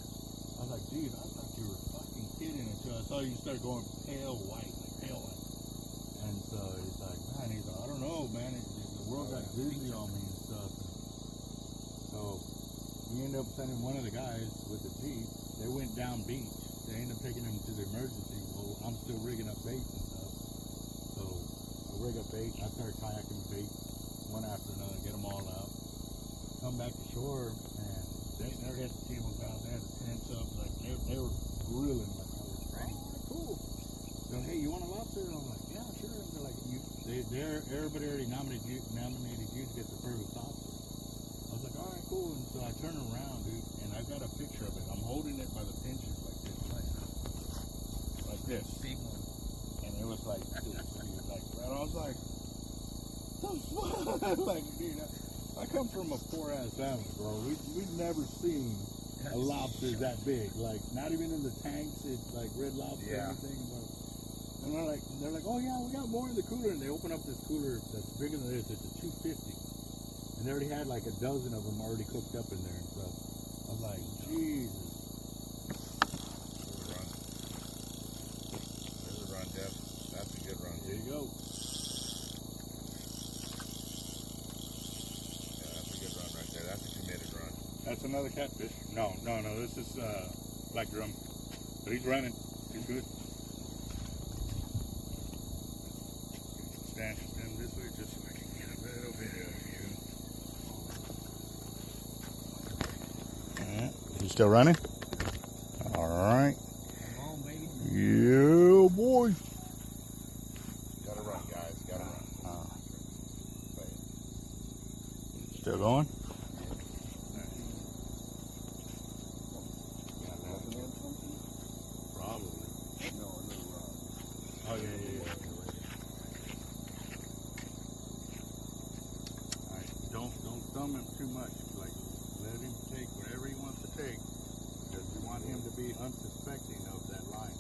I was like, dude, I thought you were fucking kidding. Until I saw you start going pale white. And so he's like, man, I don't know, man. The world got busy on me and stuff. So we ended up sending one of the guys with the Jeep. They went down beach. They ended up taking him to the emergency. Well, I'm still rigging up bait and stuff. So I rig up bait. I start kayaking bait one after another, get them all out. Come back to shore, and they already had the tables out. They had the tents up. Like they were grilling like I was ready. Cool. So hey, you want a lobster? And I'm like, yeah, sure. And they're like, everybody already nominated you to get the first lobster. I was like, all right, cool. And so I turn around, dude, and I got a picture of it. I'm holding it by the pinchers like this. Like this. Big one. And it was like this. And I was like, the fuck? Like, dude, I come from a poor-ass family, bro. We've never seen a lobster that big. Like, not even in the tanks. It's like red lobster or anything. And they're like, oh yeah, we got more in the cooler. And they open up this cooler that's bigger than this. It's a 250. And they already had like a dozen of them already cooked up in there and stuff. I was like, Jesus. There's a run, Jeff. That's a good run. There you go. Yeah, that's a good run right there. That's a committed run. That's another catfish. No. This is black drum. But he's running. He's good. Stand this way just so I can get a little bit of you. You still running? All right. Come on, baby. Yeah, boy. Gotta run, guys. Gotta run. Still going? Probably. Oh, yeah. Alright, don't thumb him too much. Like, let him take whatever he wants to take. Because we want him to be unsuspecting of that line.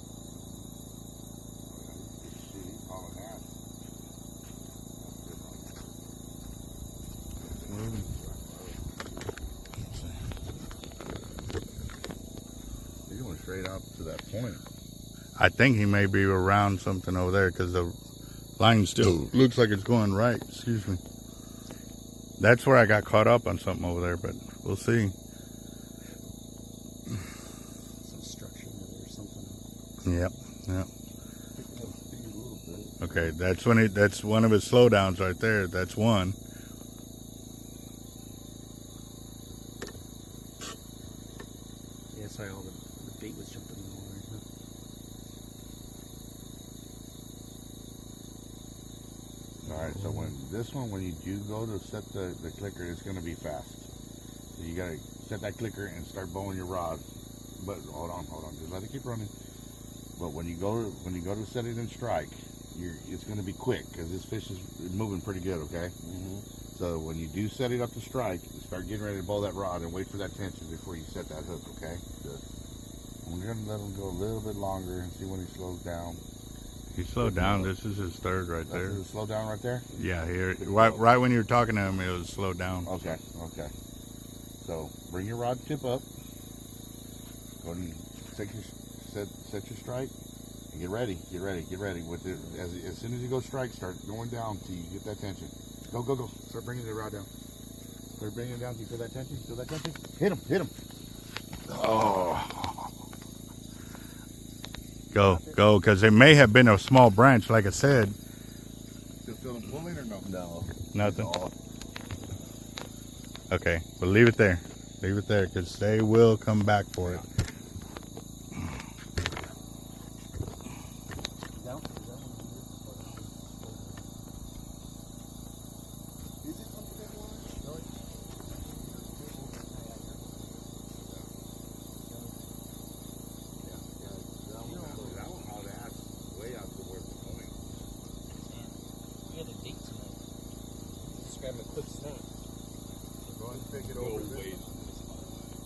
He's hauling ass. He's going straight out to that point. I think he may be around something over there because the line still looks like it's going right. Excuse me. That's where I got caught up on something over there, but we'll see. Some structure or something. Yep. Okay, that's one of his slowdowns right there. That's one. Yeah, sorry, all the bait was jumping in the water. Alright, so when you do go to set the clicker, it's going to be fast. So you got to set that clicker and start bowing your rod. But hold on, just let it keep running. But when you go to set it in strike, it's going to be quick because this fish is moving pretty good, okay? So when you do set it up to strike, you start getting ready to bowl that rod and wait for that tension before you set that hook, okay? Good. We're going to let him go a little bit longer and see when he slows down. He slowed down. This is his third right there. That's slow down right there? Yeah, here. Right when you were talking to him, it was slowed down. Okay. So bring your rod tip up. Go ahead and set your strike Get ready. With it, as soon as you go strike, start going down till you get that tension. Go. Start bringing the rod down. Start bringing it down. Do you feel that tension? Hit him. Oh. Go, because it may have been a small branch, like I said. Still feel him pulling or no? No. Nothing. Okay, but leave it there, because they will come back for it.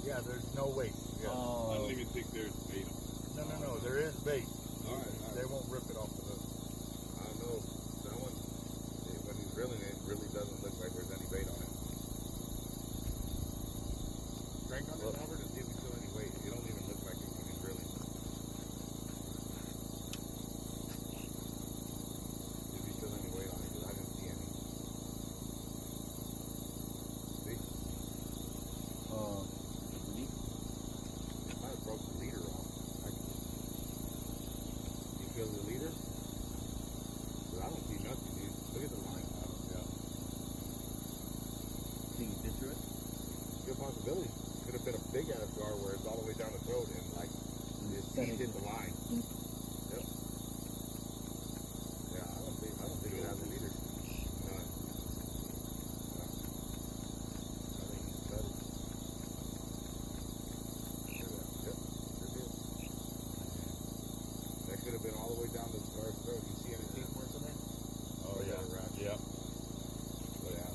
Yeah, there's no weight. Yeah. I don't even think there's bait on it. No, there is bait. Alright. They won't rip it off the hook. I know that one, when he's drilling it, really doesn't look like there's any bait on it. Crank on it, Albert, and see if we feel any weight. It don't even look like it when he's drilling. If you feel any weight on it, because I didn't see any. See? It might have broke the leader off. You feel the leader? But I don't see nothing, dude. Look at the line. Think you fit through it? Good possibility. Could have been a big ass jar where it's all the way down the throat and like his teeth hit the line. Yep. Yeah, I don't think it has it either. No. I think he's cut it. Yep. That could have been all the way down the scar's throat. You see any teeth marks in there? Oh yeah, right. Yeah. Oh yeah.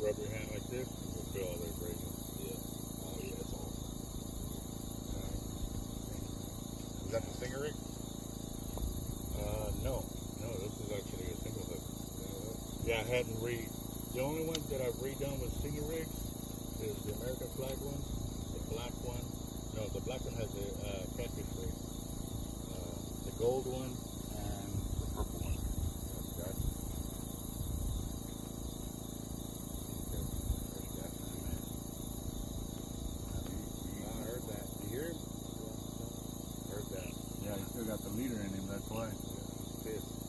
Rub your hand like this, and you'll feel all the abrasion. Yeah. Oh yeah, that's all. Is that the stingray? No, this is actually a single hook. Yeah, I hadn't the only ones that I've redone with stinger rigs is the American flag one, the black one. No, the black one has a catfish rig. The gold one and the purple one. Okay. I heard that. You hear him? Heard that. Yeah, he still got the leader in him, that's why. Pissed.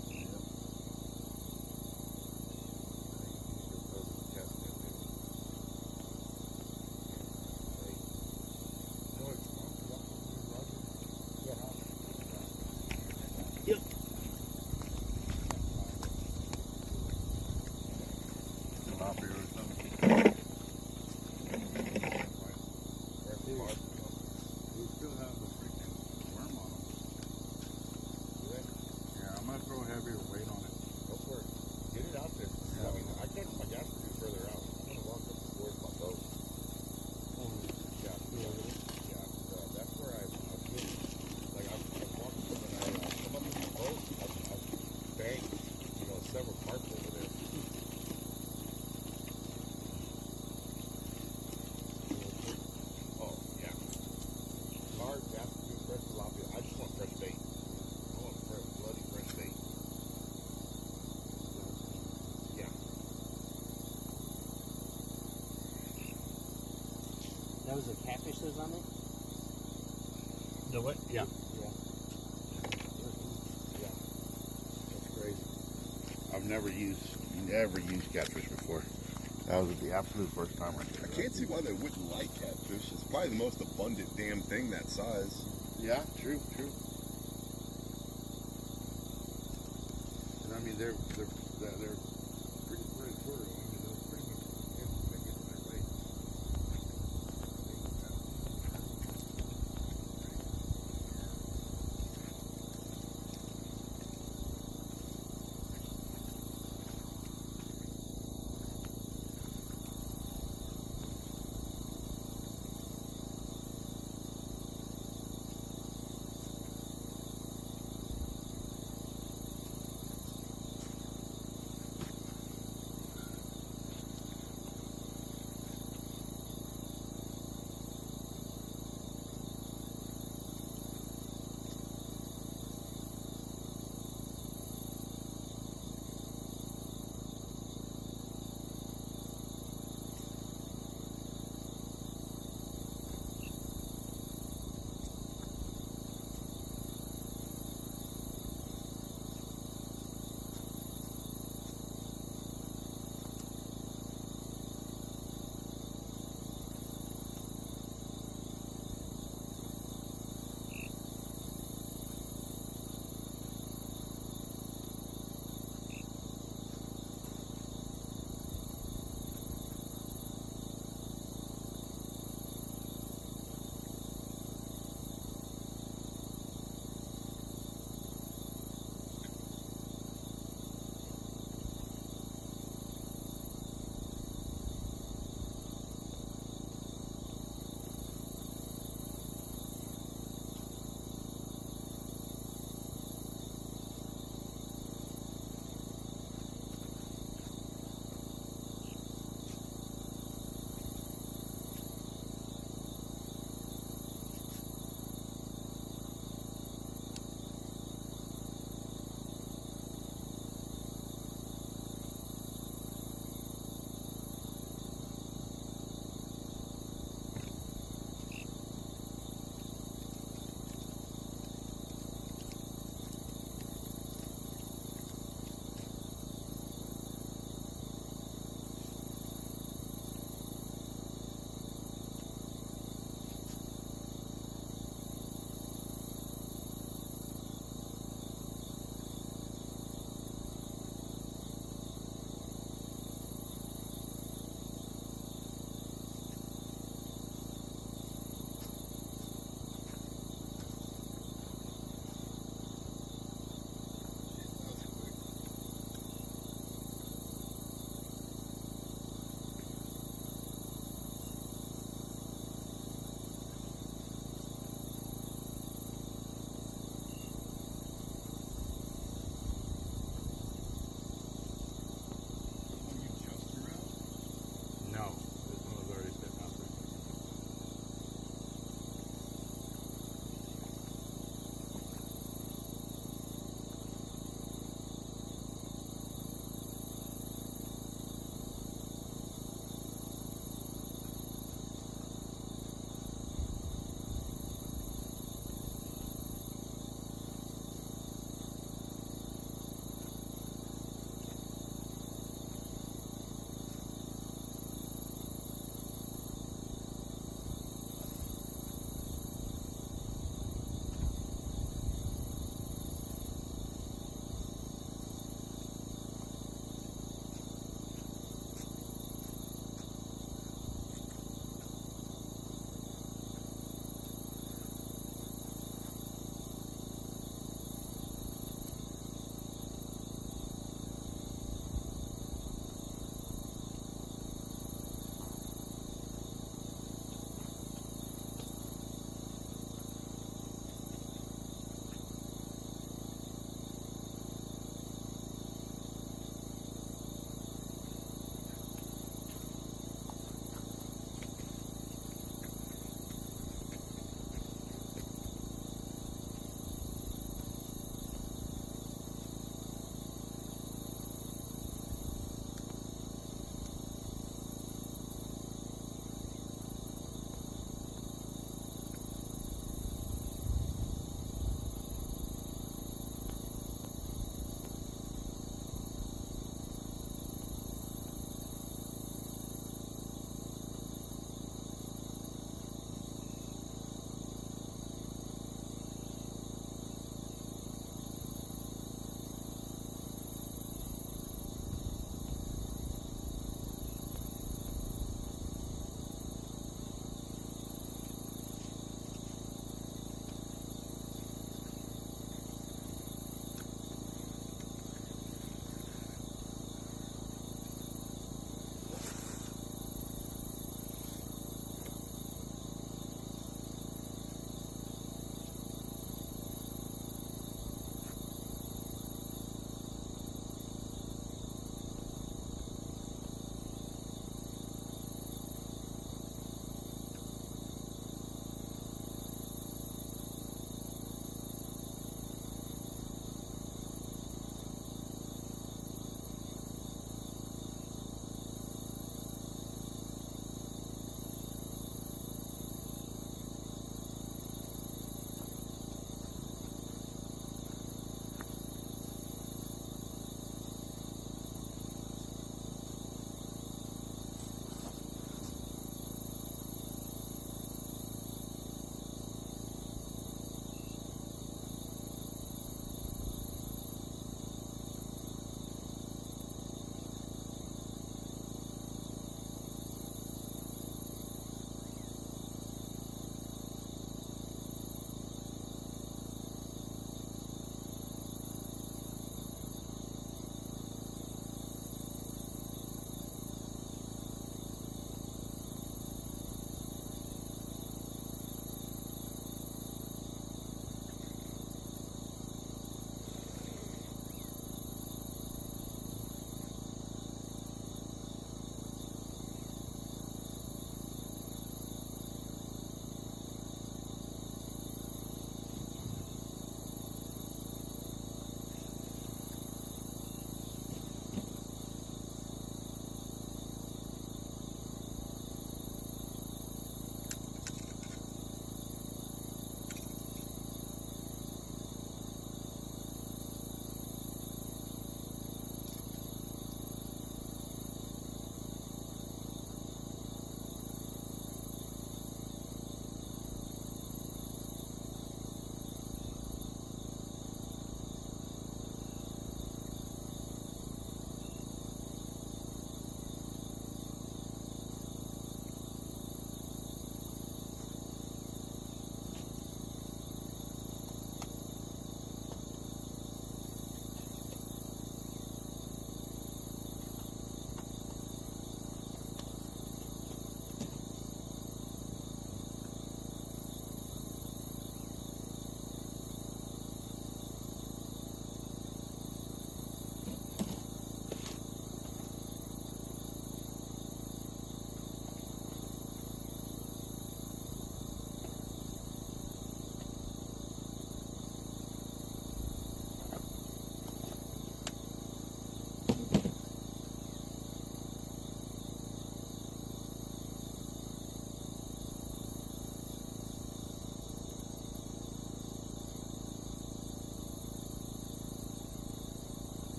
We still have the freaking worm on them. Yeah, I'm gonna throw a heavier weight on it. Go for it. Get it out there. I mean, I can't put my gas pedal further out. I'm gonna walk up towards my boat. Yeah, that's where I feel like I'm walking up and I come up to my boat. I've banged, several parts over there. Oh yeah. Large gas pedal, fresh tilapia. I just want fresh bait. I want bloody fresh bait. Yeah. That was a catfish that was on there? The what? Yeah. Yeah. That's crazy. I've never used catfish before. That was the absolute first time I did I it. can't see why they wouldn't like catfish. It's probably the most abundant damn thing that size. Yeah, true. And I mean, they're pretty short. I mean, they're pretty much getting their weight.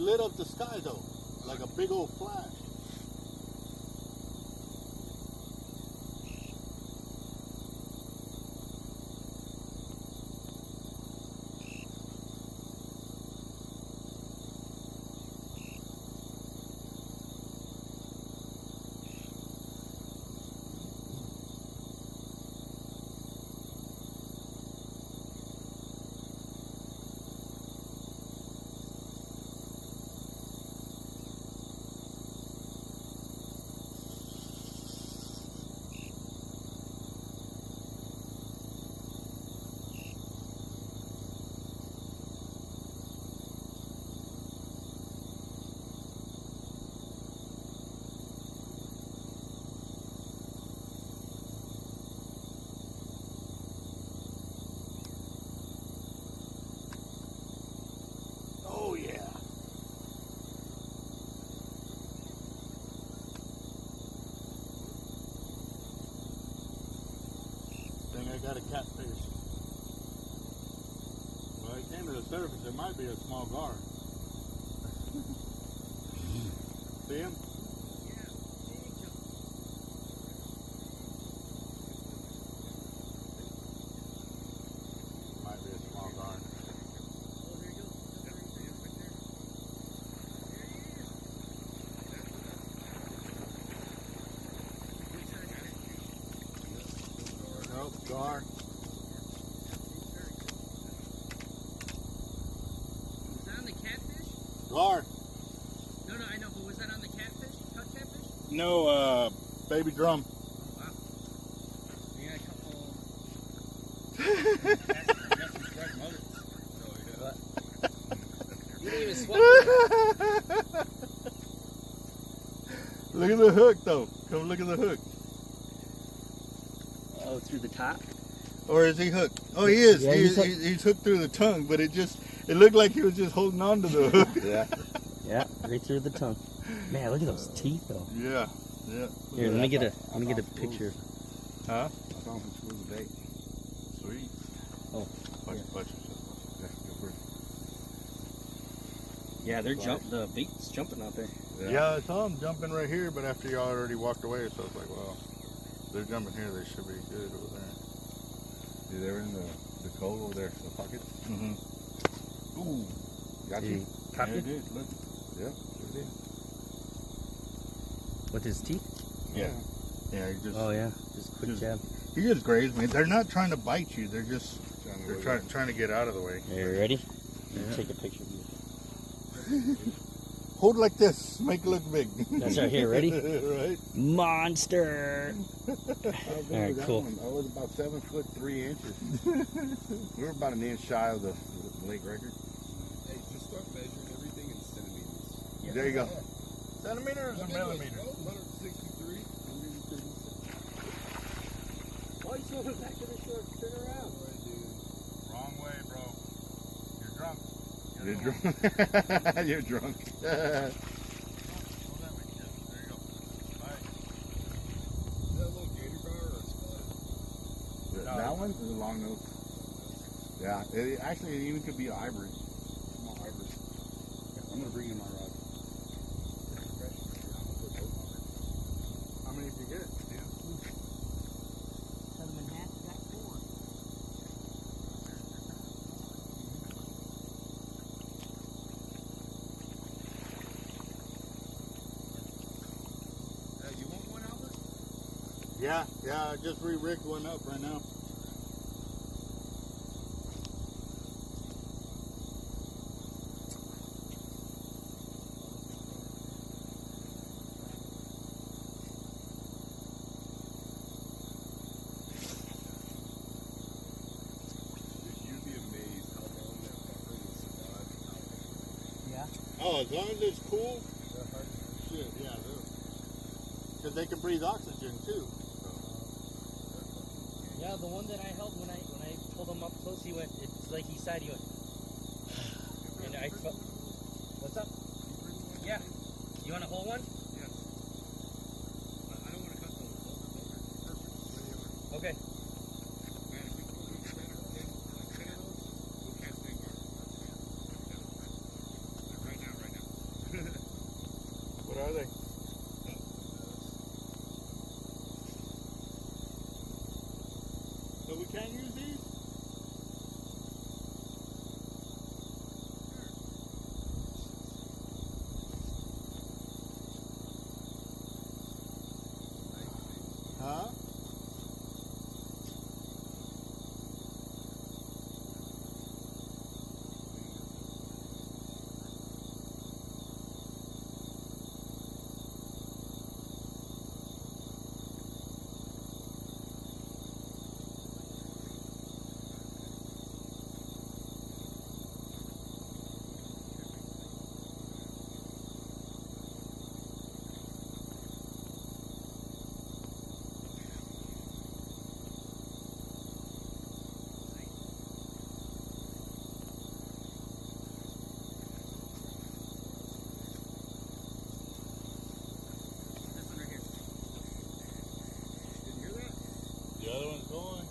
lit up the sky though, like a big old flash. Oh yeah. Think I got a catfish. Well, it came to the surface. It might be a small gar. See him? Might be a small gar. Nope, gar. Was that on the catfish? Gar. No, I know, but was that on the catfish? Cut catfish? No, baby drum. Oh, wow. We got a couple. You didn't even sweat. Look at the hook, though. Come look at the hook. Oh, through the top? Or is he hooked? Oh, he is. Yeah, He's hooked through the tongue, but it looked like he was just holding on to the hook. Yeah. Yeah, right through the tongue. Man, look at those teeth though. Yeah. Here, let me get a picture. Huh? I saw him smooth the bait. Sweet. Oh, Watch, yeah. watch. Yeah, the bait's jumping out there. Yeah, I saw him jumping right here, but after y'all already walked away, so it's like, well, they're jumping here. They should be good over there. Yeah, they're in the cove over there, the pocket. Mm-hmm. Ooh. Got you? Yeah, it did. Look. Yeah, sure did. With his teeth? Yeah. Yeah, he just. Oh yeah, just quick jab. He just grazed me. They're not trying to bite you. They're just. They're Trying to get out of the way. Are you ready? Yeah. Take a picture of you. Hold like this. Make it look big. That's right here. Ready? Right. Monster. All right, cool. I was about 7'3". We were about an inch shy of the lake record. Hey, just start measuring everything in centimeters. Yeah. There you go. Centimeters or millimeters? 163. 136. Why are you swimming back to the shore? Turn around. Wrong way, bro. You're drunk. You're drunk. You're drunk. Go that way. Yeah, there you go. All right. Is that a little gator gar or a spot? That one is a long nose. Yeah, actually it even could be an ivory. Small ivory. I'm gonna bring you my rod. How many did you get? Yeah. Cut them in half, you got 4. You want one, Albert? Yeah, I just re-rigged one up right now. You'd be amazed how long that fucker will survive out. Yeah. Oh, as long as it's cool. Shit, yeah, because they can breathe oxygen too. Yeah, the one that I held when I pulled him up close, he went. It's like he said, he went. And I felt. What's up? Yeah. You want a whole one? Yes. I don't want to cut those. Those are perfect. Okay. Man, if we throw them together, 10 of those, we'll catch big gar. Right now. can't use these? Huh? The other one's going.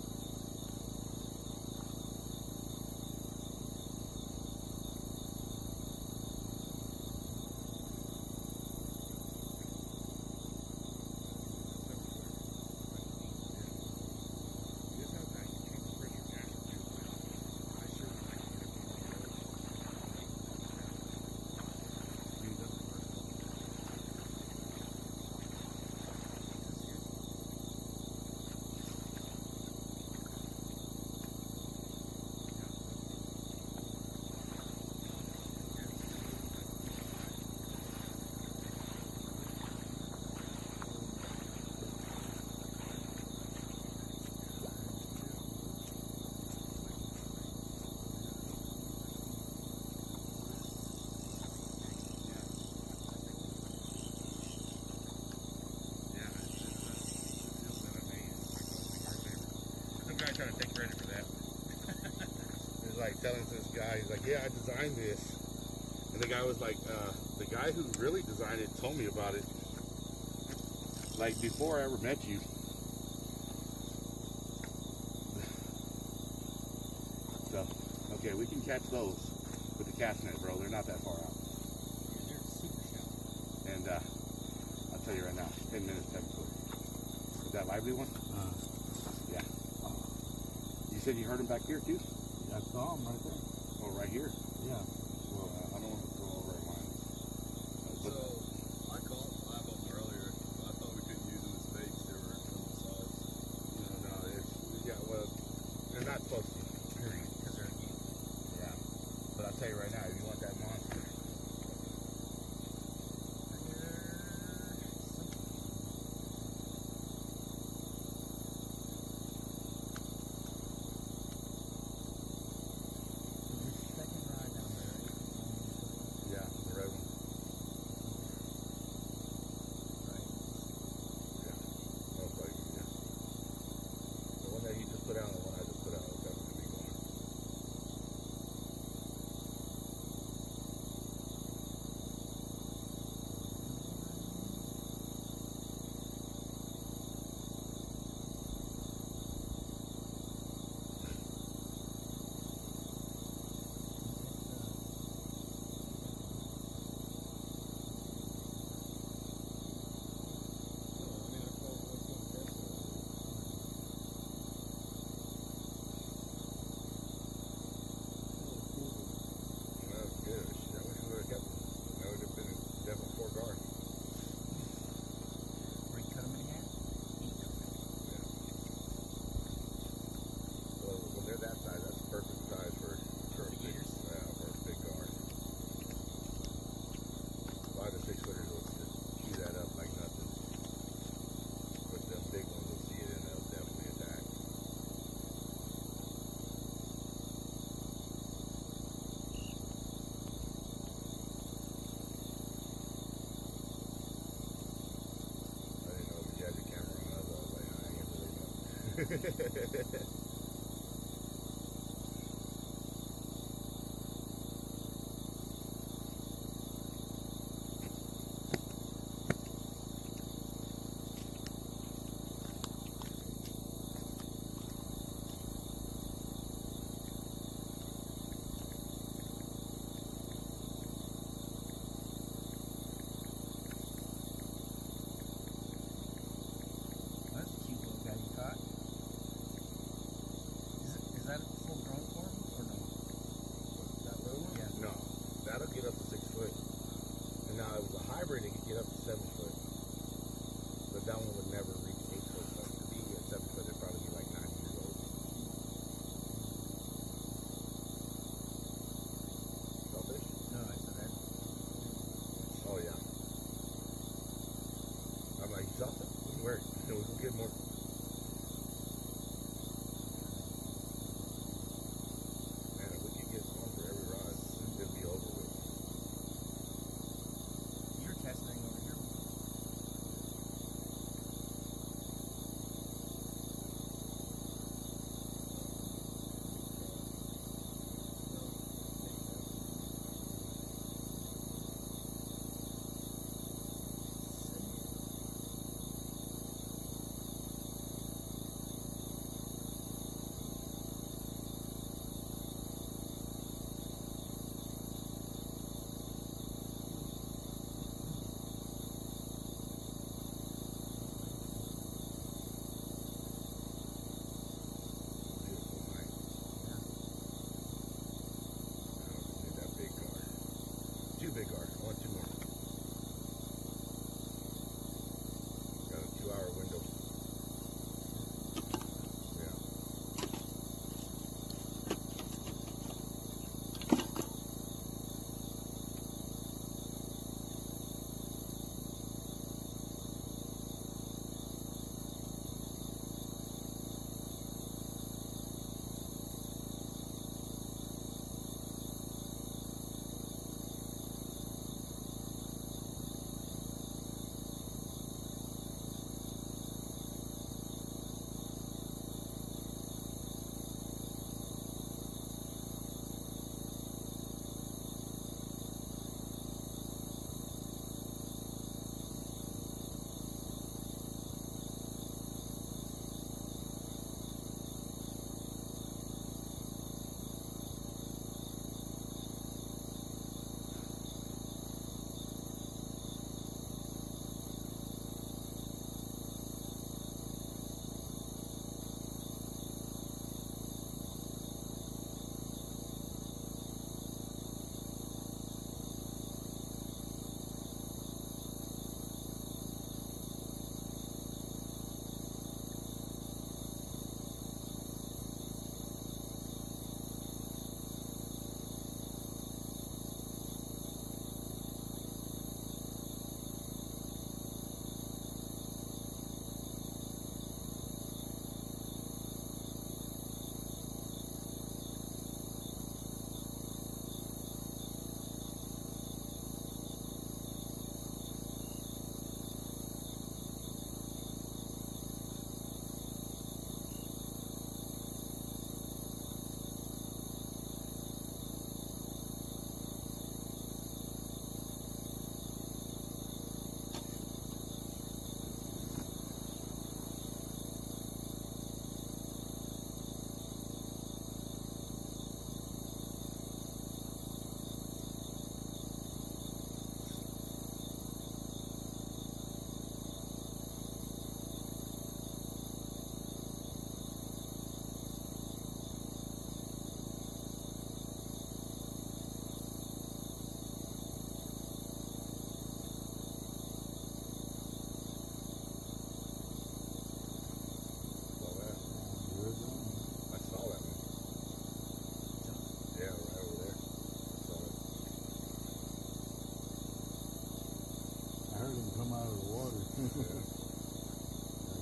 Trying to take credit for that. He's like telling this guy, he's like, yeah, I designed this. And the guy was like, the guy who really designed it told me about it. Like before I ever met you. So, okay, we can catch those with the cast net, bro. They're not that far out. They're super shallow. And I'll tell you right now, 10 minutes, 10 foot. Is that lively one? Yeah. You said you heard him back here too? I saw him right there. Oh, right here? Yeah. Well, I don't want to throw over a line. So I called 5 of them earlier. I thought we couldn't use them as baits. They were from the size. No, yeah, well, they're not supposed to. Period. Because they're a geek. Yeah. But I'll tell you right now, if you want that monster, yeah, the red one. Yeah. Most likely, yeah. The one that he just put out and the one I just put out will definitely be going. That's good. Shit, I wish we would have kept them. That would have been definitely 4 guard. Where you cut them in half? Yeah. Well, when they're that size, that's perfect size for a big, Alligators? yeah, for a big guard. 5 to 6 footers will just chew that up like nothing. But them big ones will see it and they'll definitely attack. I didn't know if you had your camera on. I was like, I ain't really know. That's a cute little guy you caught.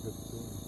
Good to see you.